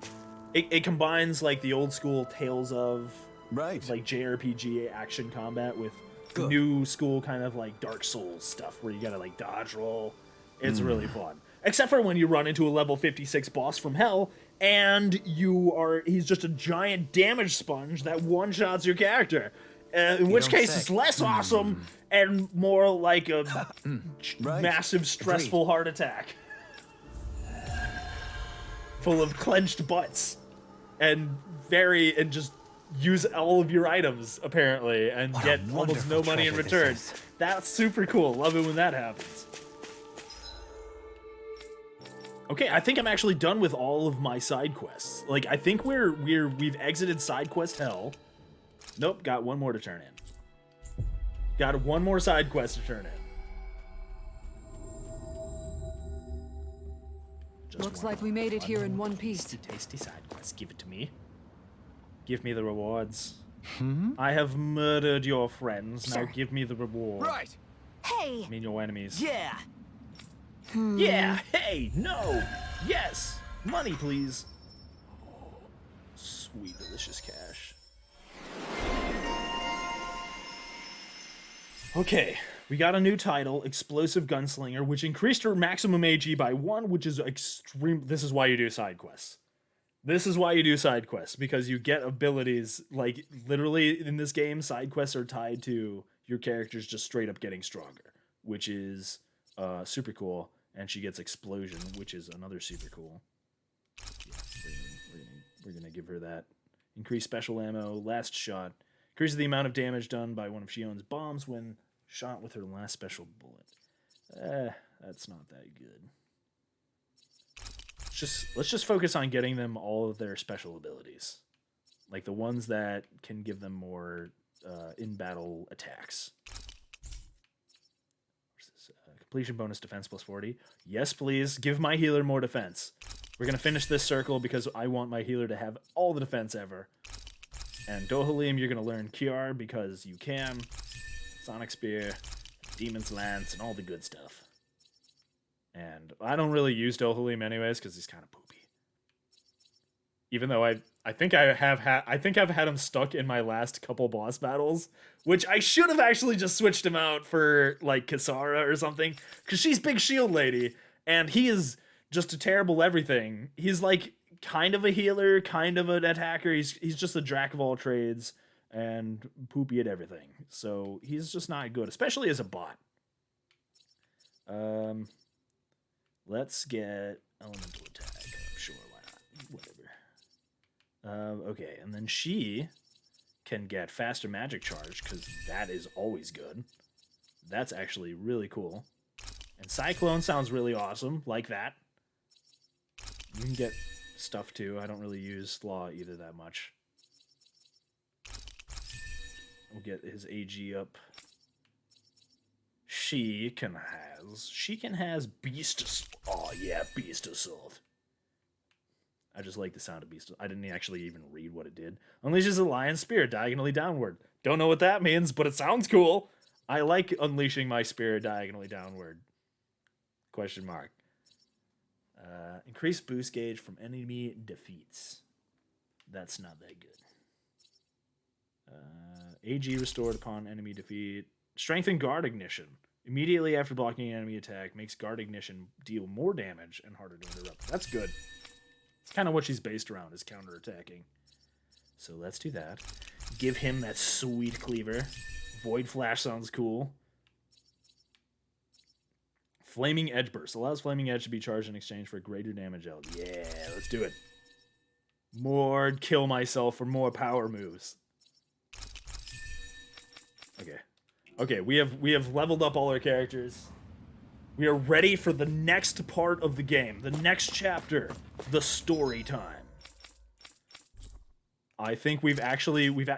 It combines like the old school Tales of right, like JRPG action combat with new school kind of like Dark Souls stuff where you gotta like dodge roll. It's really fun. Except for when you run into a level 56 boss from hell and he's just a giant damage sponge that one-shots your character. In which case it's less awesome and more like a massive stressful heart attack. Full of clenched butts and just use all of your items apparently and get almost no money in return. That's super cool. Love it when that happens. Okay, I think I'm actually done with all of my side quests. Like, I think we've exited side quest hell. Nope, got one more to turn in. Got one more side quest to turn in. Looks like we made it here in one piece. Tasty side quest. Give it to me. Give me the rewards. I have murdered your friends. Now give me the reward. Right. Hey! I mean your enemies. Yeah. Yeah, hey, no, yes, money please. Sweet, delicious cash. Okay, we got a new title, Explosive Gunslinger, which increased her maximum AG by 1, which is extreme. This is why you do side quests. This is why you do side quests, because you get abilities, like, literally in this game, side quests are tied to your characters just straight up getting stronger, which is super cool. And she gets Explosion, which is another super cool. Yeah, we're gonna give her that. Increase special ammo, last shot. Increases the amount of damage done by one of Shion's bombs when shot with her last special bullet. That's not that good. Let's just focus on getting them all of their special abilities. Like the ones that can give them more in-battle attacks. Completion bonus defense plus 40. Yes, please. Give my healer more defense. We're going to finish this circle because I want my healer to have all the defense ever. And Dohalim, you're going to learn Kiar because you can. Sonic Spear, Demon's Lance, and all the good stuff. And I don't really use Dohalim anyways because he's kind of poopy. Even though I think I've had him stuck in my last couple boss battles, which I should have actually just switched him out for like Kisara or something, because she's big shield lady and he is just a terrible everything. He's like kind of a healer, kind of an attacker. He's just a jack of all trades and poopy at everything. So he's just not good, especially as a bot. Let's get elemental attack. I'm sure, why not? Whatever. Okay, and then she can get faster magic charge, because that is always good. That's actually really cool. And Cyclone sounds really awesome, like that. You can get stuff too. I don't really use Slaw either that much. We'll get his AG up. She can has Beast. Oh yeah, Beast Assault. I just like the sound of Beast. I didn't actually even read what it did. Unleashes a Lion Spear diagonally downward. Don't know what that means, but it sounds cool. I like unleashing my spear diagonally downward. Question mark. Increase boost gauge from enemy defeats. That's not that good. AG restored upon enemy defeat. Strengthen guard ignition. Immediately after blocking an enemy attack, makes guard ignition deal more damage and harder to interrupt. That's good. It's kind of what she's based around, is counterattacking. So let's do that. Give him that sweet cleaver. Void Flash sounds cool. Flaming Edge Burst. Allows Flaming Edge to be charged in exchange for greater damage out. Yeah, let's do it. More kill myself for more power moves. Okay. Okay, we have leveled up all our characters. We are ready for the next part of the game. The next chapter. The story time. I think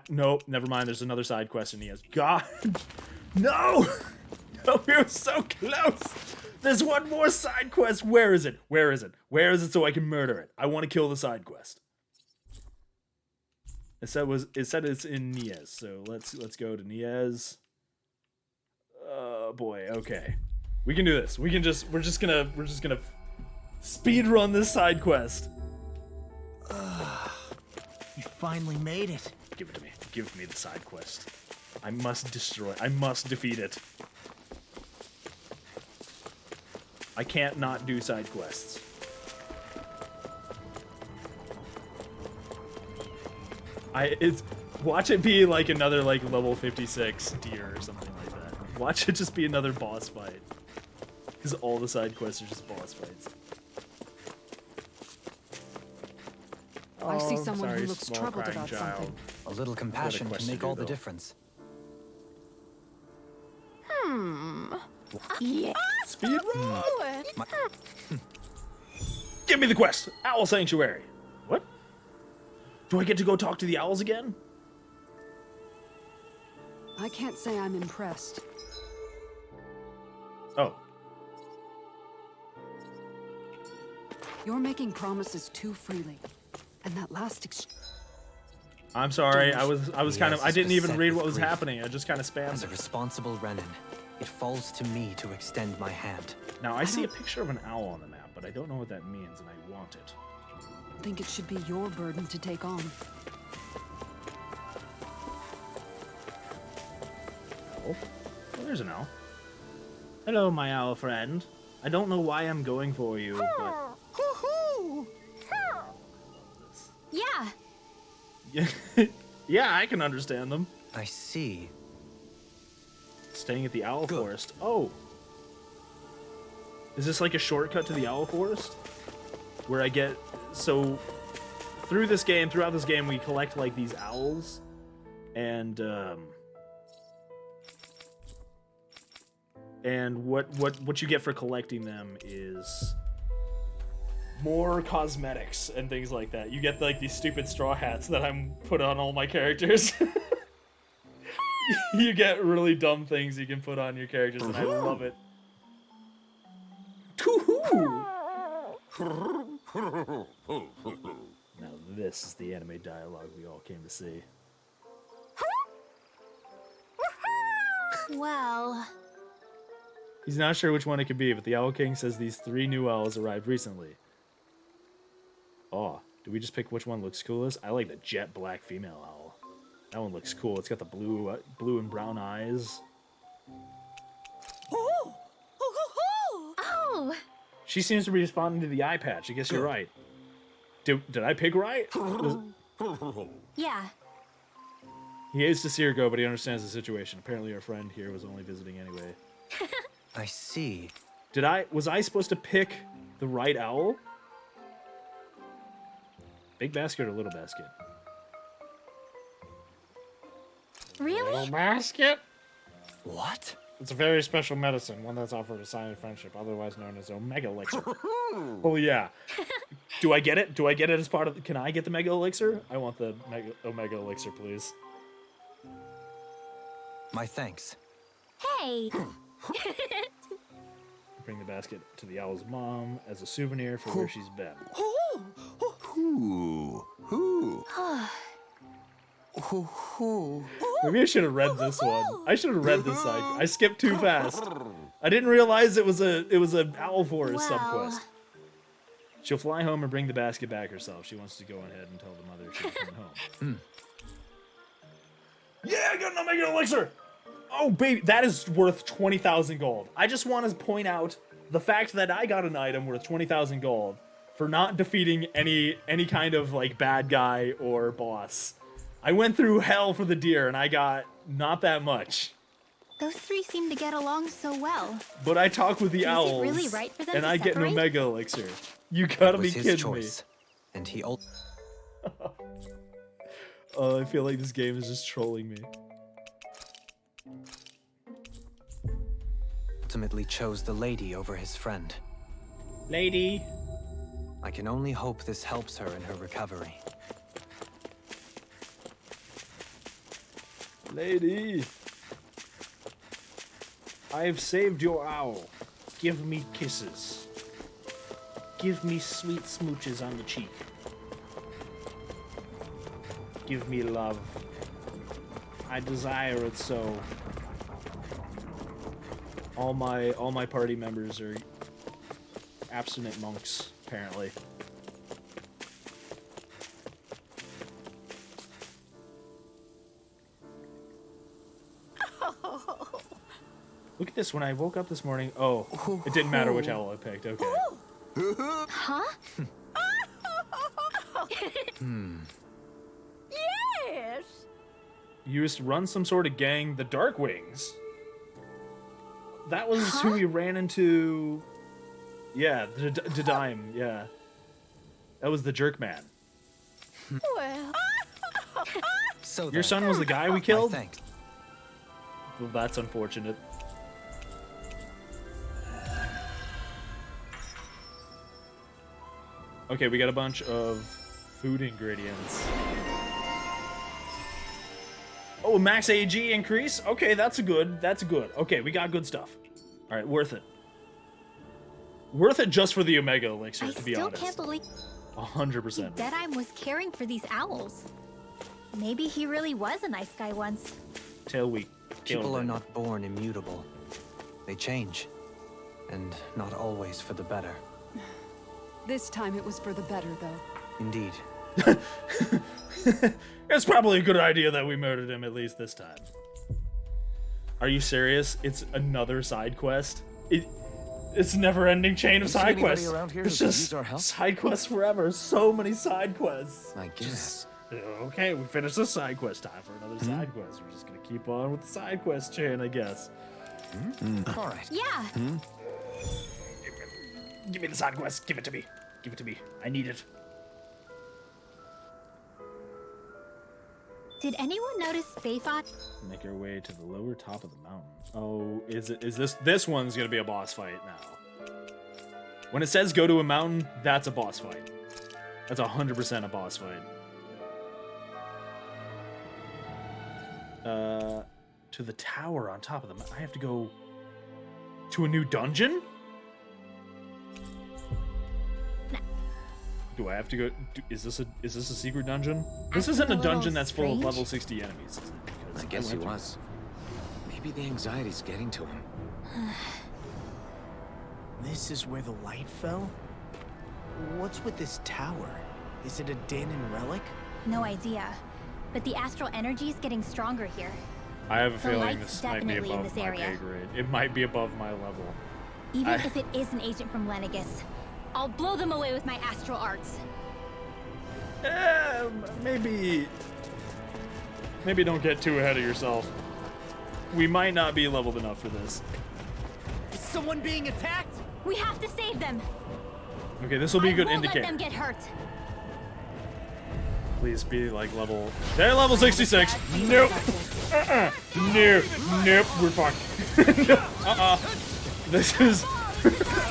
nope, never mind. There's another side quest in Nia's. God, no! No, we were so close! There's one more side quest. Where is it? Where is it? Where is it so I can murder it? I want to kill the side quest. It said it's in Nia's, so let's go to Nia's. Oh boy, okay. We can do this. We're just gonna speed run this side quest. You finally made it. Give it to me. Give me the side quest. I must destroy. I must defeat it. I can't not do side quests. Watch it be like another like level 56 deer or something like that. Watch it just be another boss fight. Because all the side quests are just boss fights. I see Oh, someone sorry, who looks small troubled crying about child. something. A little compassion quest can to make do, all the though. difference. Yeah. Speed run! Give me the quest! Owl Sanctuary! What? Do I get to go talk to the owls again? I can't say I'm impressed. Oh. You're making promises too freely. And that last I'm sorry, I was kind of, I didn't even beset read with what was grief. happening. I just kind of spammed As a it. responsible Renin, it falls to me to extend my hand. Now, I see a picture of an owl on the map, but I don't know what that means, and I want it. think it should be your burden to take on. Owl? Oh, there's an owl. Hello, my owl friend. I don't know why I'm going for you, but... Yeah. Yeah, yeah, I can understand them. I see. Staying at the Owl Forest. Oh. Is this like a shortcut to the Owl Forest? Where I get... So, throughout this game, we collect, like, these owls. And what you get for collecting them is more cosmetics and things like that. You get, like, these stupid straw hats that I'm put on all my characters. You get really dumb things you can put on your characters, and I love it. Now this is the anime dialogue we all came to see. Well, He's not sure which one it could be, but the Owl King says these 3 new owls arrived recently. Oh, do we just pick which one looks coolest? I like the jet black female owl. That one looks cool. It's got the blue and brown eyes. oh, She seems to be responding to the eye patch. I guess you're right. Did I pick right? yeah. He hates to see her go, but he understands the situation. Apparently our friend here was only visiting anyway. I see. Was I supposed to pick the right owl? Big basket or little basket? Really? Little basket? What? It's a very special medicine, one that's offered a sign of friendship, otherwise known as Omega Elixir. Oh yeah. Do I get it? Do I get it as part of... Can I get the Mega Elixir? I want the Omega Elixir, please. My thanks. Hey. Bring the basket to the owl's mom as a souvenir for where she's been. Maybe I should have read this one. I should have read this side. I skipped too fast. I didn't realize it was a Owl Forest subquest. She'll fly home and bring the basket back herself. She wants to go ahead and tell the mother she's coming home. Yeah, I got an Omega Elixir! Oh, baby, that is worth 20,000 gold. I just want to point out the fact that I got an item worth 20,000 gold for not defeating any kind of, like, bad guy or boss. I went through hell for the deer, and I got not that much. Those 3 seem to get along so well. But I talk with the Is it owls, really right for them and to I get an separate? Omega Elixir. You gotta It be was his kidding choice, and he me. Oh, I feel like this game is just trolling me. ultimately chose the lady over his friend. Lady. I can only hope this helps her in her recovery. Lady. I have saved your owl. Give me kisses. Give me sweet smooches on the cheek. Give me love. I desire it so. All my party members are abstinent monks, apparently. Look at this. When I woke up this morning, oh, it didn't matter which owl I picked. Okay. Huh? Yes! You used to run some sort of gang, the Darkwings. That was who we ran into. Yeah, the Dime. Yeah, that was the Jerk Man. Well... So Your son was the guy we killed? Thanks. Well, that's unfortunate. Okay, we got a bunch of food ingredients. Oh, max AG increase? Okay, that's good. That's good. Okay, we got good stuff. All right, worth it. Worth it just for the Omega Elixir, to be honest. I still can't believe 100%. Deadeye was caring for these owls. Maybe he really was a nice guy once. Till we People killed are him. not born immutable. They change. And not always for the better. This time it was for the better, though. Indeed. It's probably a good idea that we murdered him at least this time. Are you serious? It's another side quest? It's a never-ending chain of Is there side anybody quests. around here It's who could just use our help? side quests forever. So many side quests. I guess. Okay, we finished the side quest. Time for another side quest. We're just gonna keep on with the side quest chain, I guess. All right. Yeah. Give me the side quest. Give it to me. Give it to me. I need it. Did anyone notice Bayfot? Make our way to the lower top of the mountain. Oh, is this one's gonna be a boss fight now? When it says go to a mountain, that's a boss fight. That's 100% a boss fight. To the tower on top of the mountain. I have to go to a new dungeon? Do I have to go? Is this a secret dungeon? This isn't a Acting a little dungeon that's full of strange. level 60 enemies. Is it? Because I guess he went through- was. Maybe the anxiety's getting to him. This is where the light fell? What's with this tower? Is it a Danon relic? No idea. But the astral energy is getting stronger here. I have a The feeling light's this might be definitely in above this my area. pay grade. It might be above my level. Even if it is an agent from Lenegus, I'll blow them away with my astral arts. Maybe don't get too ahead of yourself. We might not be leveled enough for this. Is someone being attacked? We have to save them. Okay, this will be a good I won't indicator. let them get hurt. Please be like level. They're level 66. Nope. Nope. Nope. We're fucked. This is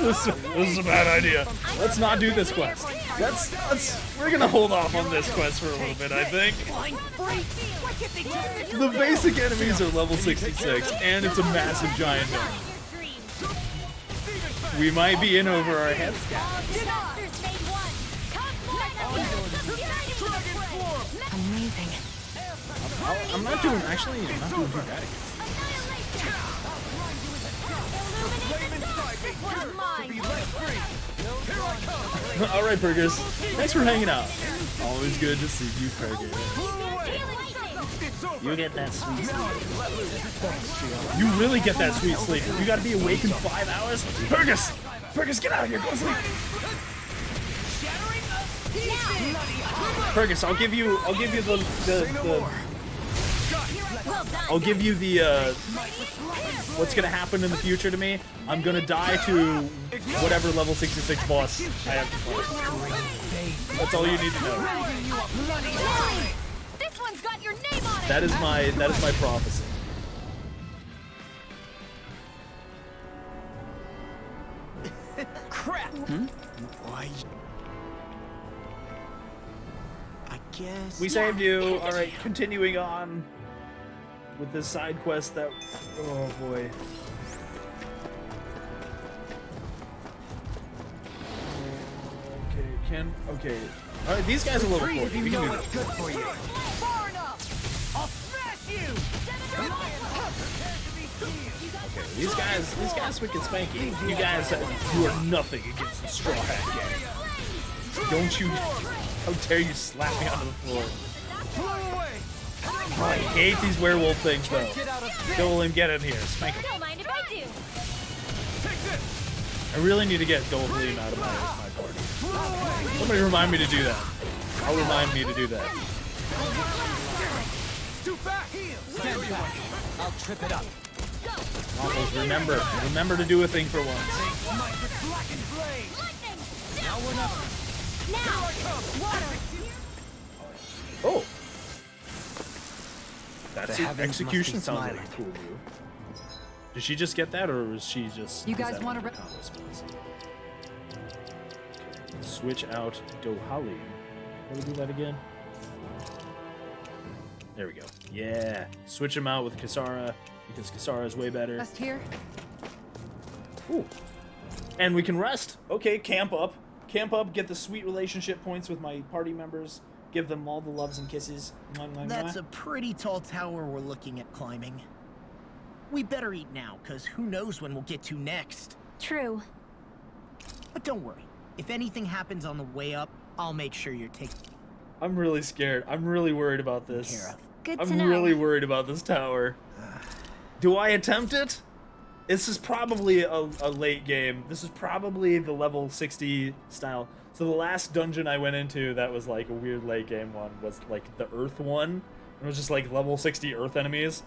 this is a bad idea. Let's not do this quest. We're gonna hold off on this quest for a little bit, I think. The basic enemies are level 66, and it's a massive giant one. We might be in over our heads. Amazing. I'm not doing too bad. All right, Burgers. Thanks for hanging out. Always good to see you, Burgers. You get that sweet sleep. You really get that sweet sleep. You gotta be awake in 5 hours. Burgers! Burgers, get out of here. Go to sleep. Burgers, I'll give you the what's gonna happen in the future to me. I'm gonna die to whatever level 66 boss I have to fight. That's all you need to know. This one's got your name on it. That is my prophecy. Crap! Why? I guess. We saved you. All right, continuing on with this side quest that. Oh boy. Okay. All right, these guys are level 40. We can do this. Good for you. Far enough! I'll smash you! Okay, these guys wicked spanky. You guys, you are nothing against the Straw Hat Gang. Don't you? How dare you slap me onto the floor? Oh, I hate these werewolf things though. Go and get in here, spank 'em. Don't mind if I do. I really need to get Dolphin out of my party. Somebody remind me to do that. I'll remind me to do that. Stand back. I'll trip it up. Waffles, remember to do a thing for once. Now or never. Oh! That's The it. heavens Execution must be sounds like a smiling. cool move. Did she just get that, or was she just... You is guys that wanna one of the combo spells? Okay. Switch out Dohali. How do we do that again? There we go. Yeah. Switch him out with Kisara, because Kisara is way better. Rest here. Ooh. And we can rest. Okay, camp up. Camp up, get the sweet relationship points with my party members. Give them all the loves and kisses. Mwah, mwah, That's mwah. a pretty tall tower we're looking at climbing. We better eat now, because who knows when we'll get to next. True. But don't worry. If anything happens on the way up, I'll make sure you're taken I'm really scared. I'm really worried about this. care of. Good I'm to know. really worried about this tower. Do I attempt it? This is probably a late game. This is probably the level 60 style. So the last dungeon I went into that was like a weird late game one was like the Earth one. It was just like level 60 Earth enemies.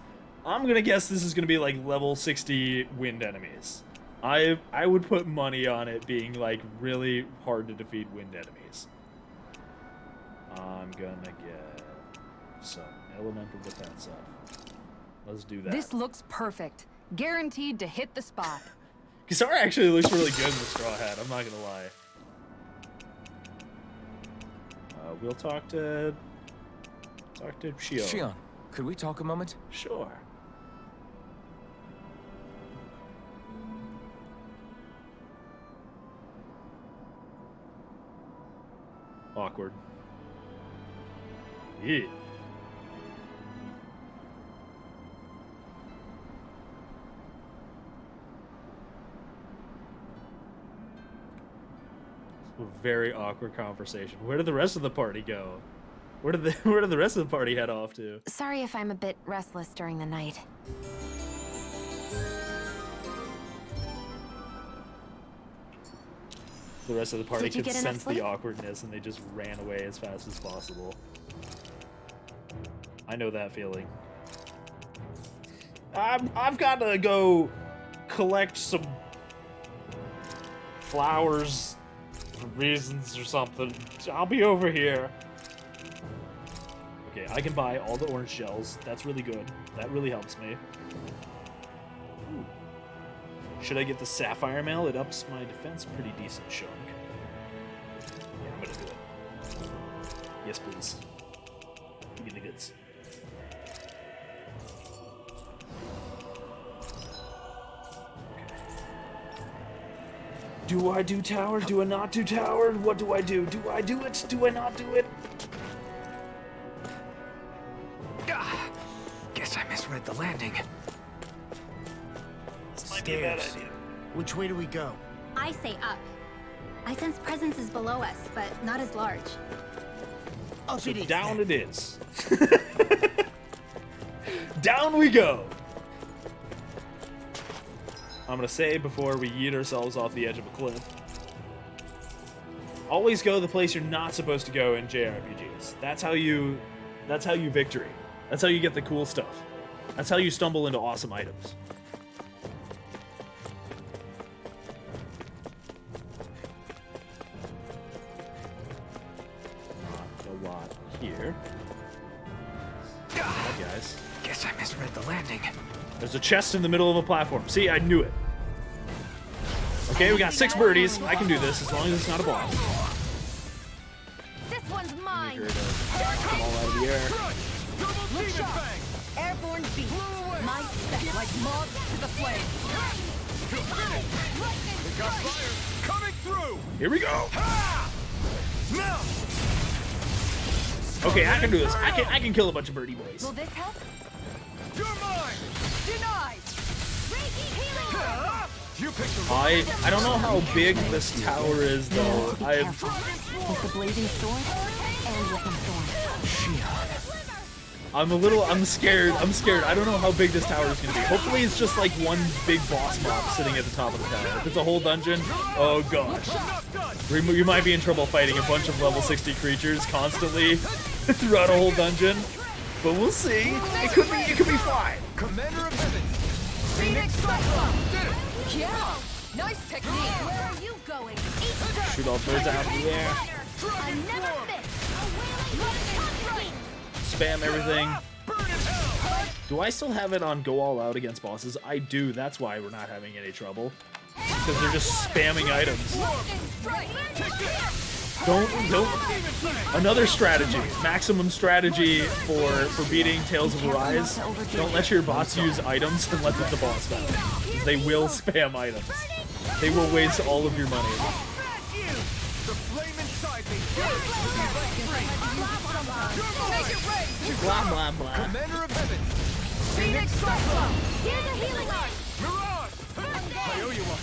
I'm gonna guess this is gonna be like level 60 wind enemies. I would put money on it being like really hard to defeat wind enemies. I'm gonna get some elemental defense up. Let's do that. This looks perfect. Guaranteed to hit the spot. Kisara actually looks really good in the straw hat, I'm not gonna lie. We'll talk to Shio. Shion, could we talk a moment? Sure. Awkward. Yeah. A very awkward conversation. Where did the rest of the party go? Where did the rest of the party head off to? Sorry if I'm a bit restless during the night. The rest of the party Did you could get enough sense the sleep? awkwardness and they just ran away as fast as possible. I know that feeling. I've got to go collect some flowers for reasons or something. I'll be over here. Okay, I can buy all the orange shells. That's really good. That really helps me. Ooh. Should I get the sapphire mail? It ups my defense pretty decent chunk. Yeah, I'm gonna do it. Yes, please. Give me the goods. Do I do tower? Do I not do tower? What do I do? Do I do it? Do I not do it? Guess I misread the landing. This might be a bad idea. Which way do we go? I say up. I sense presences below us, but not as large. Up So it is down then. it is. Down we go. I'm gonna say before we yeet ourselves off the edge of a cliff. Always go the place you're not supposed to go in JRPGs. That's how you victory. That's how you get the cool stuff. That's how you stumble into awesome items. Not a lot here. Hi guys. Guess I misread the landing. There's a chest in the middle of a platform. See, I knew it. Okay, we got 6 birdies. I can do this as long as it's not a boss. This one's mine. Make her to knock them all out of the air. Airborne beast. My spec like moths to the flame. Got fire coming through. Here we go. Now. Okay, I can do this. I can kill a bunch of birdie boys. Will this help? You're mine. Denied. You picked the I don't know how big this tower is though. To be I've careful. With the blazing sword and with my thorn. I'm scared. I don't know how big this tower is gonna be. Hopefully it's just like one big boss mob sitting at the top of the tower. If it's a whole dungeon, oh gosh. You might be in trouble fighting a bunch of level 60 creatures constantly throughout a whole dungeon. But we'll see. It could be fine. Commander of Heaven. Phoenix Cyclone. Did it. Yeah. Nice technique. Where are you going? Shoot all birds out of the air. Spam everything. Do I still have it on go all out against bosses? I do. That's why we're not having any trouble. Because they're just spamming items. Don't. Another strategy. Maximum strategy for beating Tales of Arise. Don't let your bots use items unless it's a boss battle. They will spam items. They will waste all of your money. Blah, blah, blah. Commander of Heaven. Phoenix Cyclone. Here's a healing art. Mirage. I owe you one.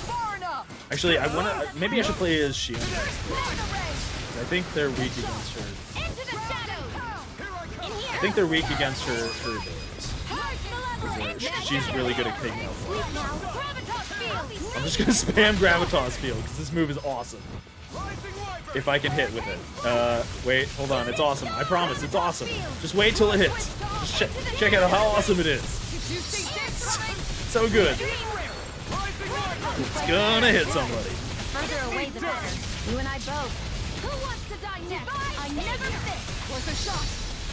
Far enough. Actually, maybe I should play as Shion. I think they're weak against her. Into the shadows. I think they're weak against her abilities. She's really good at taking out fire. I'm just gonna spam Gravitas Field because this move is awesome. If I can hit with it. Wait, hold on. It's awesome. I promise, it's awesome. Just wait till it hits. Just check out how awesome it is. So good. It's gonna hit somebody. Further away the better. You and I both. Who wants to die next? I never fit. Was a shot.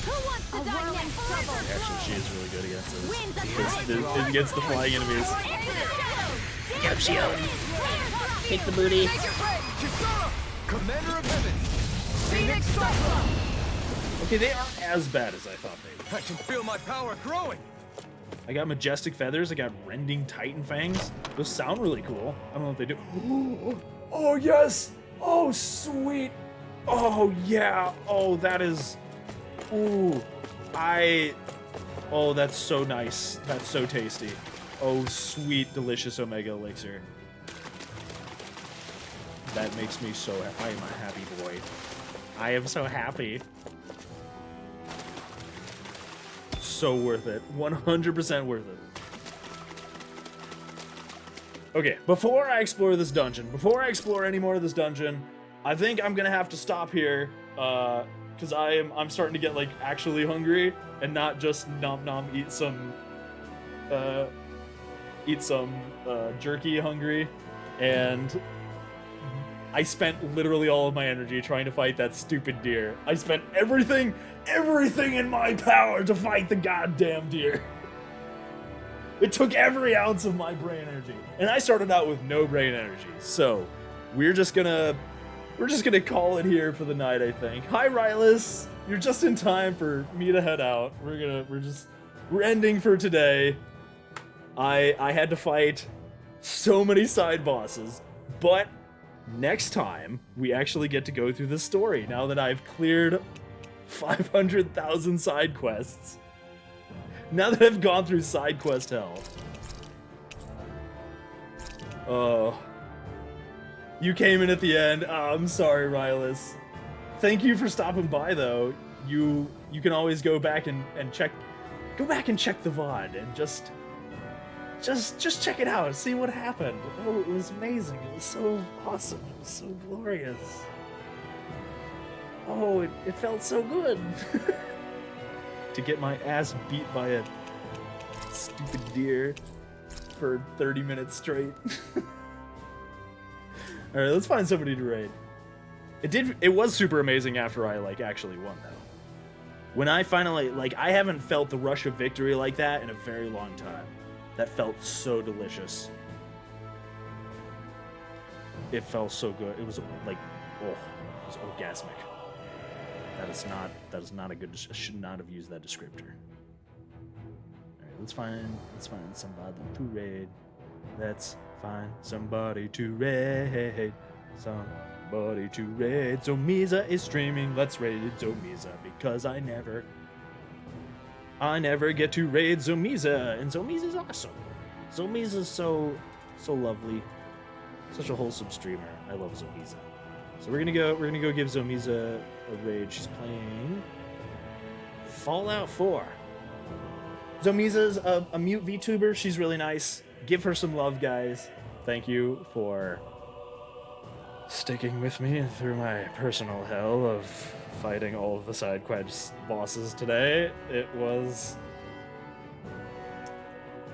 Who wants to die next? Trouble. Actually, she is really good against this. Against the flying enemies. Get up, Shion. Take the booty. Commander of Heaven. Phoenix Cyclone. Okay, they aren't as bad as I thought they were. I can feel my power growing. I got Majestic Feathers, I got Rending Titan Fangs. Those sound really cool. I don't know what they do. Oh, yes! Oh, sweet! Oh, yeah! Oh, that is... Ooh. Oh, that's so nice. That's so tasty. Oh, sweet, delicious Omega Elixir. That makes me so happy. I am a happy boy. I am so happy. So worth it. 100% worth it. Okay, before I explore this dungeon, before I explore any more of this dungeon, I think I'm gonna have to stop here, because I'm starting to get like actually hungry and not just nom nom eat some jerky hungry. And I spent literally all of my energy trying to fight that stupid deer. I spent everything in my power to fight the goddamn deer. It took every ounce of my brain energy. And I started out with no brain energy. So, we're just gonna call it here for the night, I think. Hi, Rylus. You're just in time for me to head out. We're ending for today. I had to fight so many side bosses, but next time, we actually get to go through the story now that I've cleared 500,000 side quests. Now that I've gone through side quest hell. Oh. You came in at the end. Oh, I'm sorry, Rylus. Thank you for stopping by, though. You can always go back and check... Go back and check the VOD and just check it out. See what happened. Oh, it was amazing. It was so awesome. It was so glorious. Oh, it felt so good. To get my ass beat by a stupid deer for 30 minutes straight. Alright, let's find somebody to raid. It was super amazing after I, like, actually won, though. When I finally, like, I haven't felt the rush of victory like that in a very long time. That felt so delicious. It felt so good. It was, like, oh, it was orgasmic. That is not a good, I should not have used that descriptor. Alright, let's find somebody to raid. Let's find somebody to raid. Somebody to raid. Zomiza is streaming. Let's raid Zomiza because I never get to raid Zomiza, and Zomiza's awesome. Zomiza's so lovely. Such a wholesome streamer. I love Fallout 4. Zomiza's a mute VTuber. She's really nice. Give her some love, guys. Thank you for sticking with me through my personal hell of fighting all of the side quest bosses today. It was...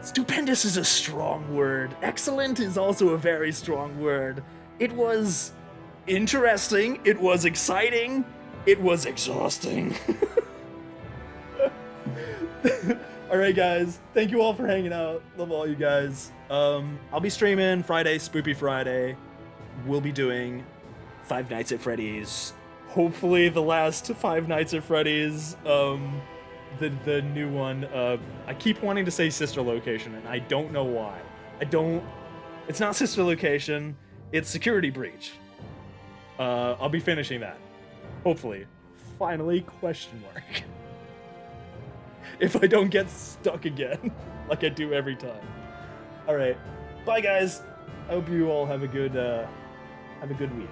Stupendous is a strong word. Excellent is also a very strong word. It was interesting. It was exciting. It was exhausting. Alright guys, thank you all for hanging out. Love all you guys. I'll be streaming Friday, Spoopy Friday. We'll be doing Five Nights at Freddy's. Hopefully the last Five Nights at Freddy's. The new one. I keep wanting to say Sister Location, and I don't know why. It's not Sister Location, it's Security Breach. I'll be finishing that. Hopefully. Finally, question mark. If I don't get stuck again, like I do every time. Alright. Bye guys. I hope you all have a good week.